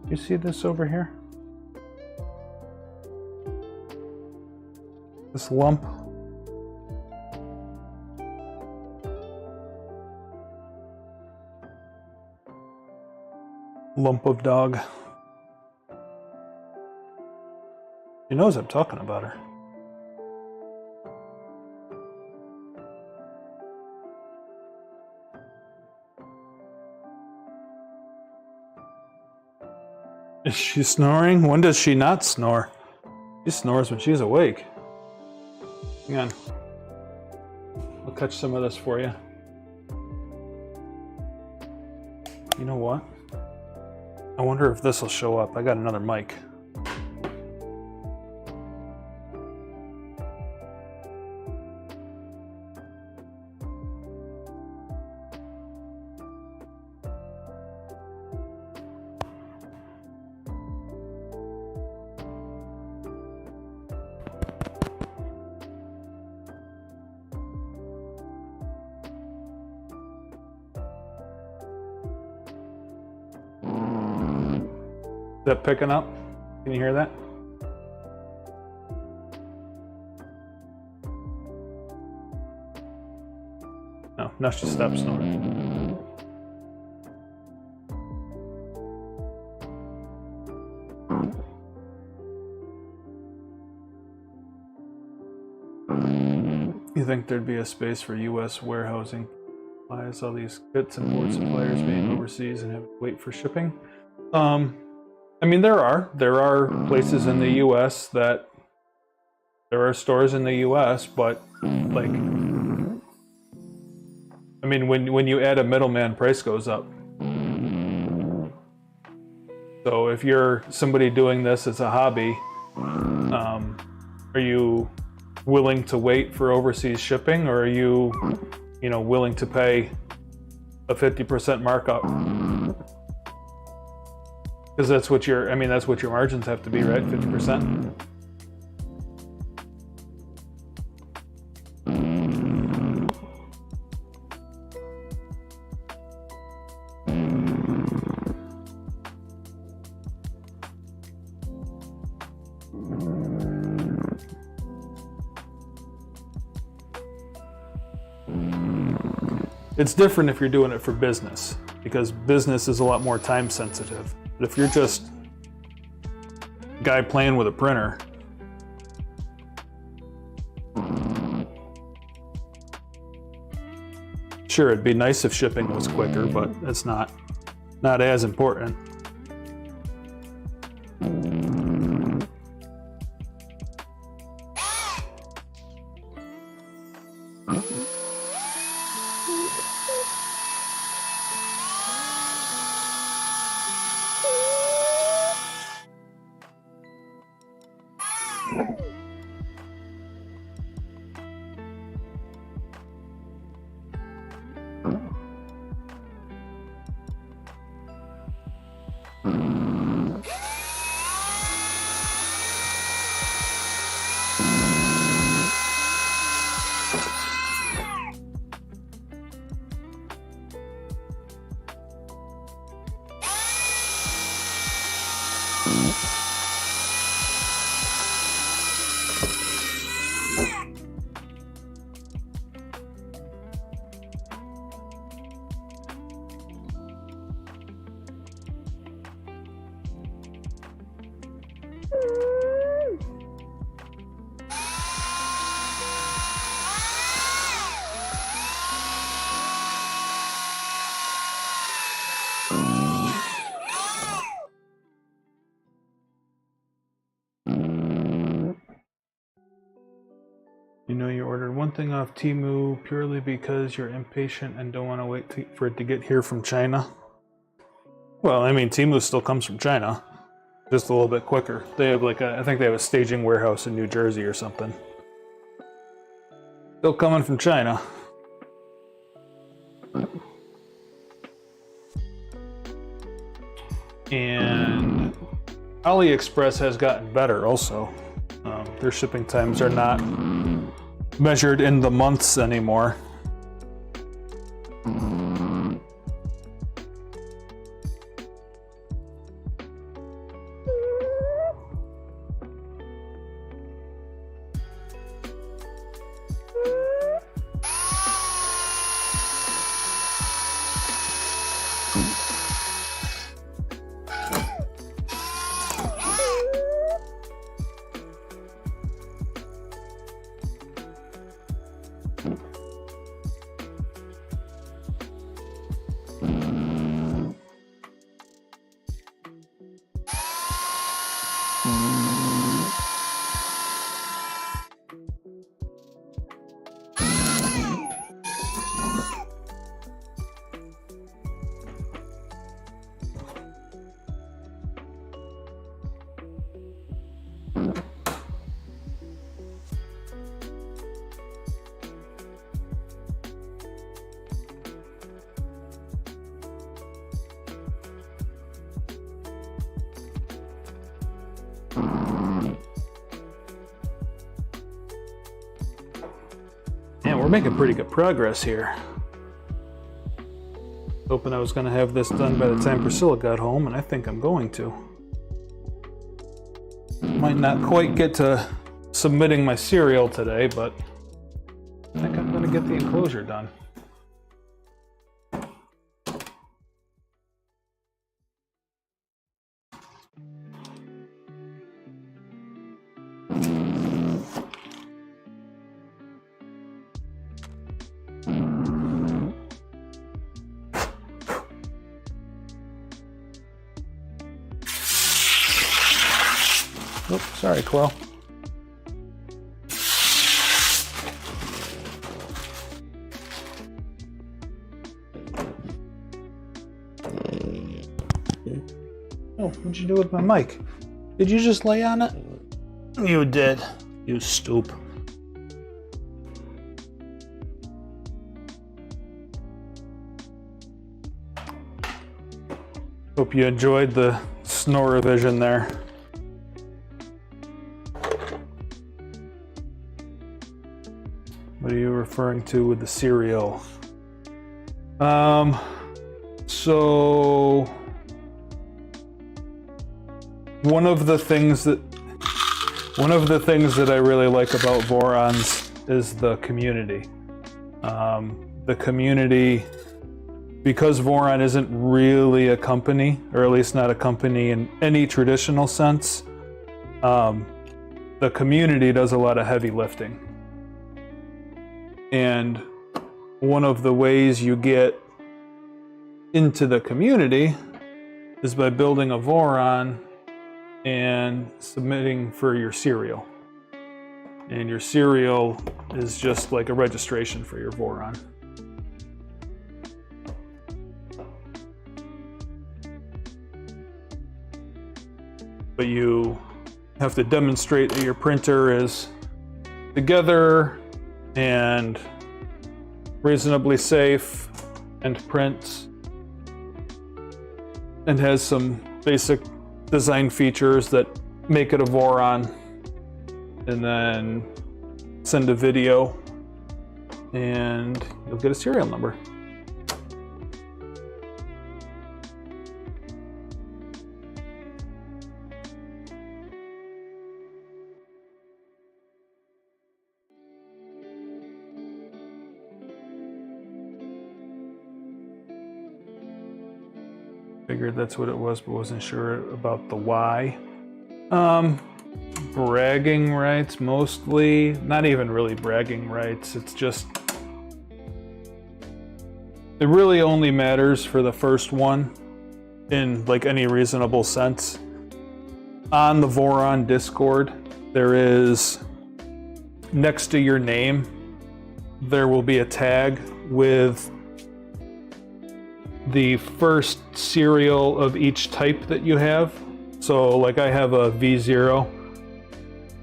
You see this over here? This lump. Lump of dog. She knows I'm talking about her. Is she snoring? When does she not snore? She snores when she's awake. Hang on. I'll catch some of this for you. You know what? I wonder if this will show up. I got another mic. Is that picking up? Can you hear that? No, now she stopped snoring. You think there'd be a space for U.S. warehousing? Supplies, all these kits and board suppliers being overseas and have to wait for shipping? I mean, there are places in the U.S. that there are stores in the U.S., but like, I mean, when you add a middleman, price goes up. So if you're somebody doing this as a hobby, are you willing to wait for overseas shipping, or are you, willing to pay a 50% markup? Because that's what that's what your margins have to be, right? 50%. It's different if you're doing it for business, because business is a lot more time sensitive. But if you're just a guy playing with a printer, sure, it'd be nice if shipping was quicker, but it's not as important. You ordered one thing off Temu purely because you're impatient and don't want to wait for it to get here from China. Well, I mean, Temu still comes from China, just a little bit quicker. They have I think they have a staging warehouse in New Jersey or something. Still coming from China. And AliExpress has gotten better also. Their shipping times are not measured in the months anymore. we're making pretty good progress here. Hoping I was going to have this done by the time Priscilla got home, and I think I'm going to. Might not quite get to submitting my cereal today, but I think I'm going to get the enclosure done. Oops, sorry, Quill. Oh, what'd you do with my mic? Did you just lay on it? You did. You stoop. Hope you enjoyed the snore vision there. What are you referring to with the cereal? So one of the things that I really like about Voron's is the community. The community, because Voron isn't really a company, or at least not a company in any traditional sense, the community does a lot of heavy lifting. And one of the ways you get into the community is by building a Voron and submitting for your cereal. And your cereal is just like a registration for your Voron. But you have to demonstrate that your printer is together and reasonably safe and prints and has some basic design features that make it a Voron, and then send a video and you'll get a serial number. Figured that's what it was, but wasn't sure about the why. Bragging rights mostly, not even really bragging rights. It's just, it really only matters for the first one in like any reasonable sense. On the Voron Discord, there is, next to your name, there will be a tag with the first serial of each type that you have. So like I have a V0,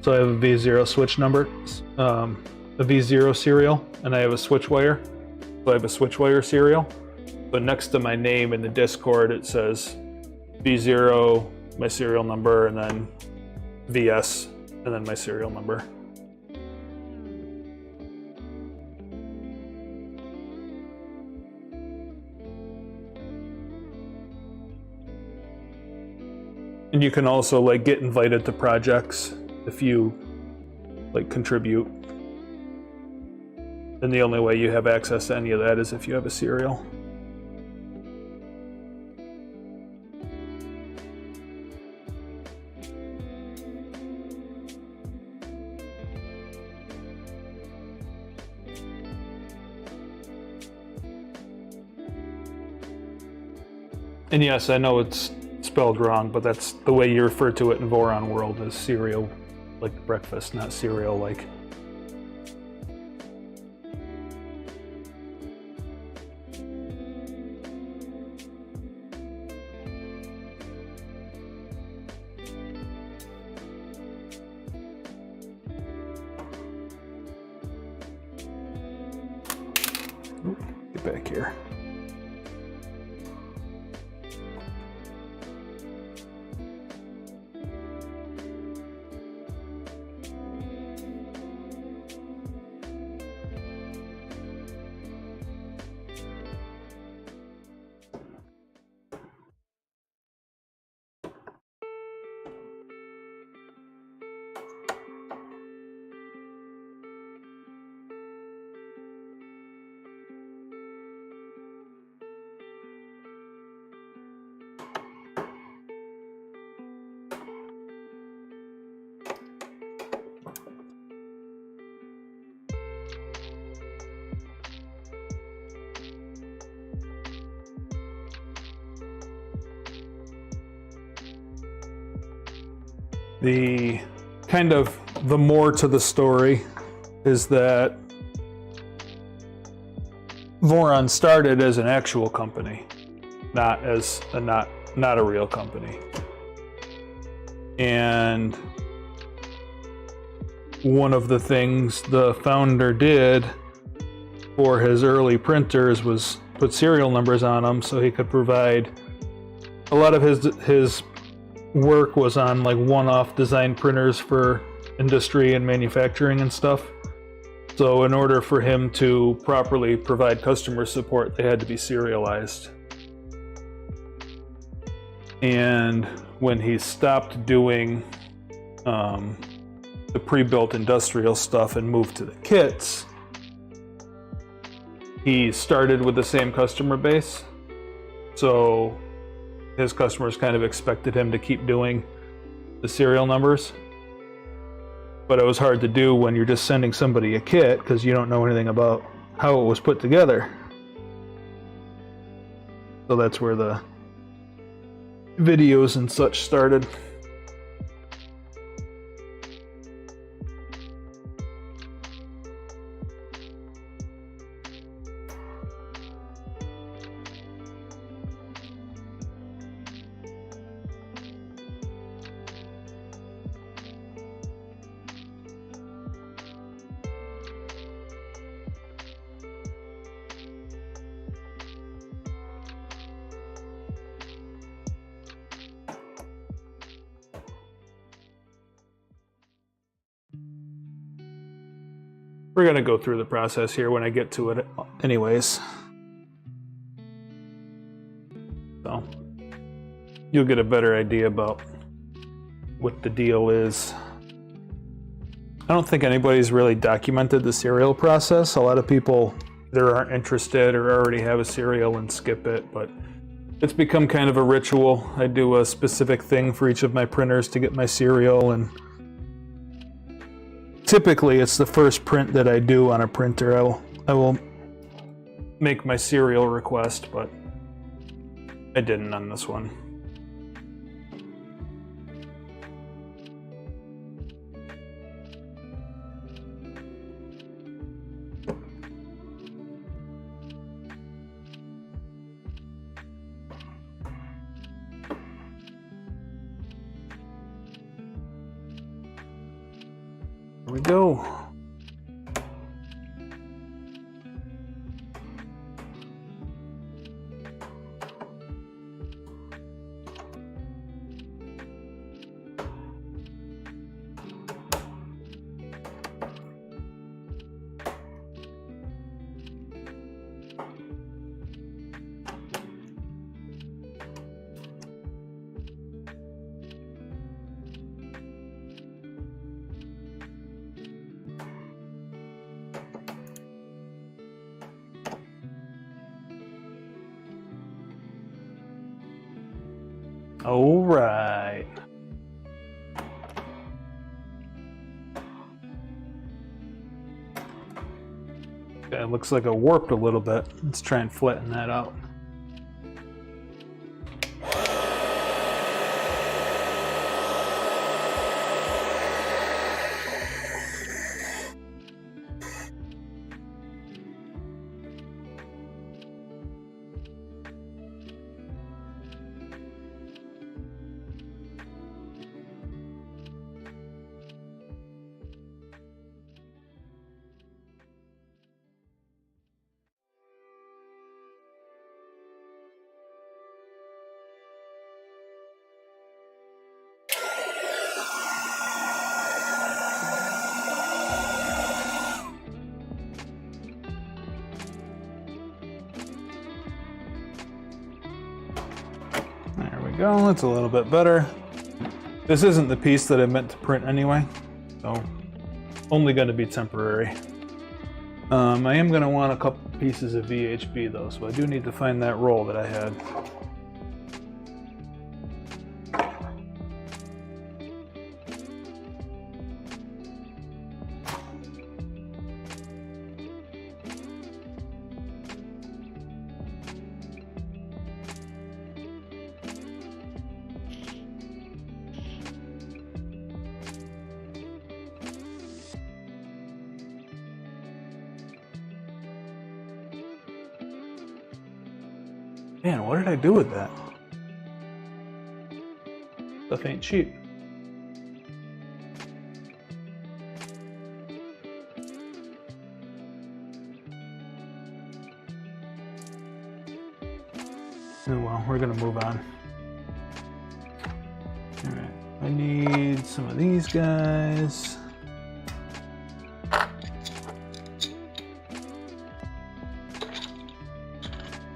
so I have a V0 switch number, a V0 serial, and I have a switch wire, so I have a switch wire serial. But next to my name in the Discord it says V0, my serial number, and then VS, and then my serial number. And you can also like get invited to projects if you like contribute. And the only way you have access to any of that is if you have a serial. And yes, I know it's spelled wrong, but that's the way you refer to it in Voron world, is cereal, like breakfast, not cereal like. Ooh, get back here. The kind of the more to the story is that Voron started as an actual company, not as a not a real company. And one of the things the founder did for his early printers was put serial numbers on them so he could provide a lot of his work was on like one-off design printers for industry and manufacturing and stuff. So in order for him to properly provide customer support, they had to be serialized. And when he stopped doing the pre-built industrial stuff and moved to the kits, he started with the same customer base. So his customers kind of expected him to keep doing the serial numbers. But it was hard to do when you're just sending somebody a kit because you don't know anything about how it was put together. So that's where the videos and such started. We're going to go through the process here when I get to it anyways. So you'll get a better idea about what the deal is. I don't think anybody's really documented the cereal process. A lot of people either aren't interested or already have a cereal and skip it, but it's become kind of a ritual. I do a specific thing for each of my printers to get my cereal, and typically it's the first print that I do on a printer. I will make my serial request, but I didn't on this one. Here we go. All right. Okay, it looks like it warped a little bit. Let's try and flatten that out. There we go, that's a little bit better. This isn't the piece that I meant to print anyway, so only going to be temporary. I am going to want a couple pieces of VHB though, so I do need to find that roll that I had. Man, what did I do with that? Stuff ain't cheap. Oh well, we're gonna move on. Alright, I need some of these guys.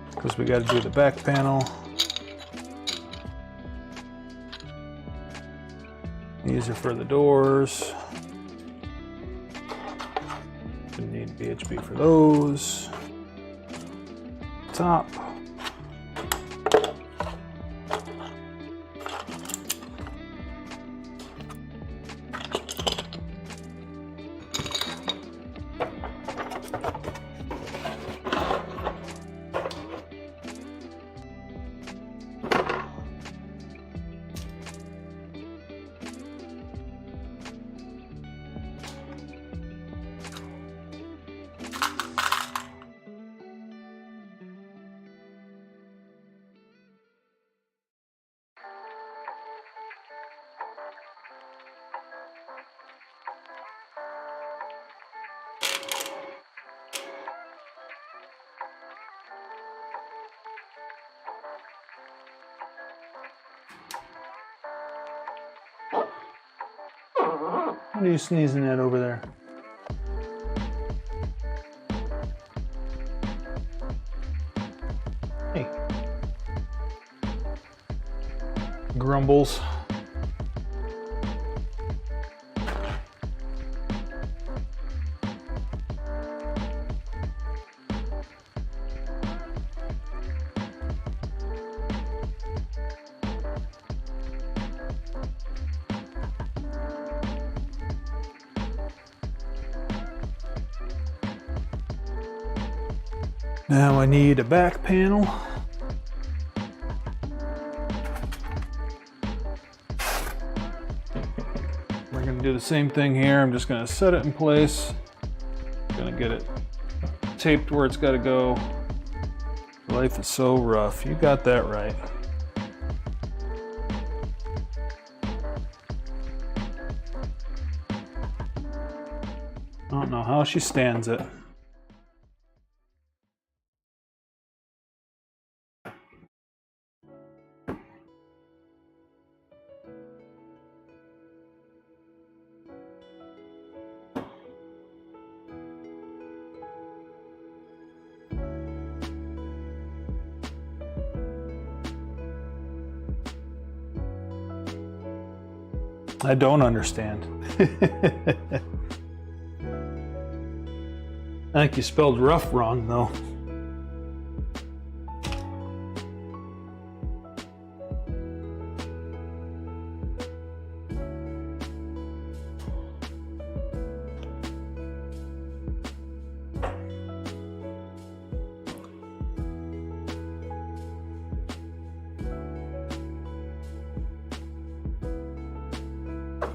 Because we gotta do the back panel. These are for the doors. We need BHB for those. Top. What are you sneezing at over there? Hey. Grumbles. Now I need a back panel. We're going to do the same thing here. I'm just going to set it in place. Going to get it taped where it's got to go. Life is so rough. You got that right. I don't know how she stands it. I don't understand. I think you spelled rough wrong, though.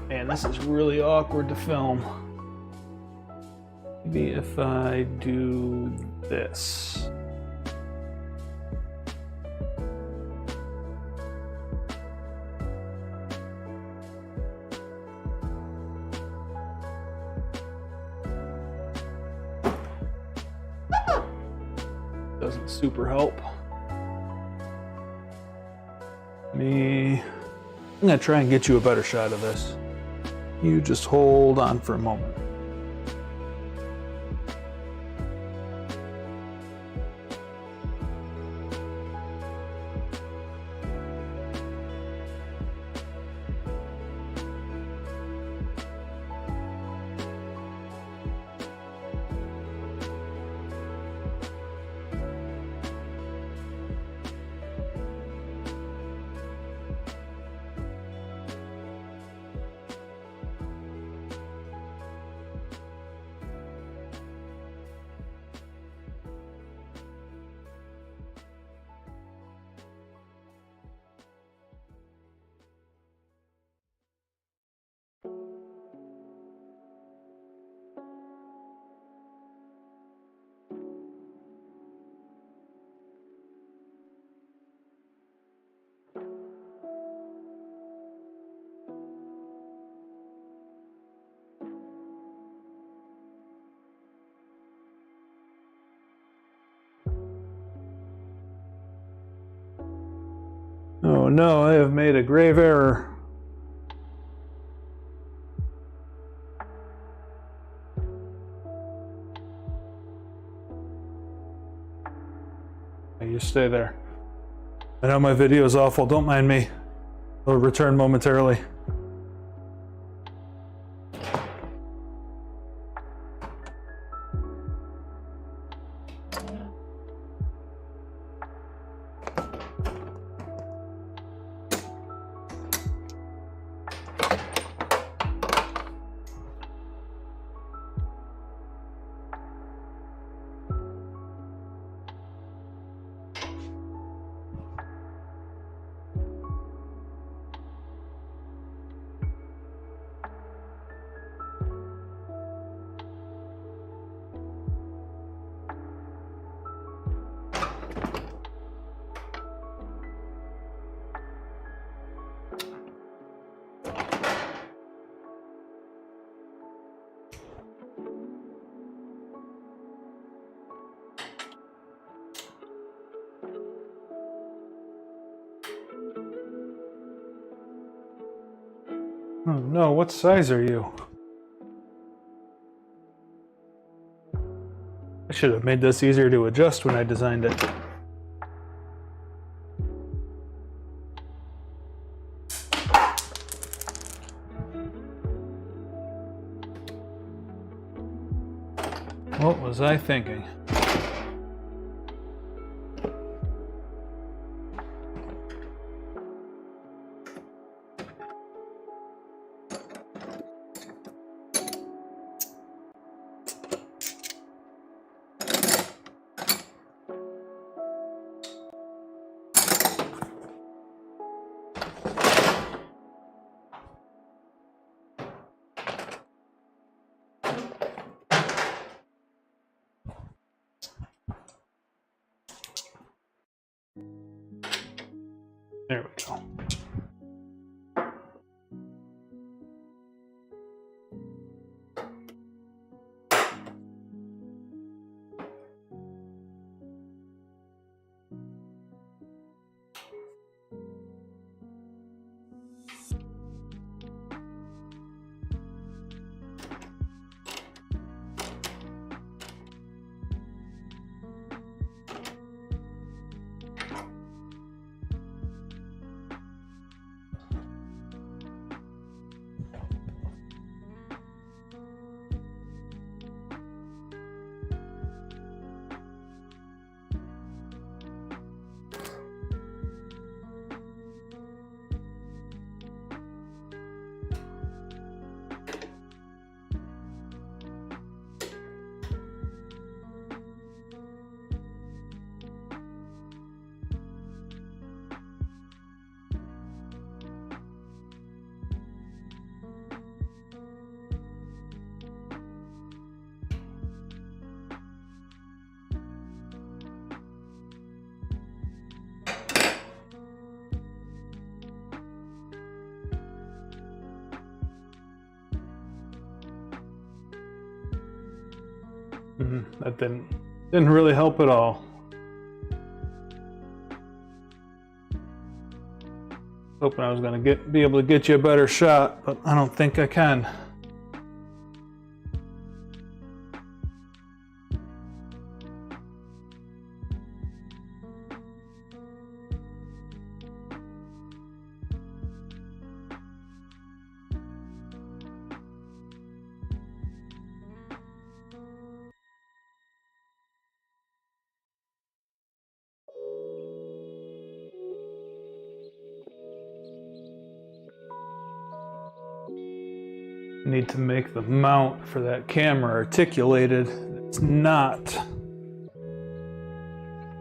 Man, this is really awkward to film. Maybe if I do this. Doesn't super help. I'm gonna try and get you a better shot of this. You just hold on for a moment. Oh no, I have made a grave error. You stay there. I know my video is awful, don't mind me. I'll return momentarily. Oh no, what size are you? I should have made this easier to adjust when I designed it. What was I thinking? There we go. That didn't really help at all. Hoping I was going to be able to get you a better shot, but I don't think I can. Need to make the mount for that camera articulated. It's not.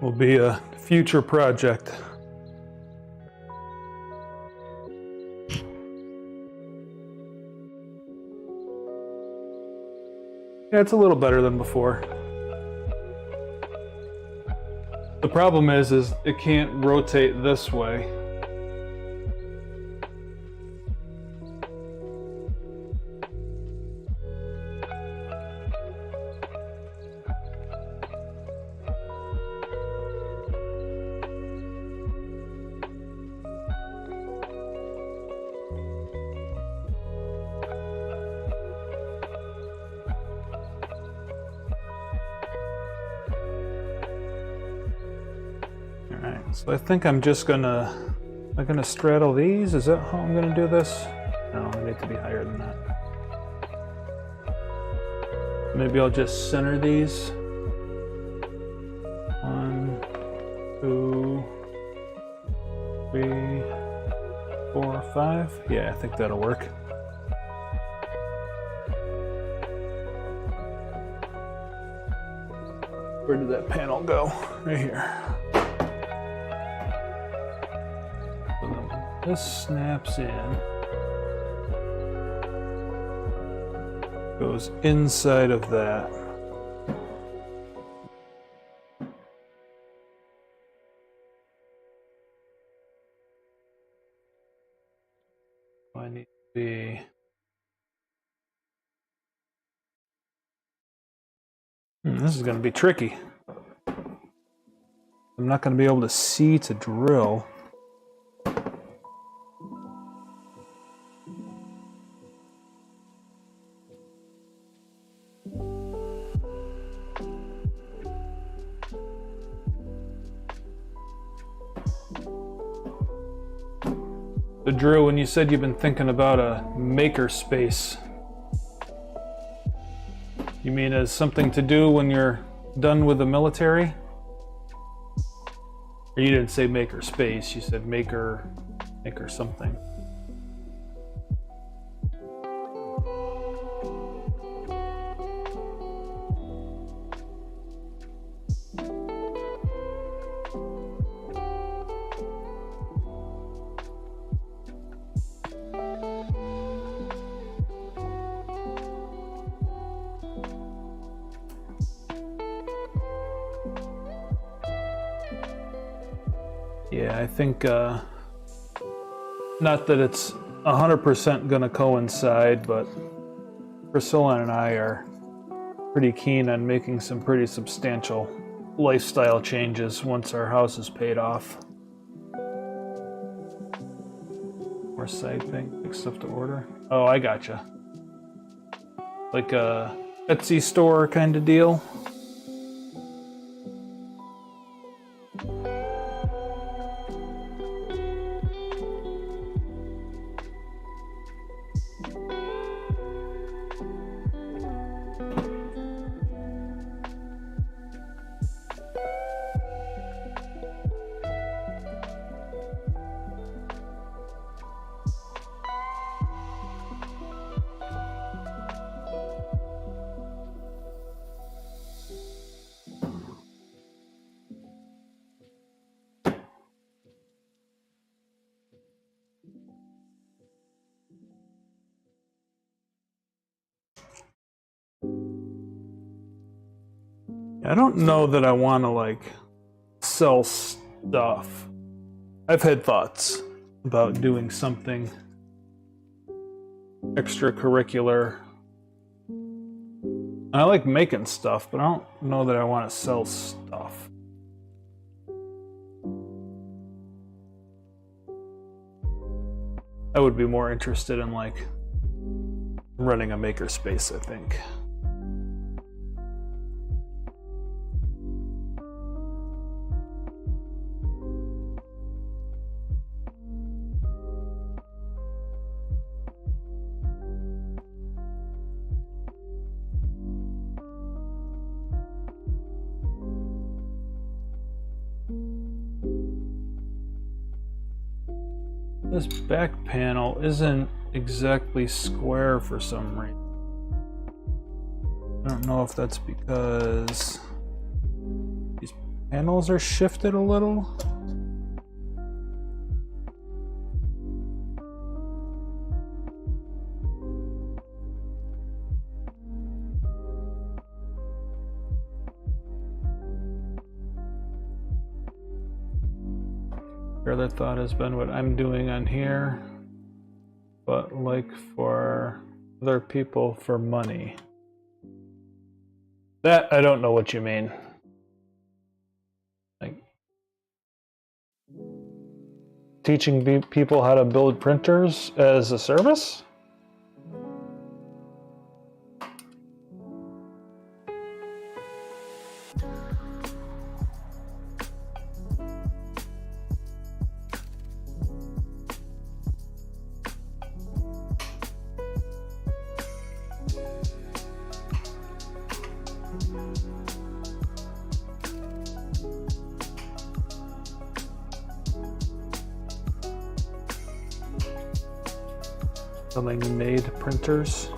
Will be a future project. Yeah, it's a little better than before. The problem is it can't rotate this way. Alright, so I think I'm just gonna... Am I gonna straddle these? Is that how I'm gonna do this? No, I need to be higher than that. Maybe I'll just center these. 1, 2, 3, 4, 5. Yeah, I think that'll work. Where did that panel go? Right here. So then this snaps in. Goes inside of that. I need to be... This is going to be tricky. I'm not going to be able to see to drill. So Drew, when you said you've been thinking about a maker space, you mean as something to do when you're done with the military? Or you didn't say maker space, you said maker something. Yeah, I think, not that it's 100% gonna coincide, but Priscilla and I are pretty keen on making some pretty substantial lifestyle changes once our house is paid off. More side thing, big stuff to order. Oh, I gotcha. Like a Etsy store kind of deal. I don't know that I want to like sell stuff. I've had thoughts about doing something extracurricular. I like making stuff, but I don't know that I want to sell stuff. I would be more interested in like running a makerspace, I think. This back panel isn't exactly square for some reason. I don't know if that's because these panels are shifted a little. Your other thought has been what I'm doing on here, but like for other people for money. That I don't know what you mean. Like teaching people how to build printers as a service? Selling made printers.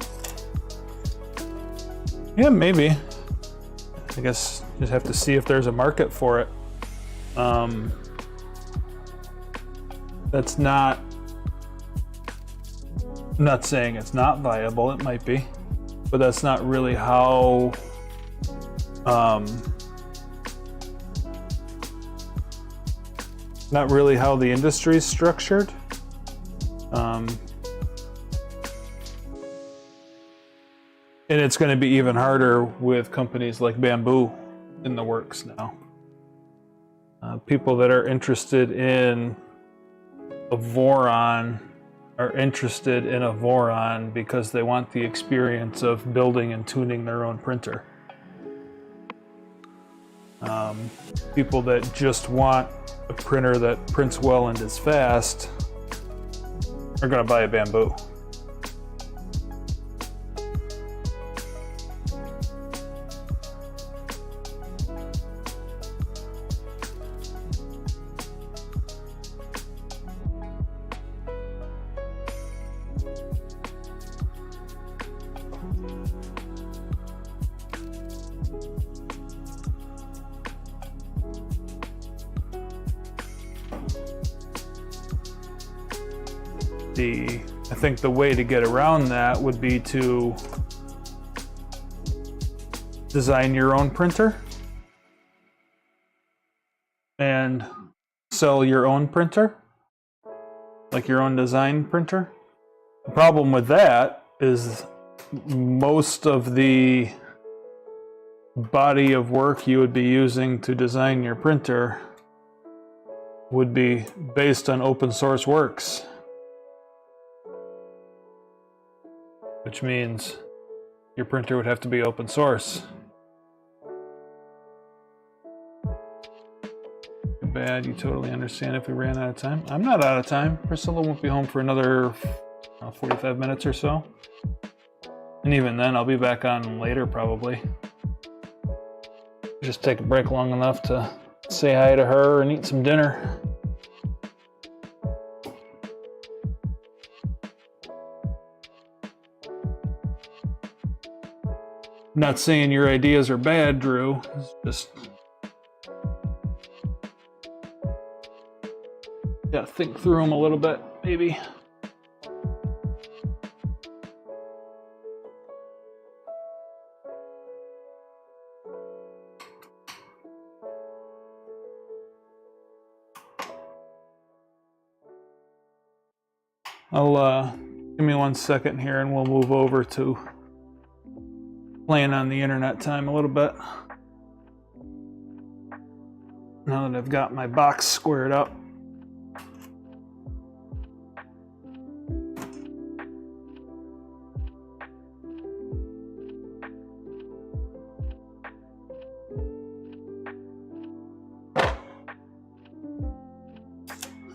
Yeah, maybe. I guess just have to see if there's a market for it. That's not, I'm not saying it's not viable, it might be, but that's not really how the industry is structured. And it's going to be even harder with companies like Bamboo in the works now. People that are interested in a Voron are interested in a Voron because they want the experience of building and tuning their own printer. People that just want a printer that prints well and is fast are going to buy a Bamboo. I think the way to get around that would be to design your own printer and sell your own printer, like your own design printer. The problem with that is most of the body of work you would be using to design your printer would be based on open source works. Which means your printer would have to be open source. Too bad, you totally understand if we ran out of time. I'm not out of time. Priscilla won't be home for another 45 minutes or so. And even then, I'll be back on later probably. Just take a break long enough to say hi to her and eat some dinner. Not saying your ideas are bad, Drew. It's just gotta think through them a little bit, maybe. Give me 1 second here and we'll move over to playing on the internet time a little bit. Now that I've got my box squared up.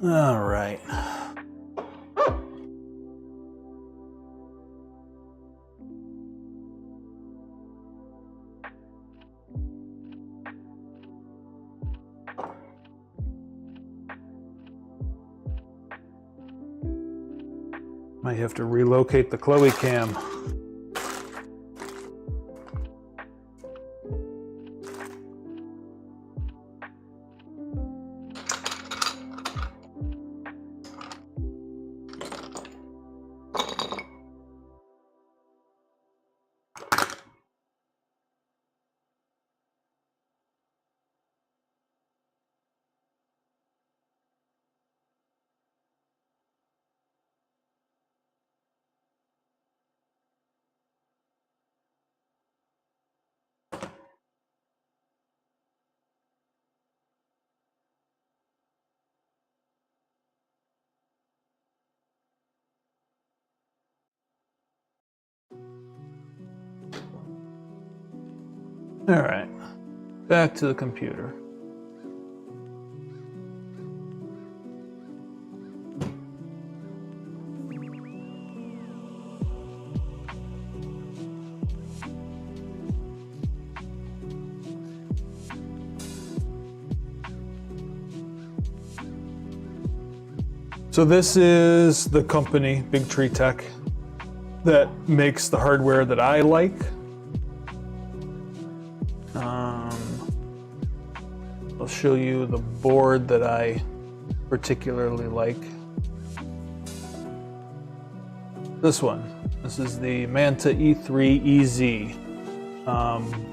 All right. Might have to relocate the Chloe cam. All right, back to the computer. So this is the company, Big Tree Tech. that makes the hardware that I like. I'll show you the board that I particularly like. This one. This is the Manta E3 EZ.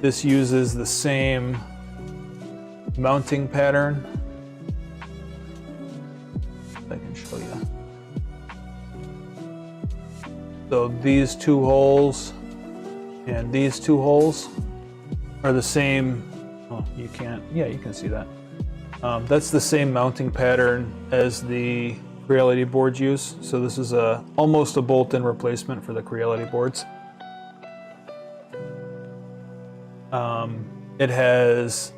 This uses the same mounting pattern. If I can show you. So these two holes and these two holes are the same. Oh, you can't. Yeah, you can see that. That's the same mounting pattern as the Creality boards use. So this is almost a bolt-in replacement for the Creality boards. It has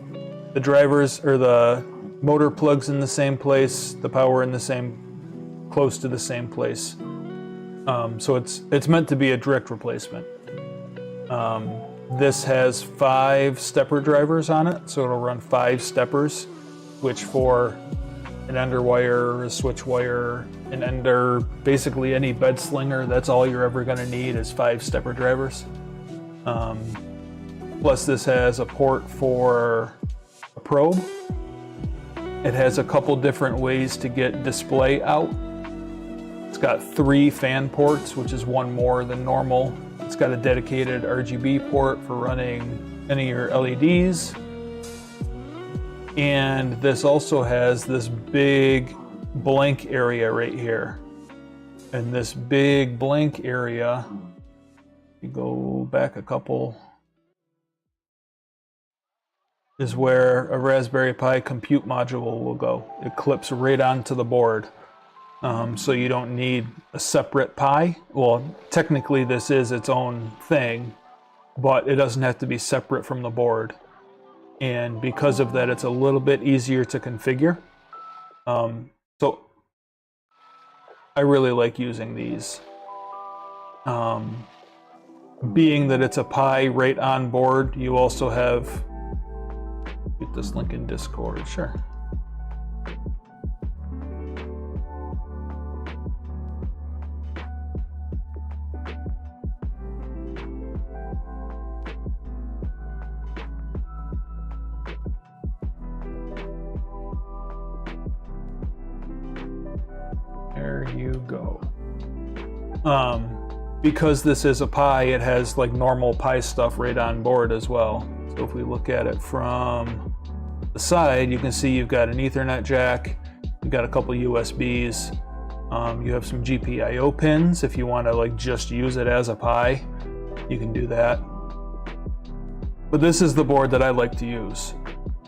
the drivers or the motor plugs in the same place, the power in the same, close to the same place. So it's meant to be a direct replacement. This has 5 stepper drivers on it, so it'll run 5 steppers, which for an EnderWire, a switch wire, an Ender, basically any bed slinger, that's all you're ever going to need is 5 stepper drivers. Plus this has a port for a probe. It has a couple different ways to get display out. It's got 3 fan ports, which is 1 more than normal. It's got a dedicated RGB port for running any of your LEDs. And this also has this big blank area right here. And this big blank area, you go back a couple, is where a Raspberry Pi compute module will go. It clips right onto the board. So you don't need a separate Pi. Well, technically this is its own thing, but it doesn't have to be separate from the board. And because of that, it's a little bit easier to configure. So I really like using these. Being that it's a Pi right on board, you also have, get this link in Discord, sure. There you go. Because this is a Pi, it has like normal Pi stuff right on board as well. So if we look at it from the side, you can see you've got an Ethernet jack, you've got a couple USBs, you have some GPIO pins. If you want to like just use it as a Pi, you can do that. But this is the board that I like to use.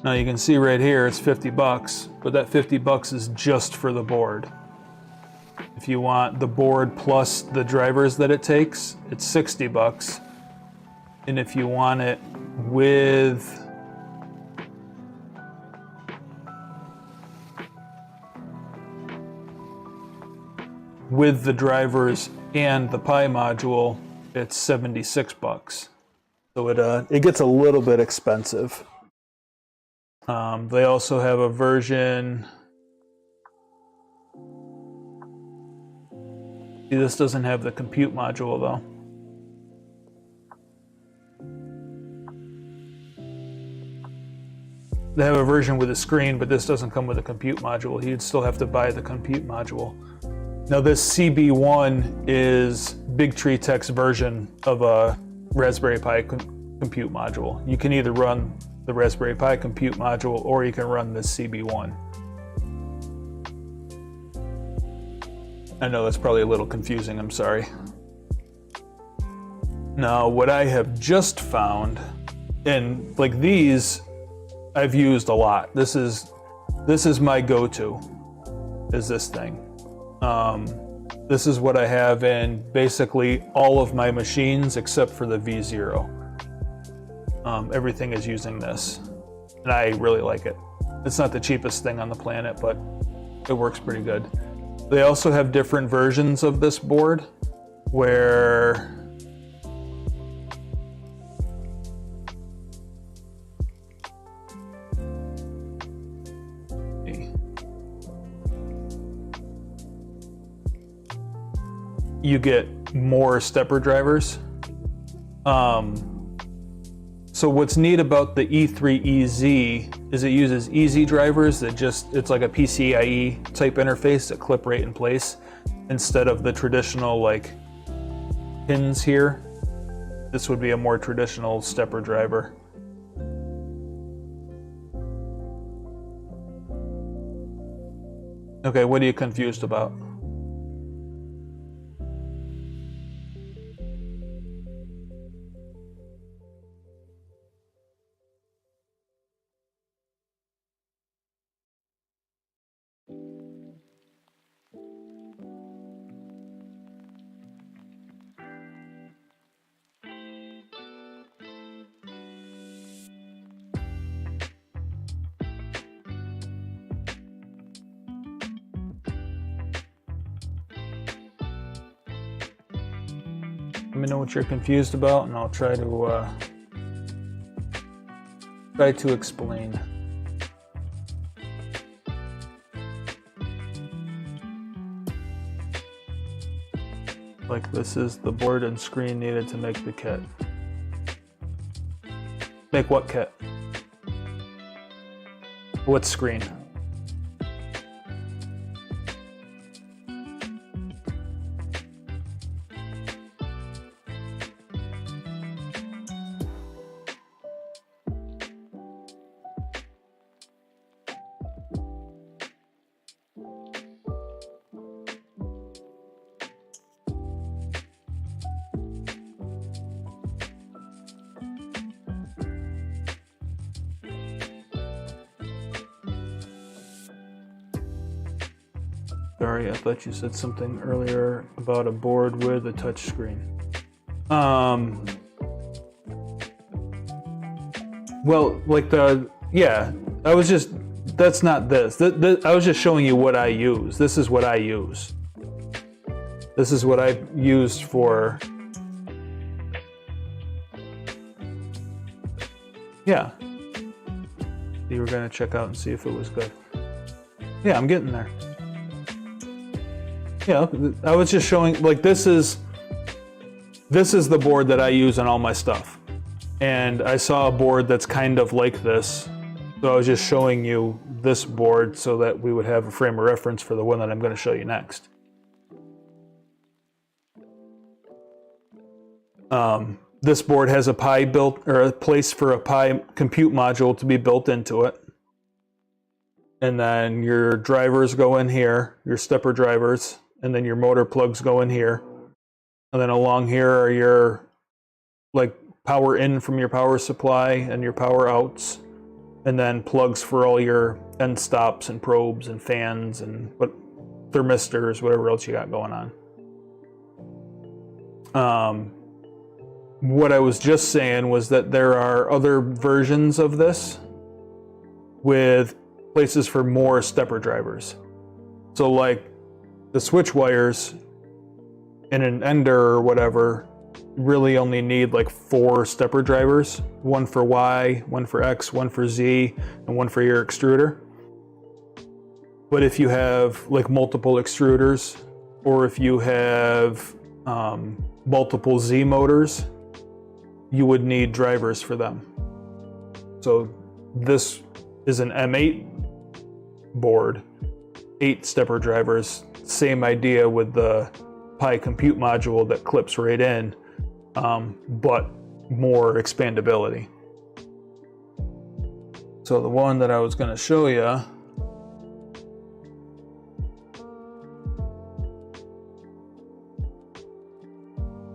Now you can see right here it's $50, but that $50 is just for the board. If you want the board plus the drivers that it takes, it's $60. And if you want it with the drivers and the Pi module, it's $76. So it gets a little bit expensive. They also have a version. See, this doesn't have the compute module though. They have a version with a screen, but this doesn't come with a compute module. You'd still have to buy the compute module. Now this CB1 is Big Tree Tech's version of a Raspberry Pi compute module. You can either run the Raspberry Pi compute module or you can run this CB1. I know that's probably a little confusing, I'm sorry. Now, what I have just found, and like these, I've used a lot. This is my go-to, is this thing. This is what I have in basically all of my machines except for the V0. Everything is using this, and I really like it. It's not the cheapest thing on the planet, but it works pretty good. They also have different versions of this board where you get more stepper drivers. So what's neat about the E3EZ is it uses easy drivers that it's like a PCIe type interface that clip right in place instead of the traditional like pins here. This would be a more traditional stepper driver. Okay, what are you confused about? Let me know what you're confused about, and I'll try to explain. Like this is the board and screen needed to make the kit. Make what kit? What screen? Sorry, I thought you said something earlier about a board with a touch screen. Well, like I was just, that's not this. I was just showing you what I use. This is what I use. This is what I used for, yeah. You were gonna check out and see if it was good. Yeah, I'm getting there. Yeah, I was just showing, like this is the board that I use on all my stuff. And I saw a board that's kind of like this. So I was just showing you this board so that we would have a frame of reference for the one that I'm going to show you next. This board has a Pi built, or a place for a Pi compute module to be built into it. And then your drivers go in here, your stepper drivers. And then your motor plugs go in here. And then along here are your like power in from your power supply and your power outs. And then plugs for all your end stops and probes and fans and thermistors, whatever else you got going on. What I was just saying was that there are other versions of this with places for more stepper drivers. So like the switch wires in an Ender or whatever really only need like 4 stepper drivers. One for Y, one for X, one for Z, and one for your extruder. But if you have like multiple extruders, or if you have multiple Z motors, you would need drivers for them. So this is an M8 board, 8 stepper drivers. Same idea with the Pi compute module that clips right in, but more expandability. So the one that I was going to show you,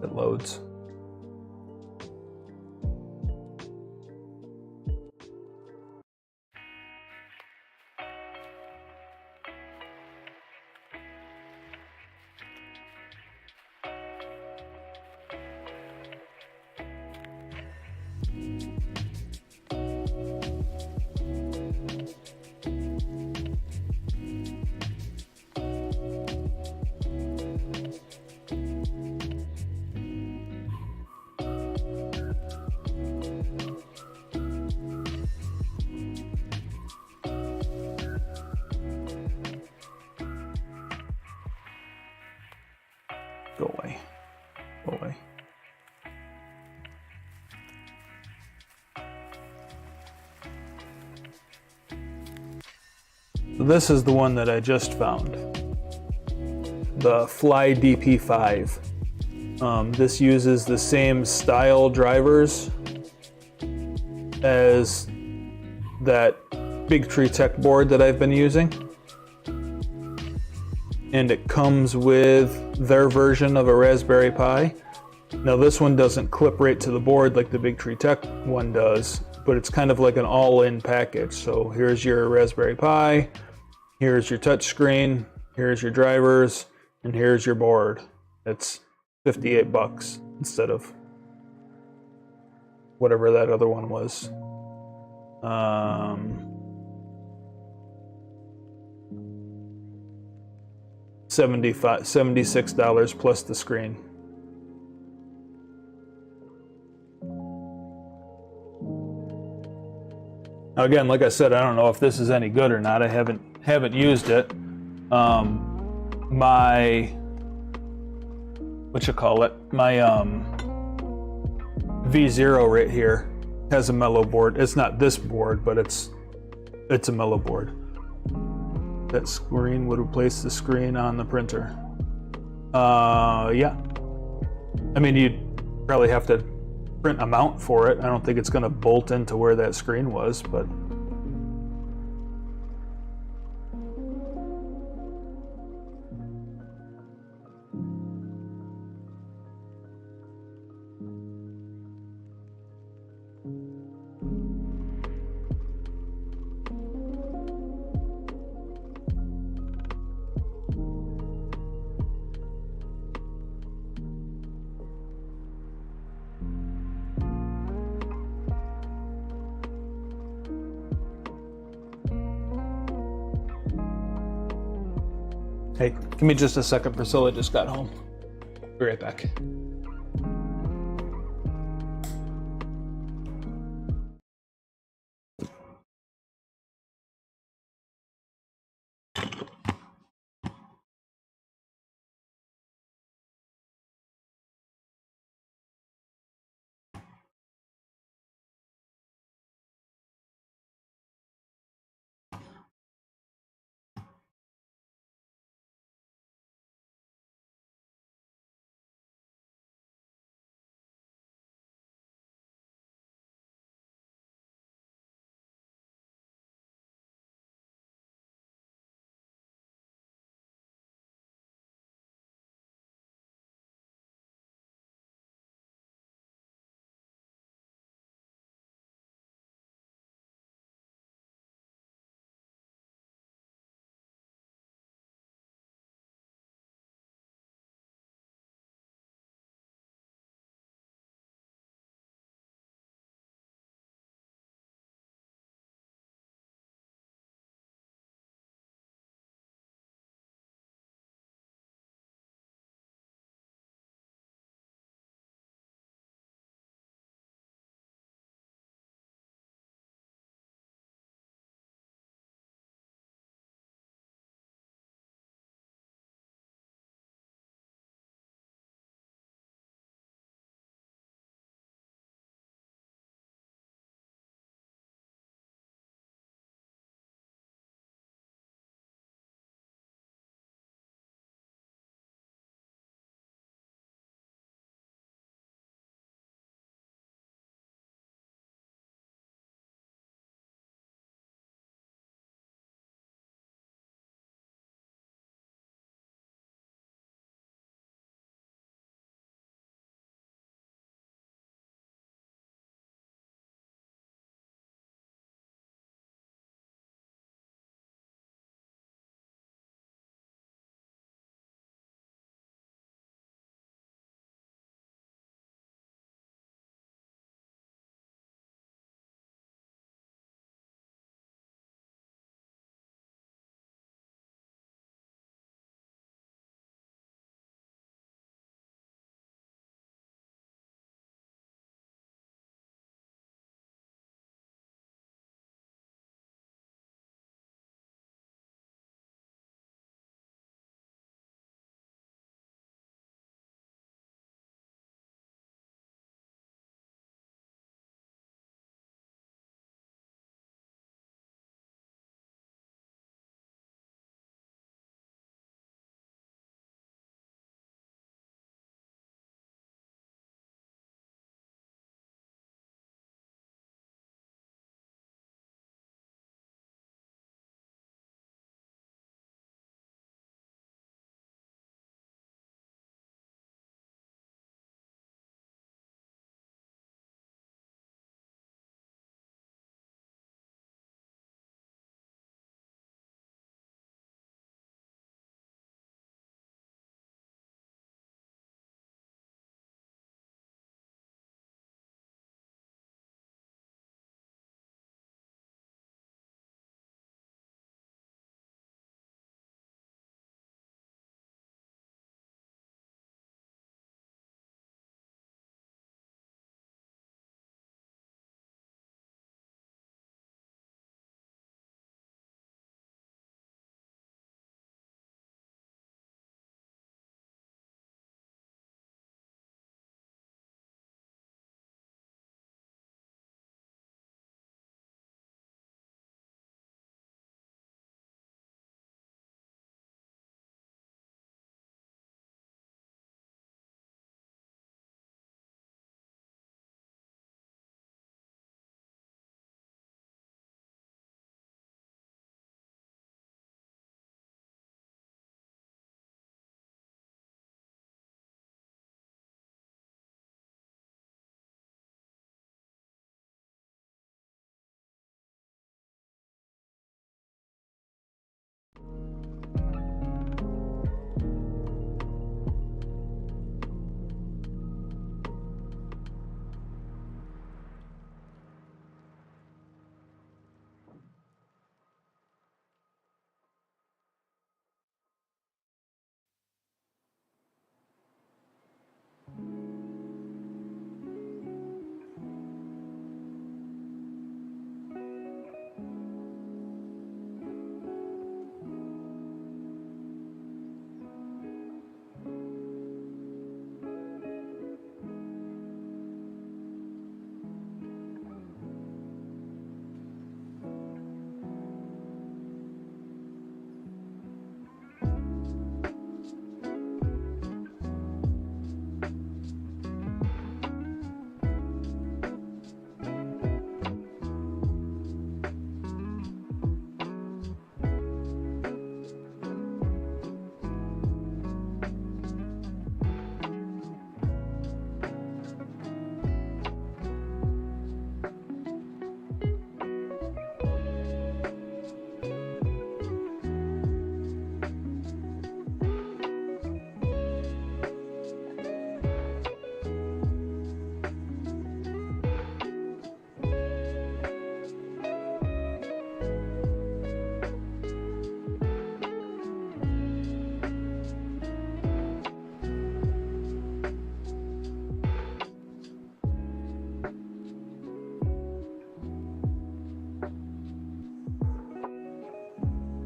it loads. Go away. boy. This is the one that I just found. The Fly DP5. This uses the same style drivers as that Big Tree Tech board that I've been using. And it comes with their version of a Raspberry Pi. Now this one doesn't clip right to the board like the Big Tree Tech one does, but it's kind of like an all-in package. So here's your Raspberry Pi, here's your touch screen, here's your drivers, and here's your board. It's $58 instead of whatever that other one was. $76 plus the screen. Now again, like I said, I don't know if this is any good or not. I haven't used it. My V0 right here has a mellow board. It's not this board, but it's a mellow board. That screen would replace the screen on the printer. Yeah. I mean, you'd probably have to print a mount for it. I don't think it's going to bolt into where that screen was, but hey, give me just a second. Priscilla just got home. Be right back.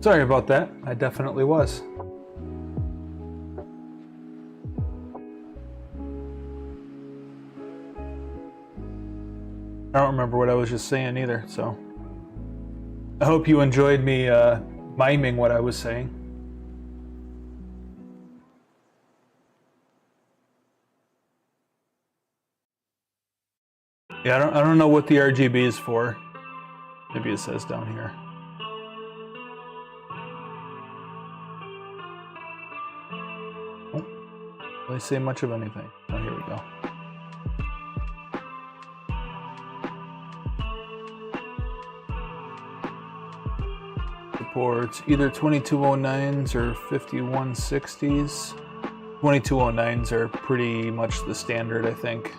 Sorry about that. I definitely was. I don't remember what I was just saying either, so I hope you enjoyed me miming what I was saying. Yeah, I don't know what the RGB is for. Maybe it says down here. Oh, don't really say much of anything. Oh, here we go. Supports either 2209s or 5160s. 2209s are pretty much the standard, I think.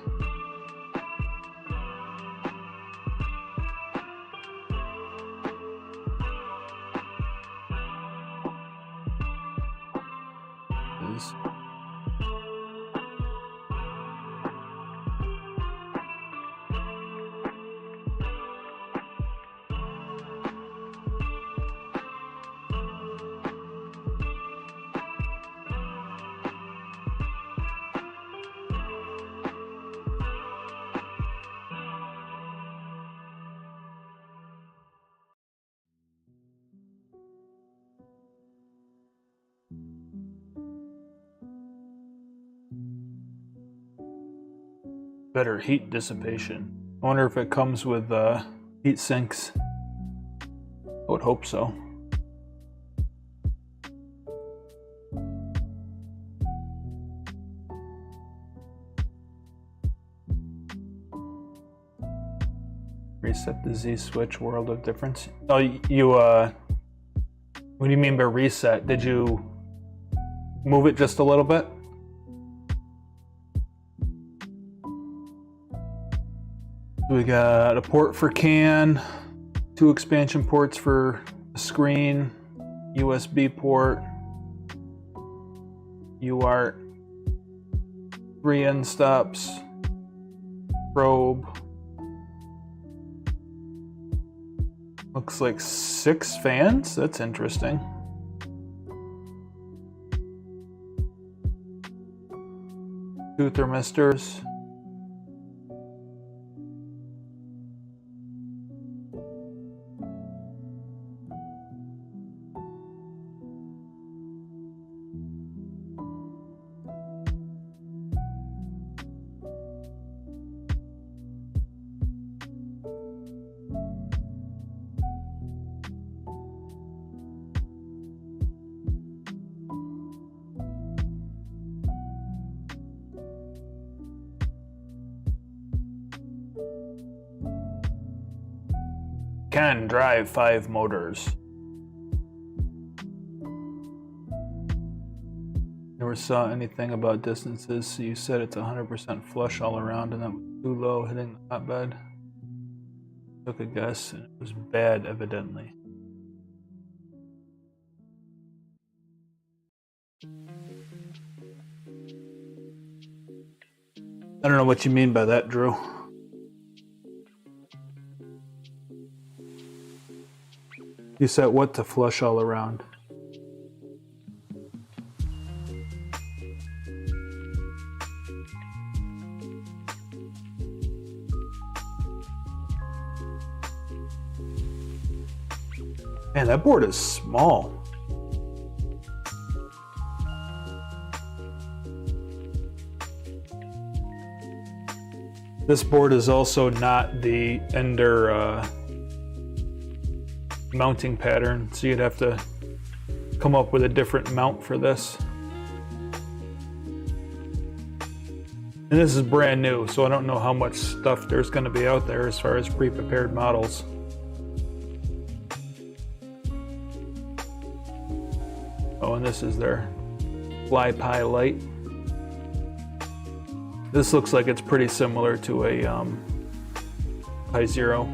Better heat dissipation. I wonder if it comes with heat sinks. I would hope so. Reset the Z switch, world of difference. Oh, you what do you mean by reset? Did you move it just a little bit? We got a port for CAN, 2 expansion ports for a screen, USB port, UART, 3 end stops, probe. Looks like 6 fans. That's interesting. Two thermistors. Can drive 5 motors. Never saw anything about distances, so you said it's 100% flush all around and that was too low hitting the hotbed. Took a guess and it was bad, evidently. I don't know what you mean by that, Drew. You set what to flush all around? Man, that board is small. This board is also not the Ender mounting pattern, so you'd have to come up with a different mount for this. And this is brand new, so I don't know how much stuff there's going to be out there as far as pre-prepared models. Oh, and this is their Fly Pi light. This looks like it's pretty similar to a Pi Zero.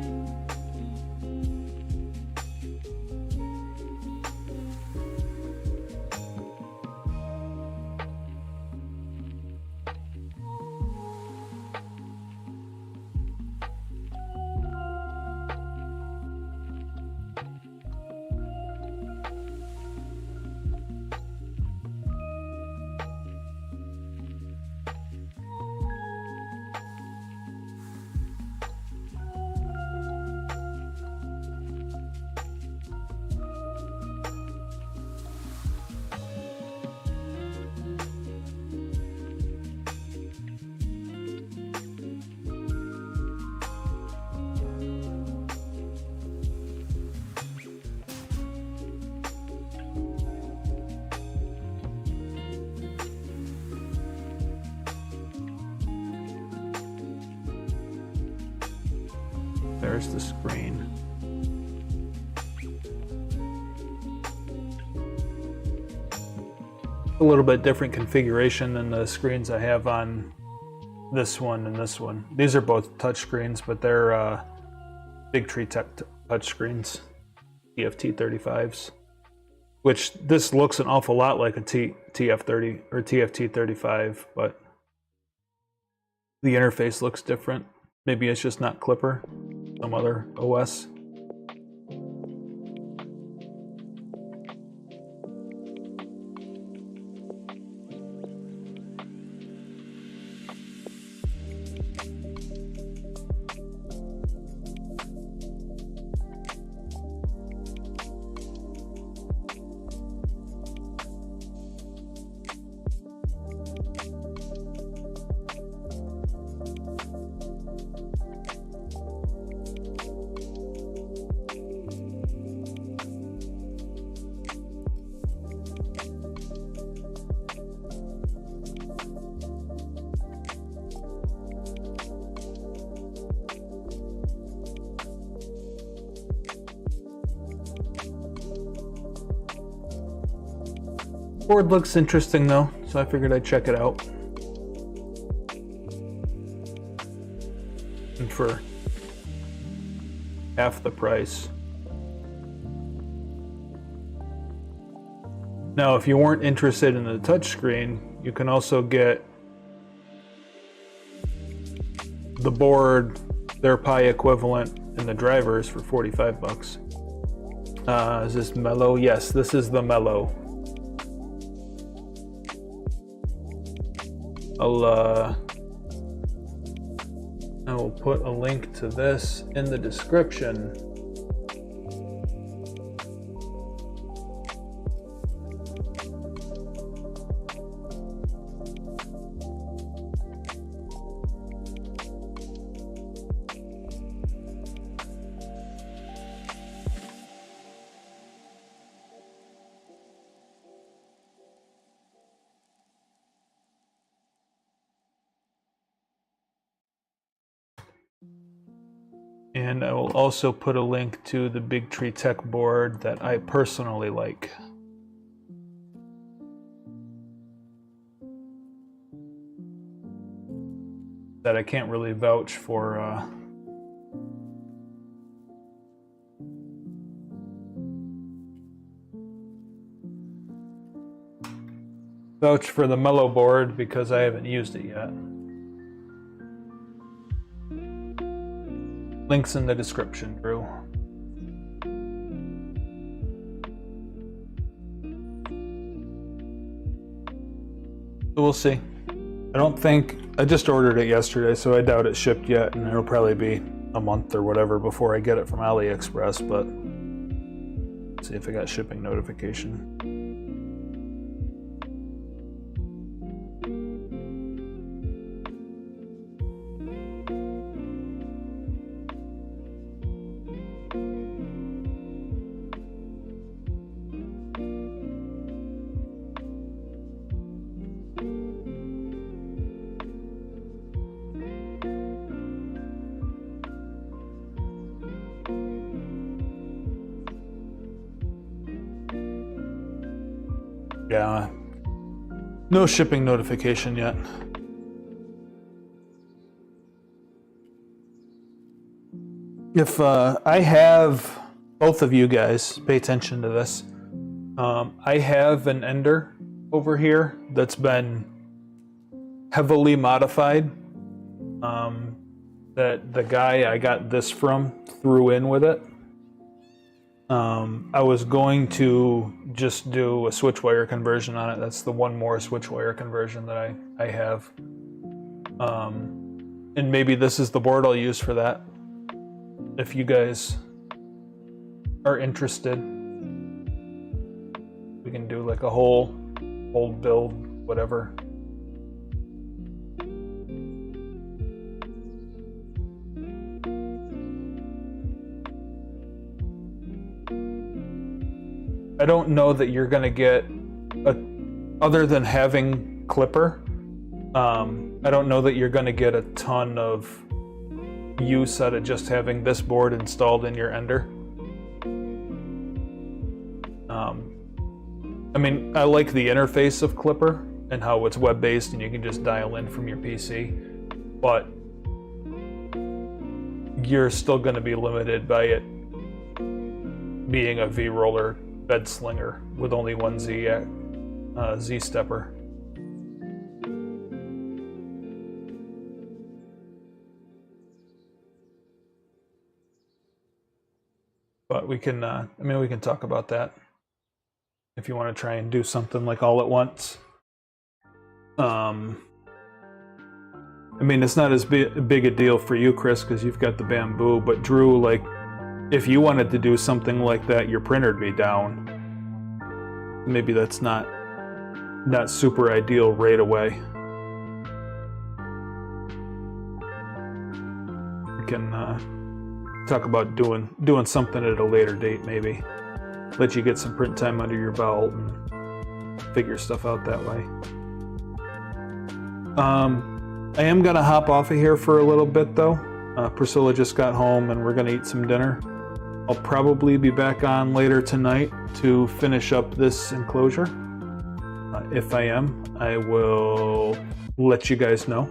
there's the screen. A little bit different configuration than the screens I have on this one and this one. These are both touch screens, but they're Big Tree Tech touch screens, TFT35s, which this looks an awful lot like a TF30 or TFT35, but the interface looks different. Maybe it's just not Clipper, some other OS. Board looks interesting though, so I figured I'd check it out. And for half the price. Now, if you weren't interested in the touchscreen, you can also get the board, their Pi equivalent, and the drivers for 45 bucks. Is this Mellow? Yes, this is the Mellow. I will put a link to this in the description. And I will also put a link to the Big Tree Tech board that I personally like. That I can't really vouch for. Vouch for the Mellow board because I haven't used it yet. Links in the description, Drew. So we'll see. I just ordered it yesterday, so I doubt it's shipped yet, and it'll probably be a month or whatever before I get it from AliExpress, but let's see if I got shipping notification. Yeah, no shipping notification yet. If I have, both of you guys, pay attention to this. I have an Ender over here that's been heavily modified. That the guy I got this from threw in with it. I was going to just do a switch wire conversion on it. That's the one more switch wire conversion that I have. And maybe this is the board I'll use for that. If you guys are interested, we can do like a whole build, whatever. I don't know that you're going to get, other than having Clipper, I don't know that you're going to get a ton of use out of just having this board installed in your Ender. I mean, I like the interface of Clipper and how it's web-based and you can just dial in from your PC, but you're still going to be limited by it being a V-roller bed slinger with only one Z-stepper. But we can, I mean, we can talk about that if you want to try and do something like all at once. I mean, it's not as big a deal for you, Chris, because you've got the bamboo, but Drew, like, if you wanted to do something like that, your printer'd be down. Maybe that's not super ideal right away. We can talk about doing something at a later date, maybe. Let you get some print time under your belt and figure stuff out that way. I am gonna hop off of here for a little bit though. Priscilla just got home and we're gonna eat some dinner. I'll probably be back on later tonight to finish up this enclosure. If I am, I will let you guys know.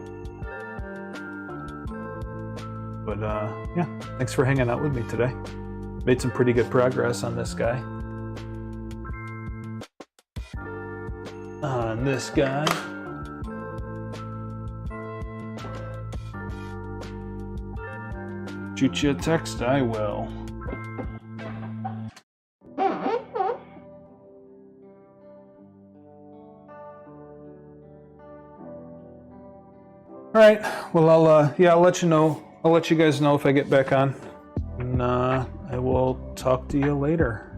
But yeah, thanks for hanging out with me today. Made some pretty good progress on this guy. On this guy. Shoot you a text, I will. All right. Well, I'll let you know. I'll let you guys know if I get back on, and I will talk to you later.